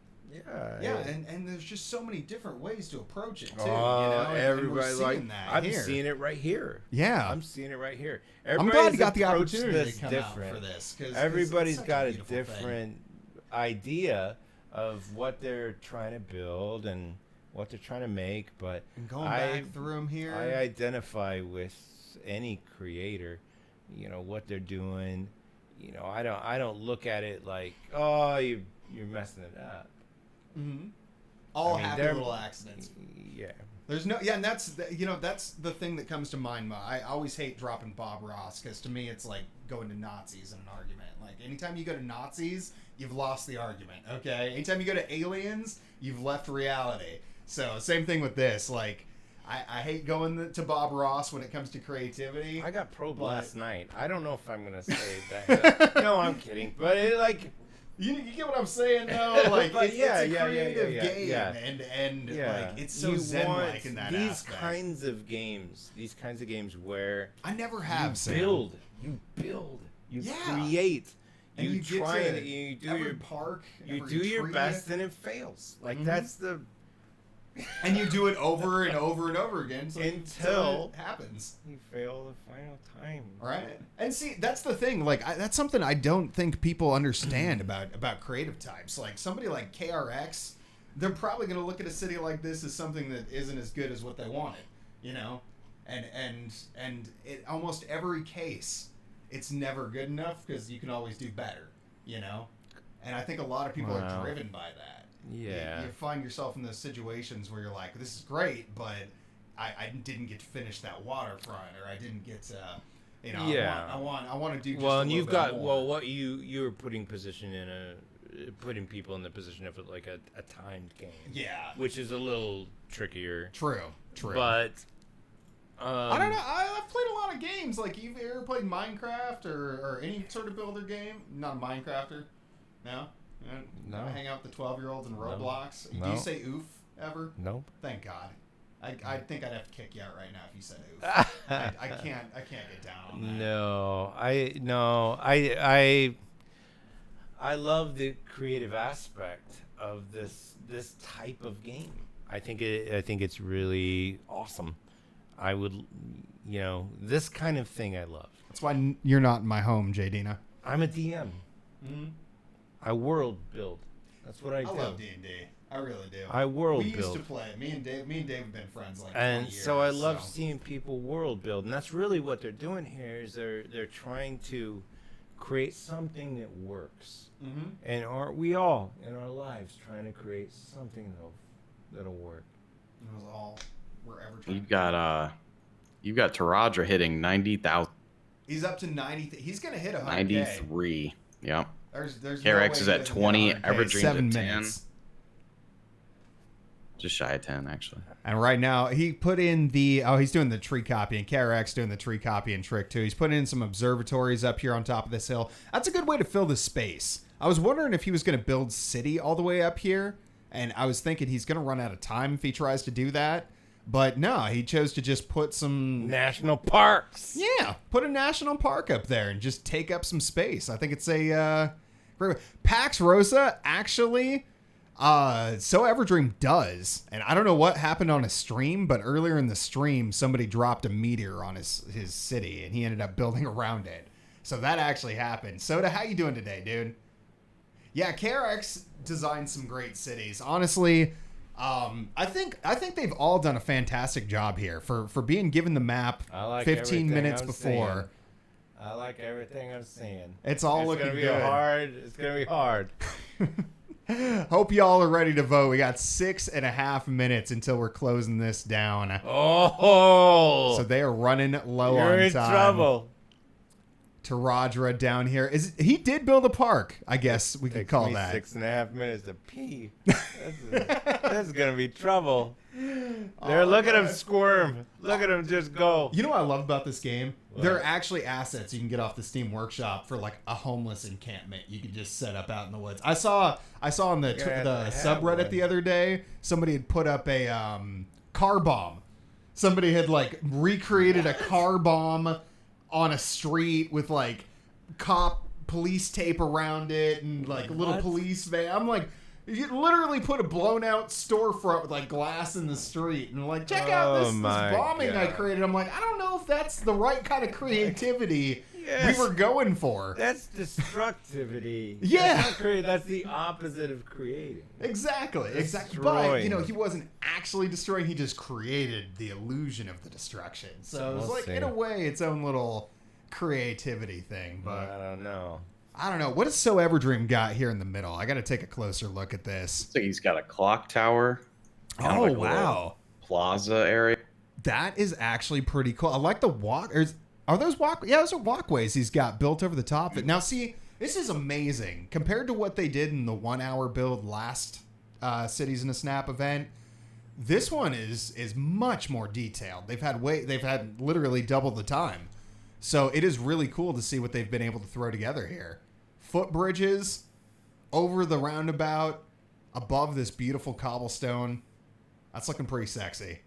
Yeah, and there's just so many different ways to approach it too. Everybody I'm here. seeing it right here. Yeah, I'm seeing it right here. I'm glad you got the approached opportunity this to come different. out for this. Everybody's it's got a beautiful different idea of what they're trying to build and what they're trying to make. But And going back through them here, I identify with any creator. What they're doing. I don't look at it like, oh, you're messing it up. Mm-hmm. All happy little accidents. Yeah. There's no, and that's the thing that comes to mind. I always hate dropping Bob Ross because to me it's like going to Nazis in an argument. Like anytime you go to Nazis, you've lost the argument. Okay. Anytime you go to aliens, you've left reality. So same thing with this. Like I hate going to Bob Ross when it comes to creativity. I got probed last night. I don't know if I'm gonna say that. No, I'm kidding. But it like. You get what I'm saying, though? Like, it's a creative game, yeah. and like, it's so zen-like in that these aspect. These kinds of games where I never have you build, you create, and you try get to and you do every your park, you every do your tree, best and it fails. Like that's the and you do it over and over and over again until it happens. You fail the final time. Right. And see, that's the thing. Like, that's something I don't think people understand about creative types. Like, somebody like KRX, they're probably going to look at a city like this as something that isn't as good as what they wanted, And it almost every case, it's never good enough because you can always do better, And I think a lot of people are driven by that. Yeah. You find yourself in those situations where you're like, this is great, but I didn't get to finish that waterfront, or I didn't get to, I want to do just a little bit more. what you're putting putting people in the position of like a timed game. Yeah. Which is a little trickier. True. But I don't know. I've played a lot of games. Like, you've ever played Minecraft or any sort of builder game? Not a Minecrafter? No? No. Hang out with the 12-year-olds in Roblox? No. Do you say oof ever? Nope. Thank God. I think I'd have to kick you out right now if you said oof. I can't get down on that. I love the creative aspect of this type of game. I think it's really awesome. I would, this kind of thing I love. That's why you're not in my home, J-Dina. I'm a DM. Mm-hmm. I world build. That's what I do. I love D&D. I really do. I world build. We build. used to play. Me and Dave have been friends like 20 and years. So I love seeing people world build, and that's really what they're doing here. Is they're trying to create something that works. Mm-hmm. And aren't we all in our lives trying to create something that'll work? It was all we're ever trying. You've got Terahdra hitting 90,000. He's up to 90. He's gonna hit 100K. 93. Yep. There's KRX is at 20. EverDream's 7 at 10. minutes. Just shy of 10, actually. And right now, he put in he's doing the tree copying. KRX doing the tree copying trick, too. He's putting in some observatories up here on top of this hill. That's a good way to fill the space. I was wondering if he was going to build city all the way up here, and I was thinking he's going to run out of time if he tries to do that. But no, he chose to just put some... national parks! Yeah, put a national park up there and just take up some space. I think it's a... great... Pax Rosa, actually... SoEverdream does, and I don't know what happened on his stream, but earlier in the stream, somebody dropped a meteor on his city, and he ended up building around it. So that actually happened. Soda, how you doing today, dude? Yeah, KRX designed some great cities. Honestly, I think they've all done a fantastic job here for being given the map 15 minutes before. I like everything I'm seeing. It's all looking good. It's gonna be hard. Hope y'all are ready to vote. We got 6.5 minutes until we're closing this down. Oh, so they are running low you're on in time. Trouble. Terahdra down here. He did build a park, I guess we could call that. 6.5 minutes to pee. That's gonna be trouble. There, look at him squirm. Look at him just go. You know what I love about this game? What? There are actually assets you can get off the Steam Workshop for like a homeless encampment you can just set up out in the woods. I saw on the subreddit the other day, somebody had put up a car bomb. Somebody had like recreated a car bomb on a street with like police tape around it and like a little police van. I'm like, You literally put a blown out storefront with like glass in the street and like, check out this bombing I created. I'm like, I don't know if that's the right kind of creativity we were going for. That's destructivity. Yeah. That's the opposite of creating. Exactly. But, he wasn't actually destroying. He just created the illusion of the destruction. So it was like, in a way, its own little creativity thing. But I don't know. What has SoEverdream got here in the middle? I got to take a closer look at this. So he's got a clock tower. Oh, wow. Plaza area. That is actually pretty cool. I like the walk. Are those walk? Yeah, those are walkways he's got built over the top of it. Now, see, this is amazing. Compared to what they did in the 1 hour build last Cities in a Snap event, this one is much more detailed. They've had literally double the time. So it is really cool to see what they've been able to throw together here. Footbridges over the roundabout, above this beautiful cobblestone. That's looking pretty sexy.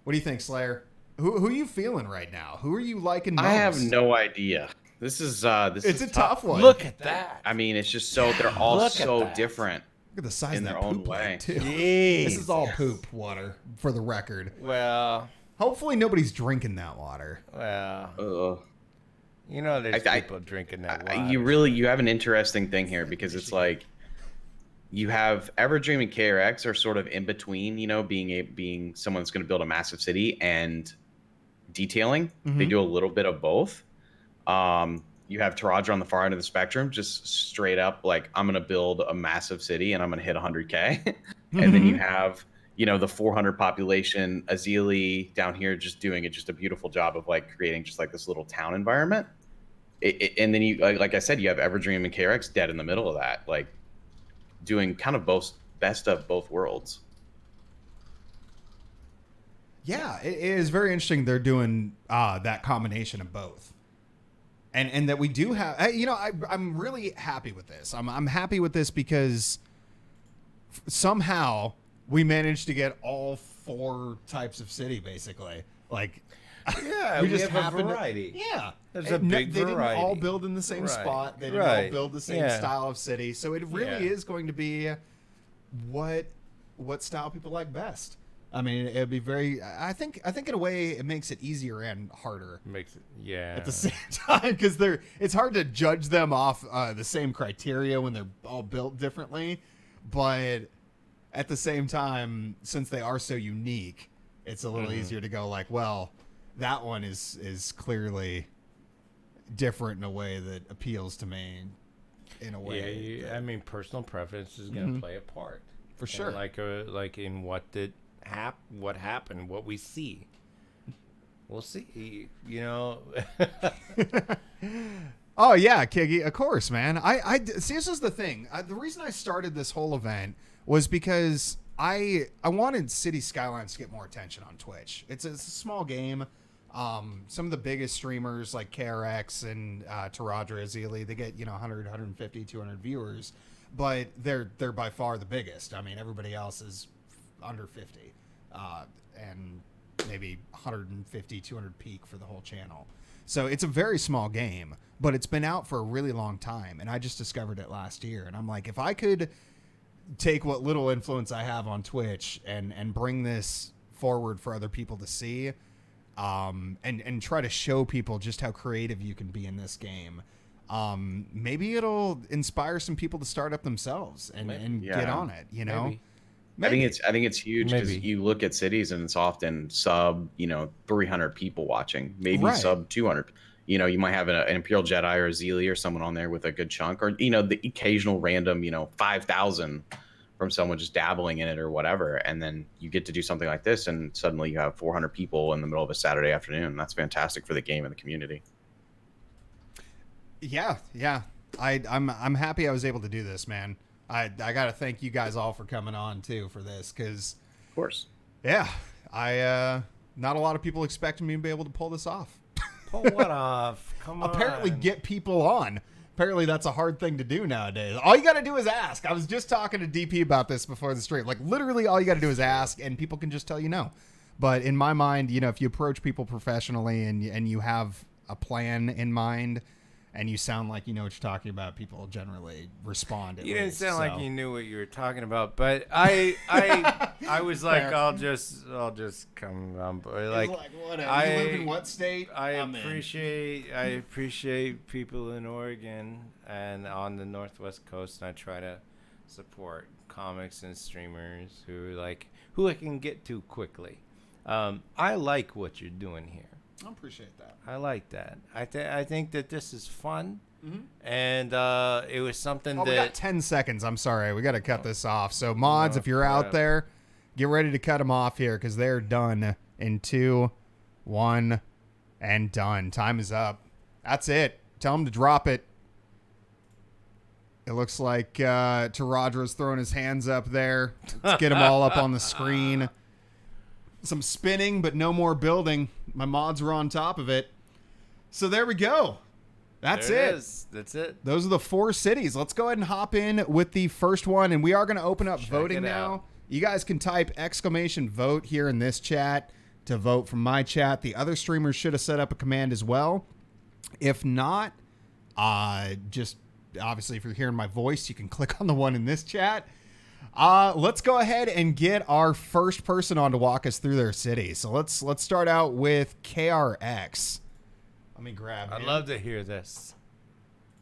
What do you think, Slayer? Who are you feeling right now? Who are you liking most? I have no idea. This is it's a tough one. Look at that. I mean, it's just so they're all so different. Look at the size in of their that own poop way. lake, too. Jeez. This is all poop water, for the record. Well, hopefully nobody's drinking that water. Well, there's people drinking that water. You have an interesting thing here because it's like you have Everdream and KRX are sort of in between, being someone that's going to build a massive city and detailing. They do a little bit of both. You have Terahdra on the far end of the spectrum, just straight up like, I'm going to build a massive city and I'm going to hit 100K. And then you have, the 400 population Ezilii down here just doing just a beautiful job of like creating just like this little town environment. And then you, like I said, you have Everdream and KRX dead in the middle of that, like doing kind of best of both worlds. Yeah, it is very interesting. They're doing that combination of both. And that we do have, I'm really happy with this. I'm happy with this because somehow we managed to get all 4 types of city, basically. Like, yeah, we just have a variety. There's a big variety. They didn't all build in the same spot. They didn't all build the same style of city. So it really is going to be what style people like best. I mean, it'd be very. I think in a way it makes it easier and harder. Makes it at the same time because it's hard to judge them off the same criteria when they're all built differently, but at the same time, since they are so unique, it's a little easier to go like, well, that one is clearly different in a way that appeals to me. In a way, I mean, personal preference is going to play a part for sure. And like in what happened, what we see. We'll see, Oh yeah, Kiggy, of course, man. I see. This is the thing. The reason I started this whole event was because I wanted Cities Skylines to get more attention on Twitch. It's a small game. Some of the biggest streamers like KRX and Terahdra, Ezilii, they get 100, 150, 200 viewers, but they're by far the biggest. I mean, everybody else is under 50, and maybe 150, 200 peak for the whole channel. So it's a very small game, but it's been out for a really long time, and I just discovered it last year. And I'm like, if I could take what little influence I have on Twitch and bring this forward for other people to see, and try to show people just how creative you can be in this game, maybe it'll inspire some people to start up themselves and get on it, Maybe. I think it's huge because you look at cities and it's often sub 300 people watching, maybe sub 200. You might have an Imperial Jedi or a Ezilii or someone on there with a good chunk, or the occasional random 5,000 from someone just dabbling in it or whatever, and then you get to do something like this and suddenly you have 400 people in the middle of a Saturday afternoon. That's fantastic for the game and the community. Yeah. I'm happy I was able to do this, man. I got to thank you guys all for coming on too for this, because of course, I not a lot of people expected me to be able to pull this off. Pull what off? Come on. Apparently get people on. Apparently that's a hard thing to do nowadays. All you got to do is ask. I was just talking to DP about this before the stream. Like, literally all you got to do is ask, and people can just tell you no. But in my mind, if you approach people professionally and you have a plan in mind, and you sound like you know what you're talking about, people generally respond. You didn't sound like so. you knew what you were talking about, but I was like, Fair. I'll just come on board. Like, whatever. I- You live in what state? I I'm in. appreciate people in Oregon and on the Northwest Coast, and I try to support comics and streamers who I can get to quickly. I like what you're doing here. I appreciate that. I like that. I think that this is fun, Mm-hmm. and it was something Oh, that we got 10 seconds. I'm sorry. We got to cut this off. So, mods, if you're out crap. there, get ready to cut them off here because they're done in 2, 1, and done. Time is up. That's it. Tell them to drop it. It looks like Teradra's throwing his hands up there. Let's get them all up on the screen. Some spinning, but no more building. My mods were on top of it. So there we go. That's There it. is. That's it. Those are the 4 cities. Let's go ahead and hop in with the first one, and we are going to open up voting it now. out. You guys can type !vote here in this chat to vote from my chat. The other streamers should have set up a command as well. If not, just obviously if you're hearing my voice, you can click on the one in this chat. Let's go ahead and get our first person on to walk us through their city. So let's start out with KRX. Let me grab I'd him. love to hear this.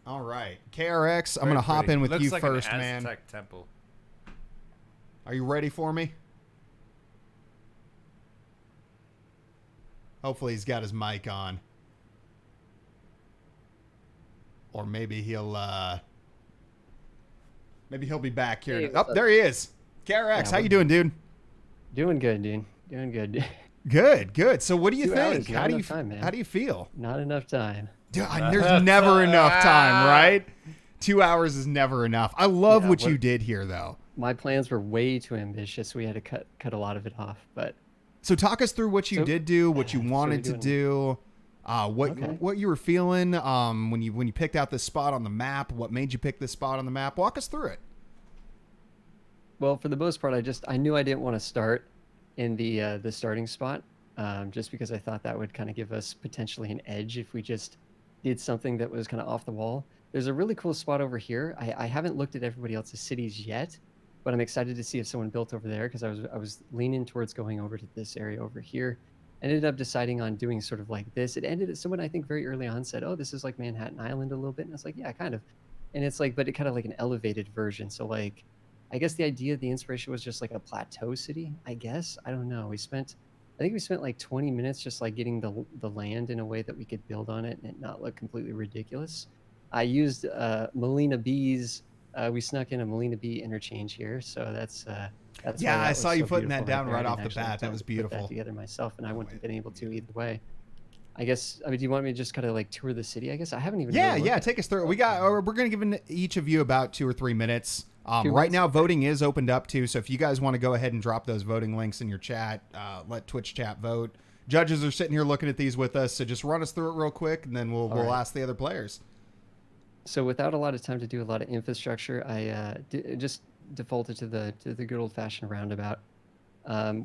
All right, KRX, I'm Very going to hop pretty. in with Looks you like first, an man. Aztec temple. Are you ready for me? Hopefully he's got his mic on. Or maybe he'll be back here. Hey, Oh, what's up? there he is. KRX, how Yeah, you doing, dude? Doing good, dude. Doing good. Good. So what do you 2 think? hours, not enough time, man. How do you feel? Not enough time. Dude, there's never enough time, right? 2 hours is never enough. I love Yeah, what what- you did here, though. My plans were way too ambitious. We had to cut a lot of it off. But So talk us through what you So- did do, what you so wanted we're to doing- do, what Okay. what you were feeling when you picked out this spot on the map. What made you pick this spot on the map? Walk us through it. well, for the most part, I knew I didn't want to start in the starting spot, just because I thought that would kind of give us potentially an edge if we just did something that was kind of off the wall. There's a really cool spot over here. I haven't looked at everybody else's cities yet, but I'm excited to see if someone built over there because I was leaning towards going over to this area over here. Ended up deciding on doing sort of like this. It ended at someone I think very early on said, "Oh, this is like Manhattan Island a little bit," and I was like, "Yeah, kind of." And it's like, but it kind of like an elevated version. So like, I guess the idea, the inspiration was just like a plateau city. I guess I don't know. I think we spent like 20 minutes just like getting the land in a way that we could build on it and it not look completely ridiculous. I used Melina B's. We snuck in a Melina B interchange here, so that's Yeah, why that I was saw you so putting that beautiful down there. I right didn't off the actually bat. have That time was to put beautiful. that together myself, and I wouldn't have been able to wait. either way. I guess. I mean, do you want me to just kind of like tour the city? I guess I haven't even. Yeah, really yeah. looked Take us through it. We're going to give each of you about 2 or 3 minutes. 2 Right minutes? now, Okay. voting is opened up too. So if you guys want to go ahead and drop those voting links in your chat, let Twitch chat vote. Judges are sitting here looking at these with us, so just run us through it real quick, and then we'll right. ask the other players. So without a lot of time to do a lot of infrastructure, I just defaulted to the good old fashioned roundabout.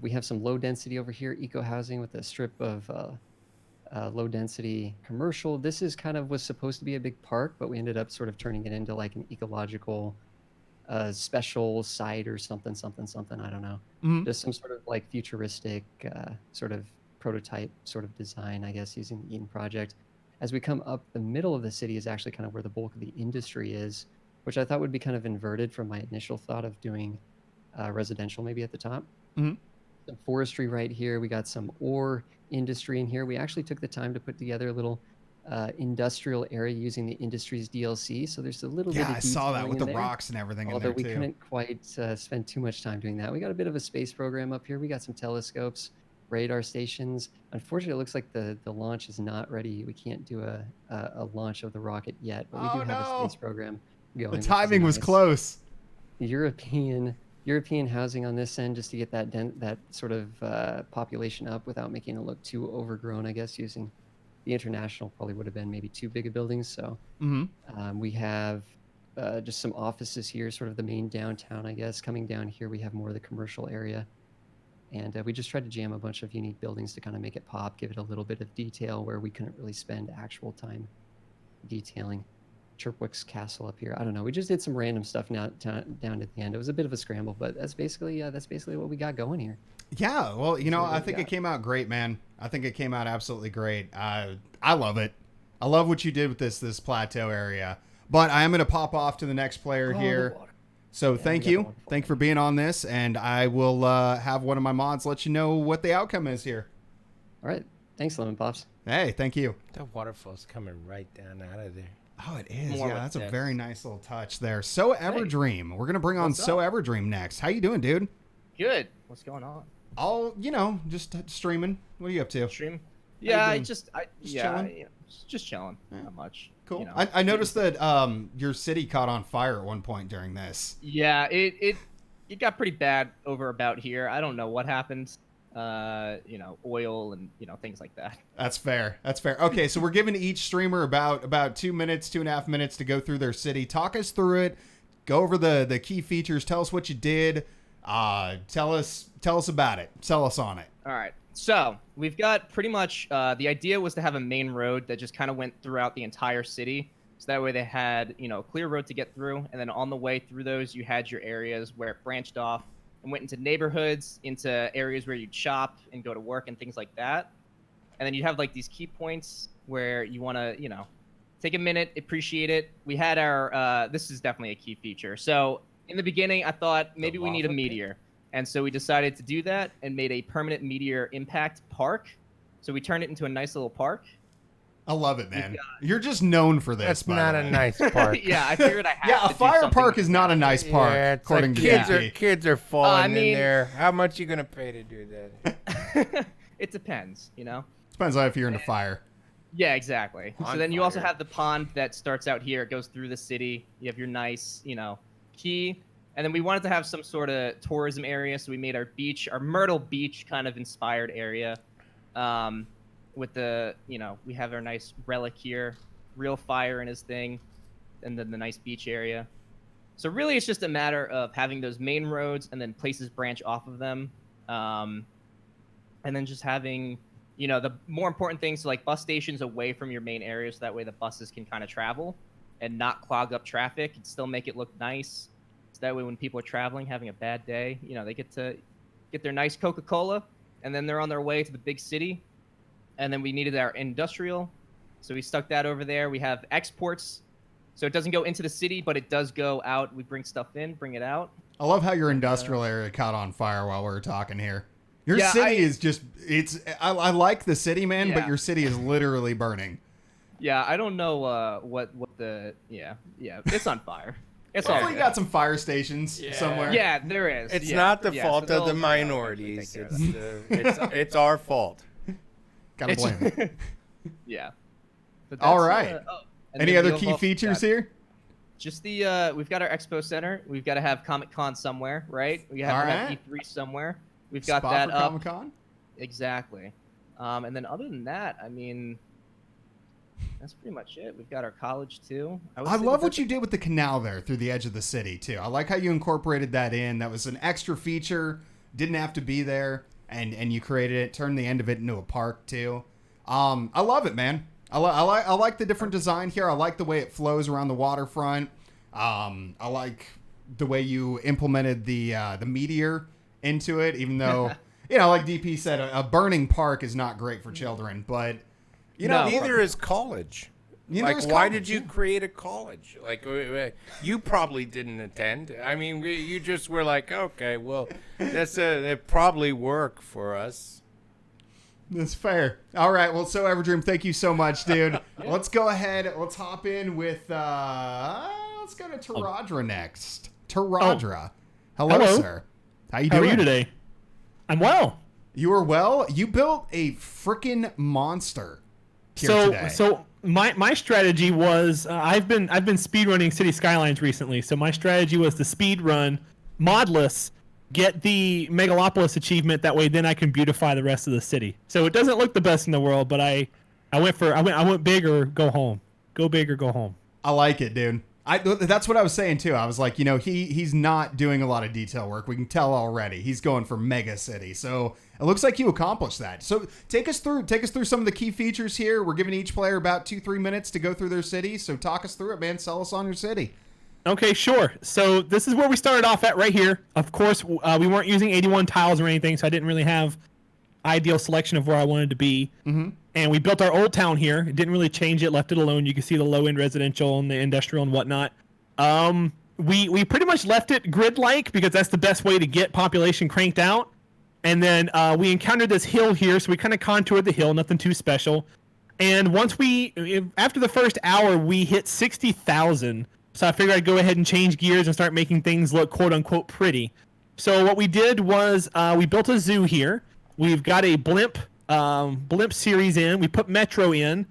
We have some low density over here, eco housing with a strip of low density commercial. This is kind of was supposed to be a big park, but we ended up sort of turning it into like an ecological special site or something. I don't know. Mhm. Just some sort of like futuristic sort of prototype sort of design, I guess, using the Eden project. As we come up, the middle of the city is actually kind of where the bulk of the industry is, which I thought would be kind of inverted from my initial thought of doing residential maybe at the top. Mhm. Some forestry right here. We got some ore industry in here. We actually took the time to put together a little industrial area using the industries DLC. So there's a little bit Yeah, of I saw that detailing with in the there. rocks and everything in Although there we too. couldn't quite spend too much time doing that. We got a bit of a space program up here. We got some telescopes, radar stations. Unfortunately, it looks like the launch is not ready. We can't do a launch of the rocket yet, but we Oh, do have a no. space program going. The which is timing was nice. close. European housing on this end just to get that sort of population up without making it look too overgrown. I guess using the international probably would have been maybe too big of buildings. So Hmm. we have just some offices here, sort of the main downtown, I guess. Coming down here, we have more of the commercial area. And we just tried to jam a bunch of unique buildings to kind of make it pop, give it a little bit of detail where we couldn't really spend actual time detailing Chirpwick's castle up here. I don't know. We just did some random stuff now down at the end. It was a bit of a scramble, but that's basically what we got going here. Yeah, well, I think it came out great, man. I think it came out absolutely great. I love it. I love what you did with this plateau area. But I am going to pop off to the next player here. So thank you. Thank you for being on this, and I will have one of my mods let you know what the outcome is here. All right. Thanks, Lemon Pops. Hey, thank you. The waterfall's coming right down out of there. Oh, it is. More Yeah, with that's a this. very nice little touch there. SoEverdream. We're going to bring on SoEverdream next. How you doing, dude? Good. What's going on? All, just streaming. What are you up to? Stream? you Yeah, doing? just chilling? just chilling. Yeah. Not much. Cool. You know. I noticed that your city caught on fire at one point during this. Yeah, it got pretty bad over about here. I don't know what happened. Oil and things like that. That's fair. That's fair. Okay, so we're giving each streamer about 2 minutes, 2.5 minutes to go through their city. Talk us through it. Go over the key features. Tell us what you did. Tell us about it. Sell us on it. All right. So we've got pretty much the idea was to have a main road that just kind of went throughout the entire city. So that way they had, a clear road to get through. And then on the way through those, you had your areas where it branched off and went into neighborhoods, into areas where you'd shop and go to work and things like that. And then you'd have like these key points where you want to, take a minute, appreciate it. We had our, this is definitely a key feature. So in the beginning, I thought maybe we need a meteor. And so we decided to do that and made a permanent meteor impact park. So we turned it into a nice little park. I love it, man. You're just known for this. That's by not the a way. nice park. Yeah, I figured I had Yeah, to a do fire something park with is not a nice park, Yeah, it's according like to kids are falling mean- in there. How much you gonna pay to do that? It depends, Depends on if you're into fire. Yeah, exactly. On So then you also fire. have the pond that starts out here. It goes through the city. You have your nice, key. And then we wanted to have some sort of tourism area. So we made our beach, our Myrtle Beach kind of inspired area. With the, we have our nice relic here, real fire in his thing, and then the nice beach area. So really it's just a matter of having those main roads and then places branch off of them. And then just having, the more important things, like bus stations away from your main areas. So that way the buses can kind of travel and not clog up traffic and still make it look nice. So that way when people are traveling, having a bad day, they get to get their nice Coca-Cola and then they're on their way to the big city. And then we needed our industrial. So we stuck that over there. We have exports. So it doesn't go into the city, but it does go out. We bring stuff in, bring it out. I love how your industrial area caught on fire while we were talking here. Your Yeah, city is just, I like the city, man, but Yeah. your city is literally burning. Yeah, I don't know what the, yeah, it's on fire. It's all Hopefully you good. got some fire stations somewhere. Yeah, there is. It's Yeah. not the Yeah, fault so of the they'll minorities. eventually take care of that. It's our fault. Gotta blame it. Yeah. But All that's, right. and Any then other we've key also features got here? Just the we've got our expo center. We've got to have Comic-Con somewhere, right? We have All to have right. E3 somewhere. We've got Spot that for up. Comic-Con? Exactly. And then other than that, I mean, that's pretty much it. We've got our college too. I love what you did with the canal there through the edge of the city too. I like how you incorporated that in. That was an extra feature. Didn't have to be there, and you created it. Turned the end of it into a park too. I love it, man. I like the different design here. I like the way it flows around the waterfront. I like the way you implemented the meteor into it, even though like DP said, a burning park is not great for children, but Neither is college. Neither is why college, did you yeah. create a college? Like, you probably didn't attend. I mean, you just were like, okay, well, it probably work for us. That's fair. All right. Well, SoEverdream, thank you so much, dude. Let's go ahead. Let's hop in with, let's go to Terahdra next. Terahdra. Hello, Hello. sir. How you How doing? are you today? I'm well. You are well. You built a freaking monster here today. So my strategy was I've been speedrunning City Skylines recently. So my strategy was to speedrun modless, get the Megalopolis achievement. That way, then I can beautify the rest of the city. So it doesn't look the best in the world, but I went big or go home. Go big or go home. I like it, dude. That's what I was saying too. I was like, he's not doing a lot of detail work. We can tell already. He's going for mega city. So it looks like you accomplished that. So take us through some of the key features here. We're giving each player about 2-3 minutes to go through their city. So talk us through it, man. Sell us on your city. Okay, sure. So this is where we started off at right here. Of course, we weren't using 81 tiles or anything, so I didn't really have ideal selection of where I wanted to be. Mm-hmm. And we built our old town here. It didn't really change it, left it alone. You can see the low-end residential and the industrial and whatnot. We pretty much left it grid-like because that's the best way to get population cranked out. And then we encountered this hill here, so we kind of contoured the hill, nothing too special. And after the first hour, we hit 60,000. So I figured I'd go ahead and change gears and start making things look quote-unquote pretty. So what we did was we built a zoo here. We've got a blimp series in. We put Metro in.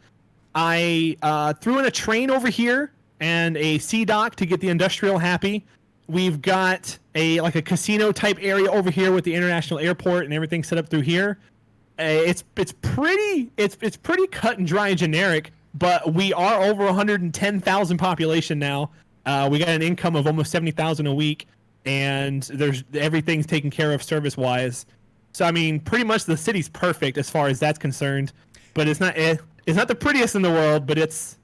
I threw in a train over here and a sea dock to get the industrial happy. We've got a casino type area over here with the international airport and everything set up through here. It's pretty cut and dry and generic, but we are over 110,000 population now. We got an income of almost 70,000 a week, and everything's taken care of service wise. So I mean, pretty much the city's perfect as far as that's concerned, but it's not the prettiest in the world, but it's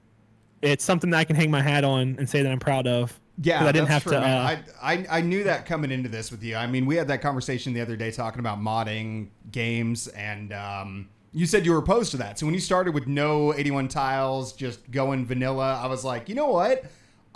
something that I can hang my hat on and say that I'm proud of. Yeah, I didn't have true, to. Man. I knew that coming into this with you. I mean, we had that conversation the other day talking about modding games, and you said you were opposed to that. So when you started with no 81 tiles, just going vanilla, I was like, you know what?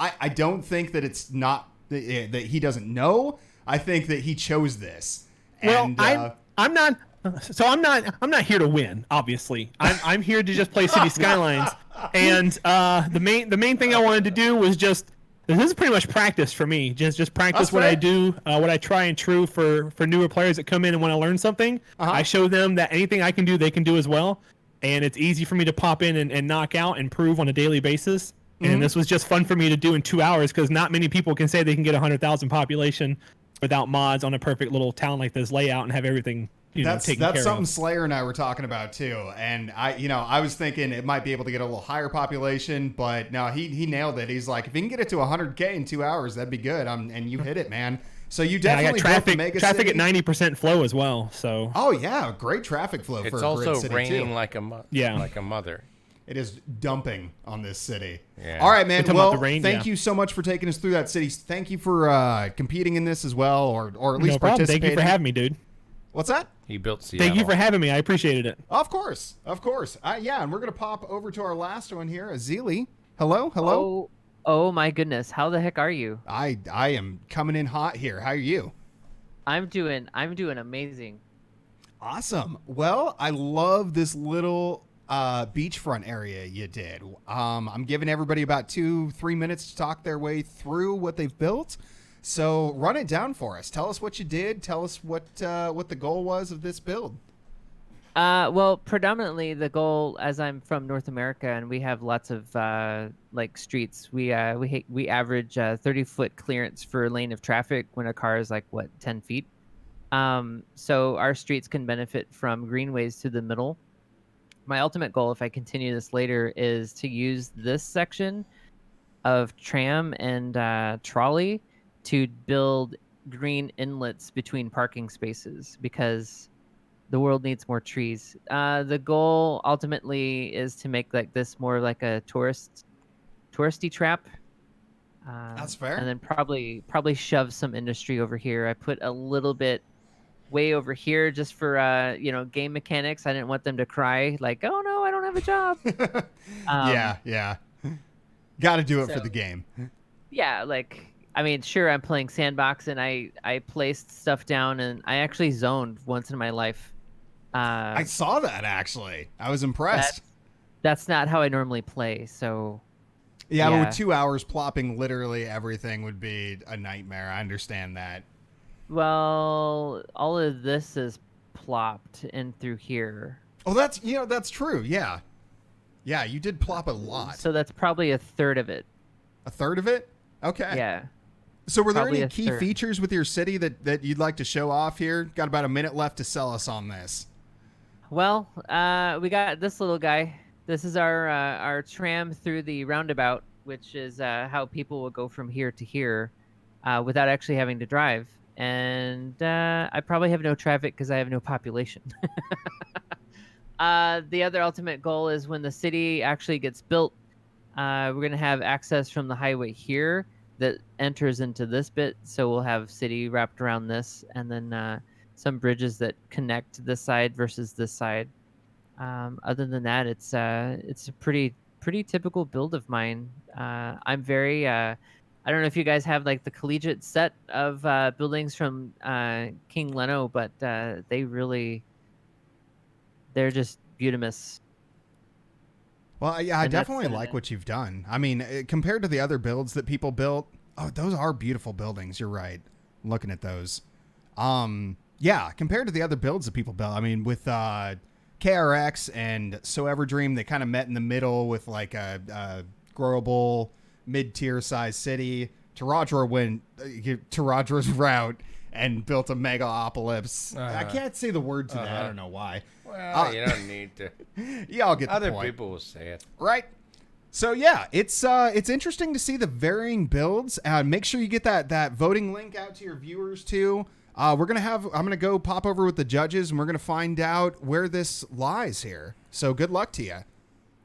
I don't think that it's not that he doesn't know. I think that he chose this. Well, and, I'm not. So I'm not here to win. Obviously, I'm here to just play Cities Skylines. And the main thing I wanted to do was this is pretty much practice for me. Just practice what I do, what I try and true for newer players that come in and want to learn something. Uh-huh. I show them that anything I can do, they can do as well. And it's easy for me to pop in and knock out and prove on a daily basis. Mm-hmm. And this was just fun for me to do in 2 hours because not many people can say they can get 100,000 population without mods on a perfect little town like this layout and have everything taken care of. That's something Slayer and I were talking about too. And I was thinking it might be able to get a little higher population, but no, he nailed it. He's like, if he can get it to 100K in 2 hours, that'd be good. And you hit it, man. So you definitely I got traffic at 90% flow as well. So oh yeah, great traffic flow. It's for a also grid city raining too. like a mother. It is dumping on this city. Yeah. All right, man. Talking Well, about the rain, thank you so much for taking us through that city. Thank you for competing in this as well, or at least no problem. participating. Thank you for having me, dude. What's that? He built Seattle. Thank you for having me. I appreciated it. Of course. Yeah, and we're gonna pop over to our last one here, Ezilii. Hello. Oh my goodness! How the heck are you? I am coming in hot here. How are you? I'm doing amazing. Awesome. Well, I love this little beachfront area you did. I'm giving everybody about 2-3 minutes to talk their way through what they've built. So run it down for us. Tell us what you did. Tell us what the goal was of this build. Well, predominantly the goal, as I'm from North America and we have lots of streets, we average 30-foot clearance for a lane of traffic when a car is 10 feet. So our streets can benefit from greenways to the middle. My ultimate goal, if I continue this later, is to use this section of tram and trolley to build green inlets between parking spaces because the world needs more trees. The goal ultimately is to make this more like a touristy trap. That's fair. And then probably shove some industry over here. I put a little bit way over here just for game mechanics. I didn't want them to cry oh no, I don't have a job. Yeah. Got to do it for the game. Yeah, sure, I'm playing sandbox and I placed stuff down and I actually zoned once in my life. I saw that actually. I was impressed. That's not how I normally play. So yeah, but with 2 hours plopping literally everything would be a nightmare. I understand that. Well, all of this is plopped in through here. Oh, that's true. Yeah. Yeah, you did plop a lot. So that's probably a third of it. A third of it? Okay. Yeah. So were there Probably any a key third. features with your city that you'd like to show off here? Got about a minute left to sell us on this. Well, we got this little guy. This is our tram through the roundabout. which is how people will go from here to here without actually having to drive. And I probably have no traffic because I have no population. The other ultimate goal is when the city actually gets built, we're going to have access from the highway here that enters into this bit. So we'll have city wrapped around this, and then some bridges that connect this side versus this side. Other than that, it's a pretty typical build of mine. I'm very I don't know if you guys have like the collegiate set of buildings from King Leno, but they're just beautimous. Well, yeah, I And that's, definitely like what you've done. I mean, compared to the other builds that people built, those are beautiful buildings. You're right. I'm looking at those. Yeah, compared to the other builds that people built, I mean, with KRX and SoEverdream, they kind of met in the middle with like a growable mid-tier size city. Terahdra went Teradra's route and built a megalopolis. I can't say the word today. I don't know why. Well, you don't need to. Y'all get the Other point. people will say it. Right. So yeah, it's interesting to see the varying builds. Make sure you get that voting link out to your viewers too. I'm gonna go pop over with the judges, and we're gonna find out where this lies here. So good luck to you.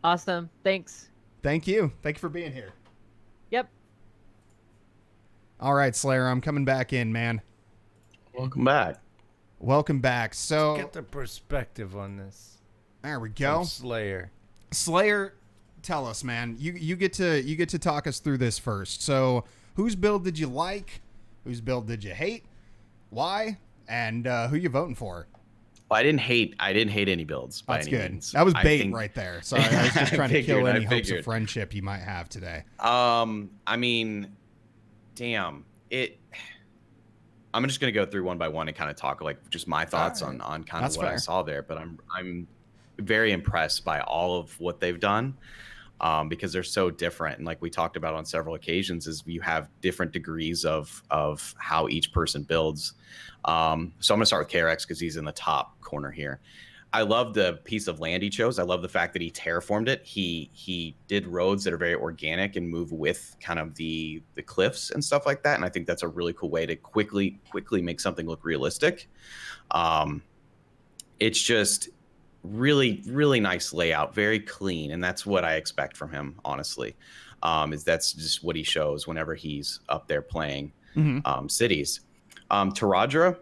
Awesome. Thanks. Thank you for being here. Yep. All right, Slayer, I'm coming back in, man. Welcome back. Welcome back. So Get the perspective on this. there we go. From Slayer. Slayer, tell us, man. You get to talk us through this first. So whose build did you like? Whose build did you hate? Why? And who you voting for? Well, I didn't hate any builds by That's any good. means. That was I bait think- right there. So I was just trying to kill any hopes of figured. friendship you might have today. I mean, damn it. I'm just gonna go through one by one and kind of talk like just my thoughts on kind That's of what I fair. saw there. But I'm very impressed by all of what they've done. Because they're so different, and like we talked about on several occasions, is you have different degrees of how each person builds. So I'm gonna start with KRX because he's in the top corner here. I love the piece of land he chose. I love the fact that he terraformed it. He did roads that are very organic and move with kind of the cliffs and stuff like that. And I think that's a really cool way to quickly make something look realistic. It's just really nice layout, very clean, and that's what I expect from him, honestly. That's just what he shows whenever he's up there playing cities. Terahdra,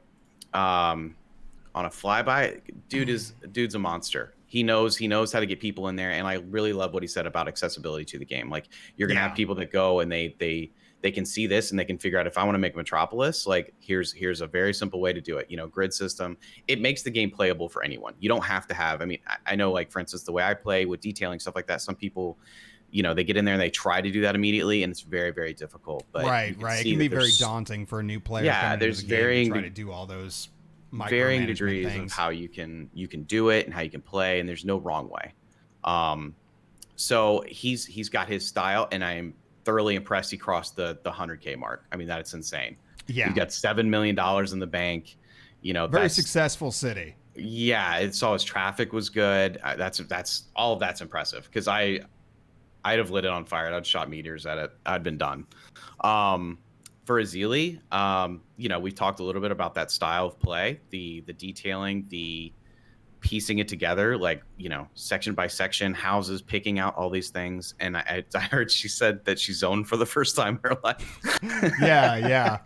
on a flyby, dude's a monster. He knows how to get people in there, and I really love what he said about accessibility to the game. Like, you're gonna have people that go and they can see this and they can figure out, if I want to make a metropolis, like here's a very simple way to do it. Grid system. It makes the game playable for anyone. You don't have to have. I mean, I know, like, for instance, the way I play with detailing stuff like that, some people, they get in there and they try to do that immediately, and it's very difficult. But right. It can be very daunting for a new player. Yeah, there's varying trying to do all those varying degrees things. of how you can do it and how you can play, and there's no wrong way. So he's got his style, and I am thoroughly impressed. He crossed the 100K mark. I mean, that's insane. Yeah, he got $7 million in the bank. Very successful city. Yeah, it saw his traffic was good. That's all of that's impressive, because I'd have lit it on fire. I'd shot meteors at it. I'd been done. For Ezilii, we've talked a little bit about that style of play, the detailing, the piecing it together, like, section by section, houses, picking out all these things. And I heard she said that she zoned for the first time in her life. yeah.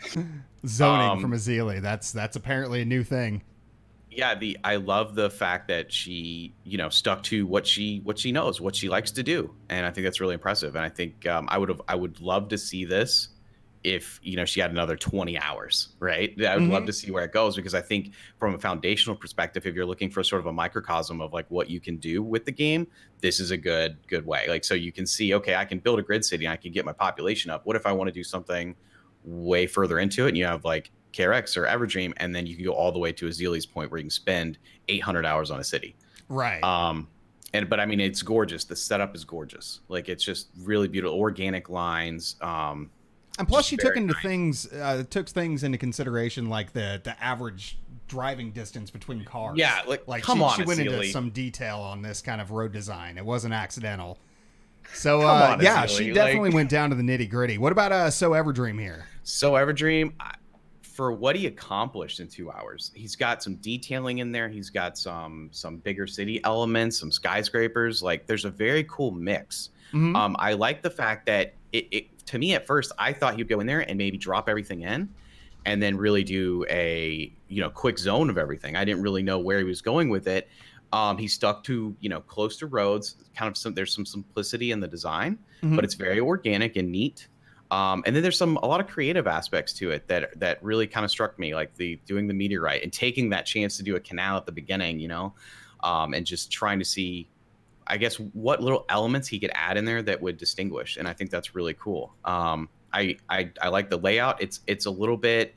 Zoning from Ezilii. That's apparently a new thing. Yeah, I love the fact that she, stuck to what she knows, what she likes to do. And I think that's really impressive. And I think I would love to see this if she had another 20 hours, right? I would love to see where it goes, because I think from a foundational perspective, if you're looking for sort of a microcosm of like what you can do with the game, this is a good way. Like, so you can see, okay, I can build a grid city and I can get my population up. What if I want to do something way further into it, and you have like KRX or Everdream, and then you can go all the way to Ezilii's point where you can spend 800 hours on a city. Right. But I mean, it's gorgeous. The setup is gorgeous. Like, it's just really beautiful, organic lines. And plus, she took things into consideration, like the average driving distance between cars. Yeah, like she went into Ezilii. some detail on this kind of road design. It wasn't accidental. So Come on, yeah, Ezilii, she like- definitely went down to the nitty gritty. What about SoEverdream here? SoEverdream, for what he accomplished in 2 hours, he's got some detailing in there. He's got some bigger city elements, some skyscrapers. Like, there's a very cool mix. Mhm. I like the fact that it to me at first, I thought he'd go in there and maybe drop everything in, and then really do a quick zone of everything. I didn't really know where he was going with it. He stuck to close to roads. Kind of there's some simplicity in the design, Mhm. but it's very organic and neat. And then there's a lot of creative aspects to it that really kind of struck me, like doing the meteorite and taking that chance to do a canal at the beginning, and just trying to see, I guess, what little elements he could add in there that would distinguish. And I think that's really cool. I like the layout. It's a little bit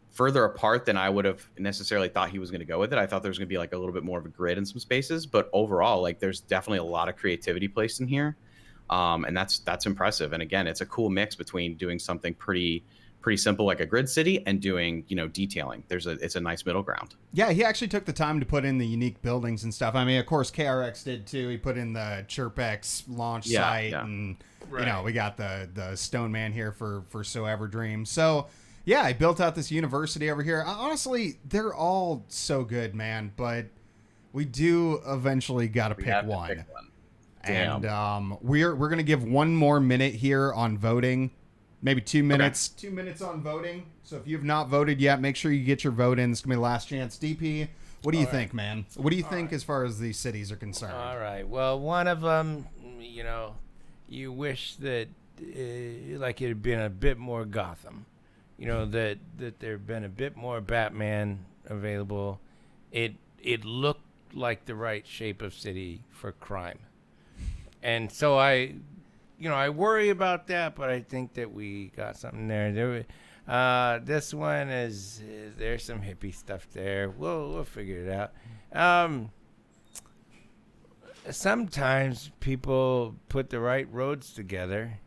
further apart than I would have necessarily thought he was going to go with it. I thought there was going to be like a little bit more of a grid in some spaces, but overall, like, there's definitely a lot of creativity placed in here. And that's impressive. And again, it's a cool mix between doing something pretty simple like a grid city and doing detailing. It's a nice middle ground. Yeah, he actually took the time to put in the unique buildings and stuff. I mean, of course, KRX did too. He put in the ChirpX launch site, and we got the Stone Man here for SoEverdream. So yeah, I built out this university over here. Honestly, they're all so good, man. But we do eventually got to pick one. Damn. And we're gonna give one more minute here on voting, maybe 2 minutes. Okay. 2 minutes on voting. So if you have not voted yet, make sure you get your vote in. This is gonna be the last chance. DP, what do you think, man? What do you think as far as these cities are concerned? All right. Well, one of them, you wish that like it had been a bit more Gotham. That there had been a bit more Batman available. It looked like the right shape of city for crime. And so I worry about that, but I think that we got something there. This one there's some hippie stuff there. We'll figure it out. Sometimes people put the right roads together,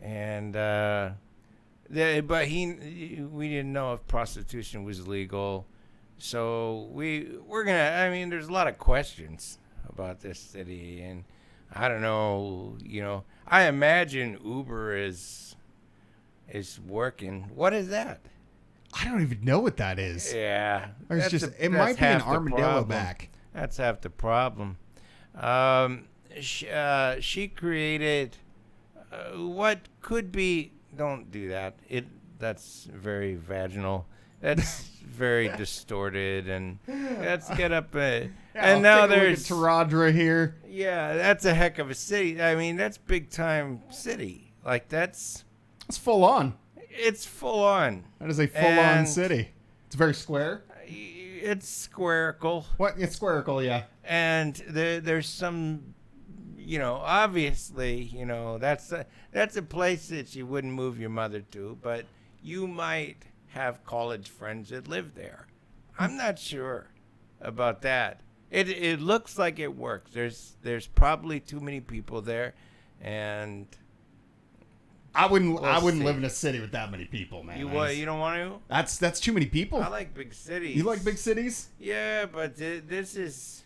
and but we didn't know if prostitution was legal, so we're gonna. I mean, there's a lot of questions about this city, and I don't know, I imagine Uber is working. What is that? I don't even know what that is. Yeah. It might be an armadillo back. That's half the problem. She created what could be, don't do that. That's very vaginal. That's very distorted, and let's get up. And now there's Terahdra here. Yeah, that's a heck of a city. I mean, that's big time city. Like that's full on. It's full on. That is a full on city. It's very square. It's squarical. What? It's squarical, yeah. And there's some, obviously, that's a place that you wouldn't move your mother to, but you might have college friends that live there. I'm not sure about that. It looks like it works. There's probably too many people there, and I wouldn't live in a city with that many people, man. You don't want to? That's too many people. I like big cities. You like big cities? Yeah, but this is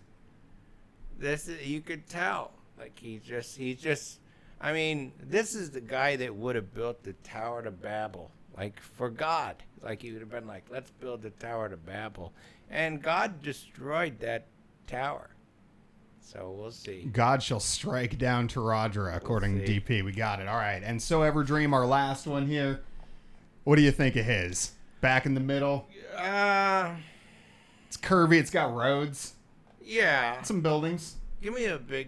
you could tell. Like he just. I mean, this is the guy that would have built the Tower to Babel. Like, for God. Like, he would have been like, let's build the Tower to Babel. And God destroyed that tower. So we'll see. God shall strike down Terahdra, according to DP. We got it. All right. And SoEverdream, our last one here. What do you think of his? Back in the middle? It's curvy. It's got roads. Yeah. Some buildings. Give me a spread.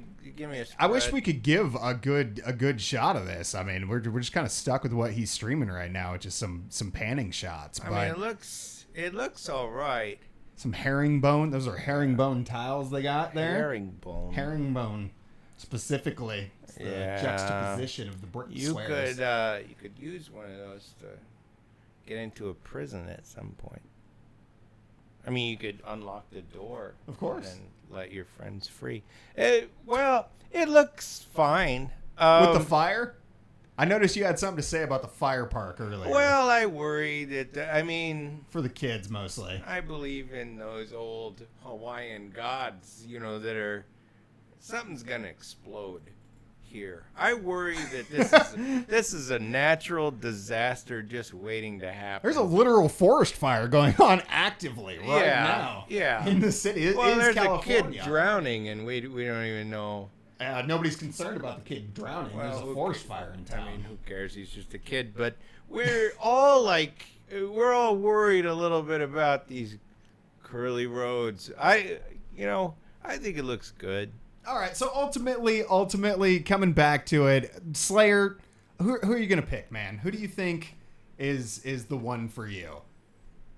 I wish we could give a good shot of this. I mean, we're just kind of stuck with what he's streaming right now, which is some panning shots. I mean, it looks all right. Some herringbone. Those are herringbone tiles they got there. Herringbone, specifically. It's the juxtaposition of the brick squares. You could use one of those to get into a prison at some point. I mean, you could unlock the door, of course, and let your friends free. It looks fine. With the fire? I noticed you had something to say about the fire park earlier. Well, I worry that, for the kids mostly. I believe in those old Hawaiian gods, that something's going to explode here. I worry that this is a natural disaster just waiting to happen. There's a literal forest fire going on actively right now. Yeah. In the city. It Well, is there's California. a kid drowning, and we don't even know. Nobody's concerned about the kid drowning. There's a forest fire in town. I mean, who cares? He's just a kid. But we're all worried a little bit about these curly roads. I think it looks good. All right, so ultimately, coming back to it, Slayer, who are you gonna pick, man? Who do you think is the one for you?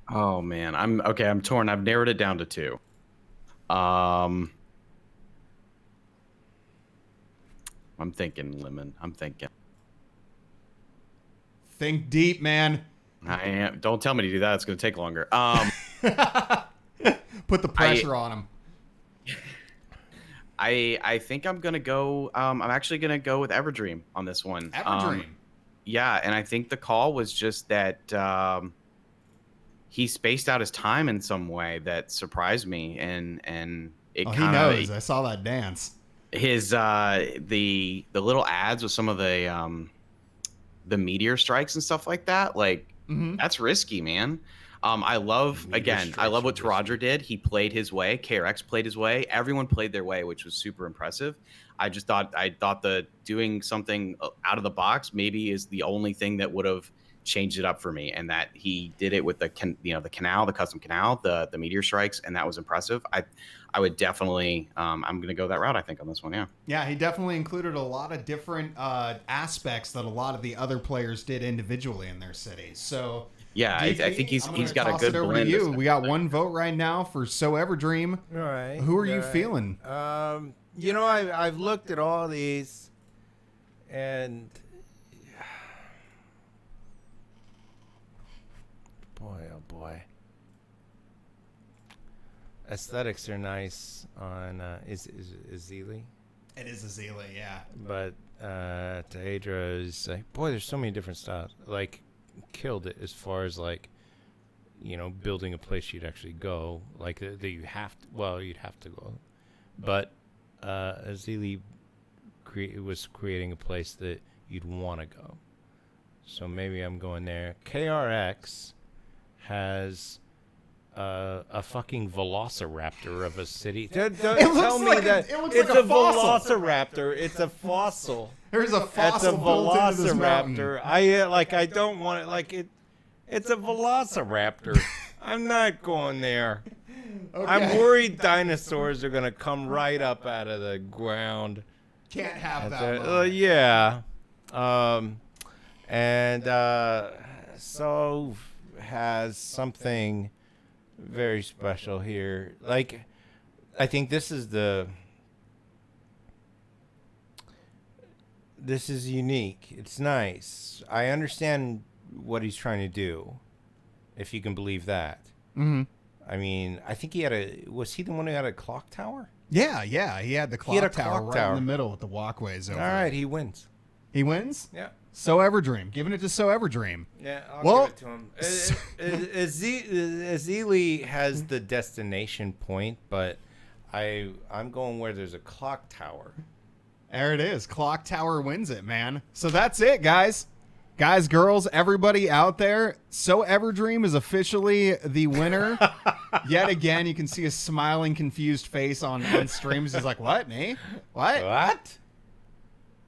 Oh man, I'm torn. I've narrowed it down to 2. I'm thinking Lemon. I'm thinking. Think deep, man. I am. Don't tell me to do that. It's gonna take longer. Put the pressure on him. I think I'm gonna go. I'm actually gonna go with Everdream on this one. Everdream. Yeah, and I think the call was just that he spaced out his time in some way that surprised me, and it He kind of knows. I saw that dance. his the little ads with some of the meteor strikes and stuff like that. Like that's risky, man. I love what Terahdra did. He played his way. KRX played his way. Everyone played their way, which was super impressive. I thought the doing something out of the box maybe is the only thing that would have changed it up for me, and that he did it with the canal, the custom canal, the meteor strikes, and that was impressive. I would definitely I'm gonna go that route, I think, on this one. Yeah, he definitely included a lot of different aspects that a lot of the other players did individually in their cities. So yeah, I think he's got a good blend. You. We got one vote right now for SoEverdream. All right. Who are you feeling? I've looked at all these, and boy, oh boy, aesthetics are nice on Ezilii. It is Ezilii, yeah. But Terahdra is boy, there's so many different styles. Like, killed it as far as building a place you'd actually go, like that you'd have to go. But Ezilii was creating a place that you'd want to go. So maybe I'm going there. KRX has a fucking velociraptor of a city. Don't tell me that it's a velociraptor. It's a fossil. There's a fossil It's a built into this mountain. velociraptor. I don't want it. Like it. It's a velociraptor. I'm not going there. Okay. I'm worried dinosaurs are gonna come right up out of the ground. Can't have that. Yeah. And So has something very special here. Like, I think this is unique. It's nice. I understand what he's trying to do, if you can believe that. Mm-hmm. I mean, I think was he the one who had a clock tower? Yeah. He had the clock tower right tower in the middle with the walkways over. All right, he wins. He wins? Yeah. SoEverdream. Giving it to SoEverdream. Yeah, I'll give it to him. Ezilii has the destination point, but I'm going where there's a clock tower. There it is. Clock tower wins it, man. So that's it, guys. Guys, girls, everybody out there, SoEverdream is officially the winner. Yet again, you can see a smiling, confused face on streams. He's like, what, me? What?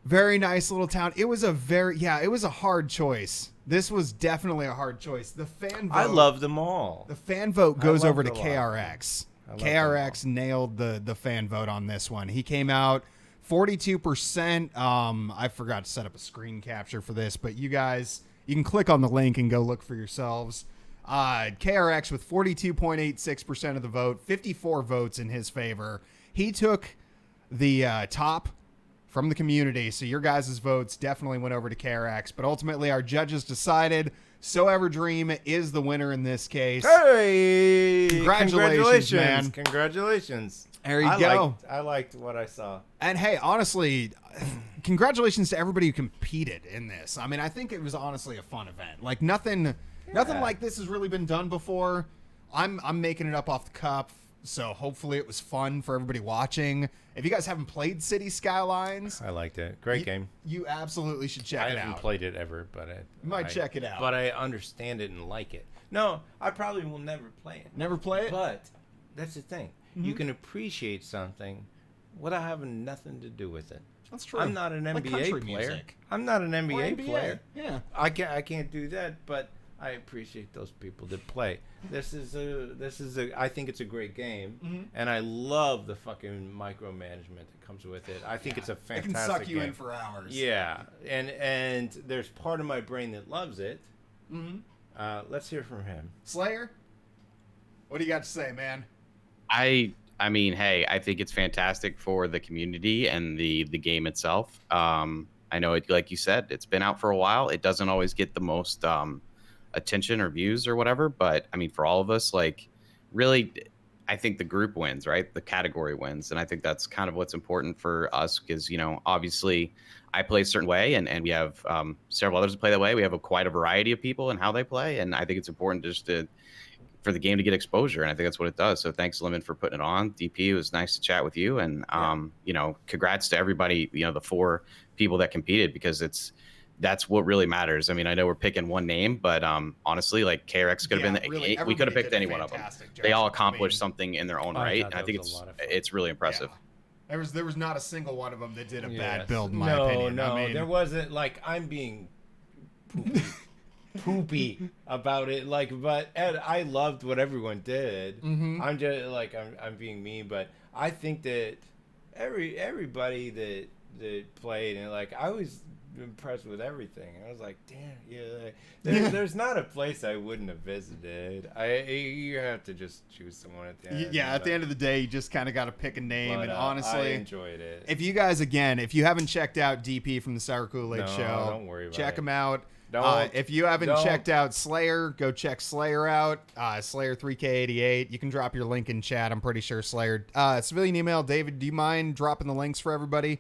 Very nice little town. It was it was a hard choice. This was definitely a hard choice. The fan vote. I love them all. The fan vote goes over to a lot. KRX. KRX nailed the fan vote on this one. He came out 42%. I forgot to set up a screen capture for this, but you guys, you can click on the link and go look for yourselves. KRX with 42.86% of the vote, 54 votes in his favor. He took the top from the community, so your guys' votes definitely went over to KRX, but ultimately our judges decided SoEverdream is the winner in this case. Hey! Congratulations, man. Congratulations. There you go. I liked what I saw. And hey, honestly, congratulations to everybody who competed in this. I mean, I think it was honestly a fun event. Like nothing like this has really been done before. I'm making it up off the cuff. So hopefully it was fun for everybody watching. If you guys haven't played Cities Skylines, I liked it. Great game. you absolutely should check I it haven't out. played it ever, but You might check it out. But I understand it and like it. No, I probably will never play it. Never play it? But that's the thing. You can appreciate something without having nothing to do with it. That's true. I'm not an Like NBA country player. music. I'm not an Or NBA, NBA. player. Yeah. I can't do that, but I appreciate those people that play. This is a I think it's a great game, and I love the fucking micromanagement that comes with it. I think it's a It fantastic can suck you game. in for hours. Yeah, and there's part of my brain that loves it. Mm-hmm. Let's hear from him. Slayer, what do you got to say, man? I mean, hey, I think it's fantastic for the community and the game itself. I know it, like you said, it's been out for a while. It doesn't always get the most attention or views or whatever, but I mean, for all of us, like, really, I think the group wins, right? The category wins, and I think that's kind of what's important for us because, you know, obviously, I play a certain way, and we have several others that play that way. We have quite a variety of people and how they play, and I think it's important just for the game to get exposure, and I think that's what it does. So thanks, Lemon, for putting it on. DP, it was nice to chat with you, and you know, congrats to everybody, you know, the 4 people that competed, because that's what really matters. I mean, I know we're picking one name, but honestly, like KRX could have been really, we could have everybody picked did a any one of them. fantastic job. They all I accomplished mean, something in their own I right, thought and I that think was a lot of fun. it's really impressive. Yeah. There was not a single one of them that did a bad Yes. build, in my opinion. No, I mean, there wasn't, like, I'm being poopy about it, like, but Ed, I loved what everyone did. I'm just like I'm being mean, but I think that everybody that played, and like I was impressed with everything. I was like, damn, yeah, there's not a place I wouldn't have visited. You have to just choose someone at the end. yeah, at the end of the day, you just kind of got to pick a name. But, And I honestly, enjoyed it. if you guys, again, if you haven't checked out DP from the SourKoolaid No, Show, don't worry about check it. him out. Don't. If you haven't Don't. checked out Slayer, go check Slayer out. Slayer 3K88. You can drop your link in chat. I'm pretty sure Slayer. Civilian email, David, do you mind dropping the links for everybody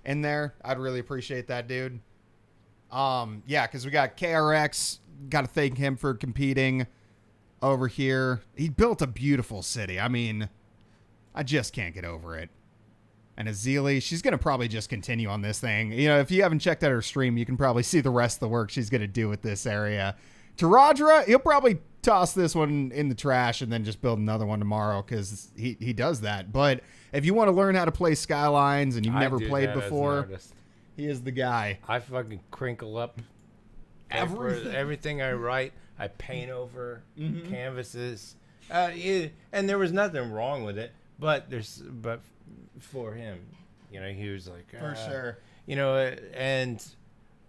in there? I'd really appreciate that, dude. Yeah, because we got KRX. Got to thank him for competing over here. He built a beautiful city. I mean, I just can't get over it. And Ezilii, she's going to probably just continue on this thing. You know, if you haven't checked out her stream, you can probably see the rest of the work she's going to do with this area. Terahdra, he'll probably toss this one in the trash and then just build another one tomorrow because he does that. But if you want to learn how to play Skylines and you've never played before, he is the guy. I fucking crinkle up everything I write. I paint over canvases, and there was nothing wrong with it. But for him, you know, he was like, For sure. you know, and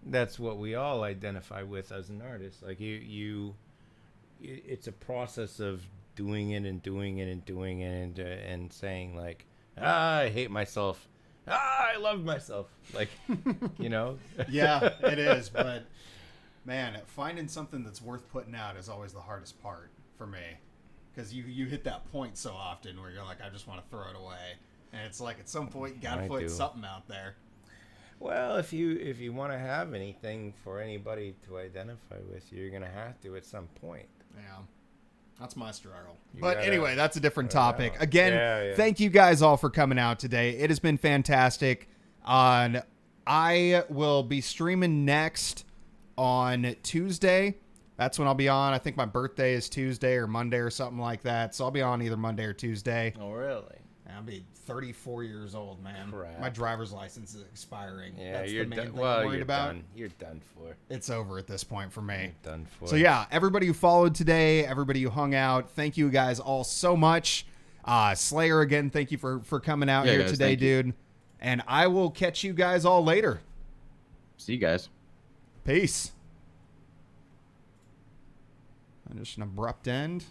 that's what we all identify with as an artist. Like it's a process of doing it and doing it and doing it and saying like, I hate myself. I love myself. Like, you know? Yeah, it is. But, man, finding something that's worth putting out is always the hardest part for me. Because you hit that point so often where you're like, I just want to throw it away. And it's like at some point you got to put something out there. Well, if you want to have anything for anybody to identify with, you're going to have to at some point. Yeah. That's my struggle. You But gotta- anyway, that's a different topic. Yeah. Again, Yeah. thank you guys all for coming out today. It has been fantastic. I will be streaming next on Tuesday. That's when I'll be on. I think my birthday is Tuesday or Monday or something like that. So I'll be on either Monday or Tuesday. Oh, really? I'll be 34 years old, man. Crap. My driver's license is expiring. Yeah, That's you're the main done. thing Well, I'm worried you're about. done. You're done for. It's over at this point for me. You're done for. So yeah, everybody who followed today, everybody who hung out, thank you guys all so much. Slayer, again, thank you for coming out here guys, today, thank you. dude. And I will catch you guys all later. See you guys. Peace. And just an abrupt end.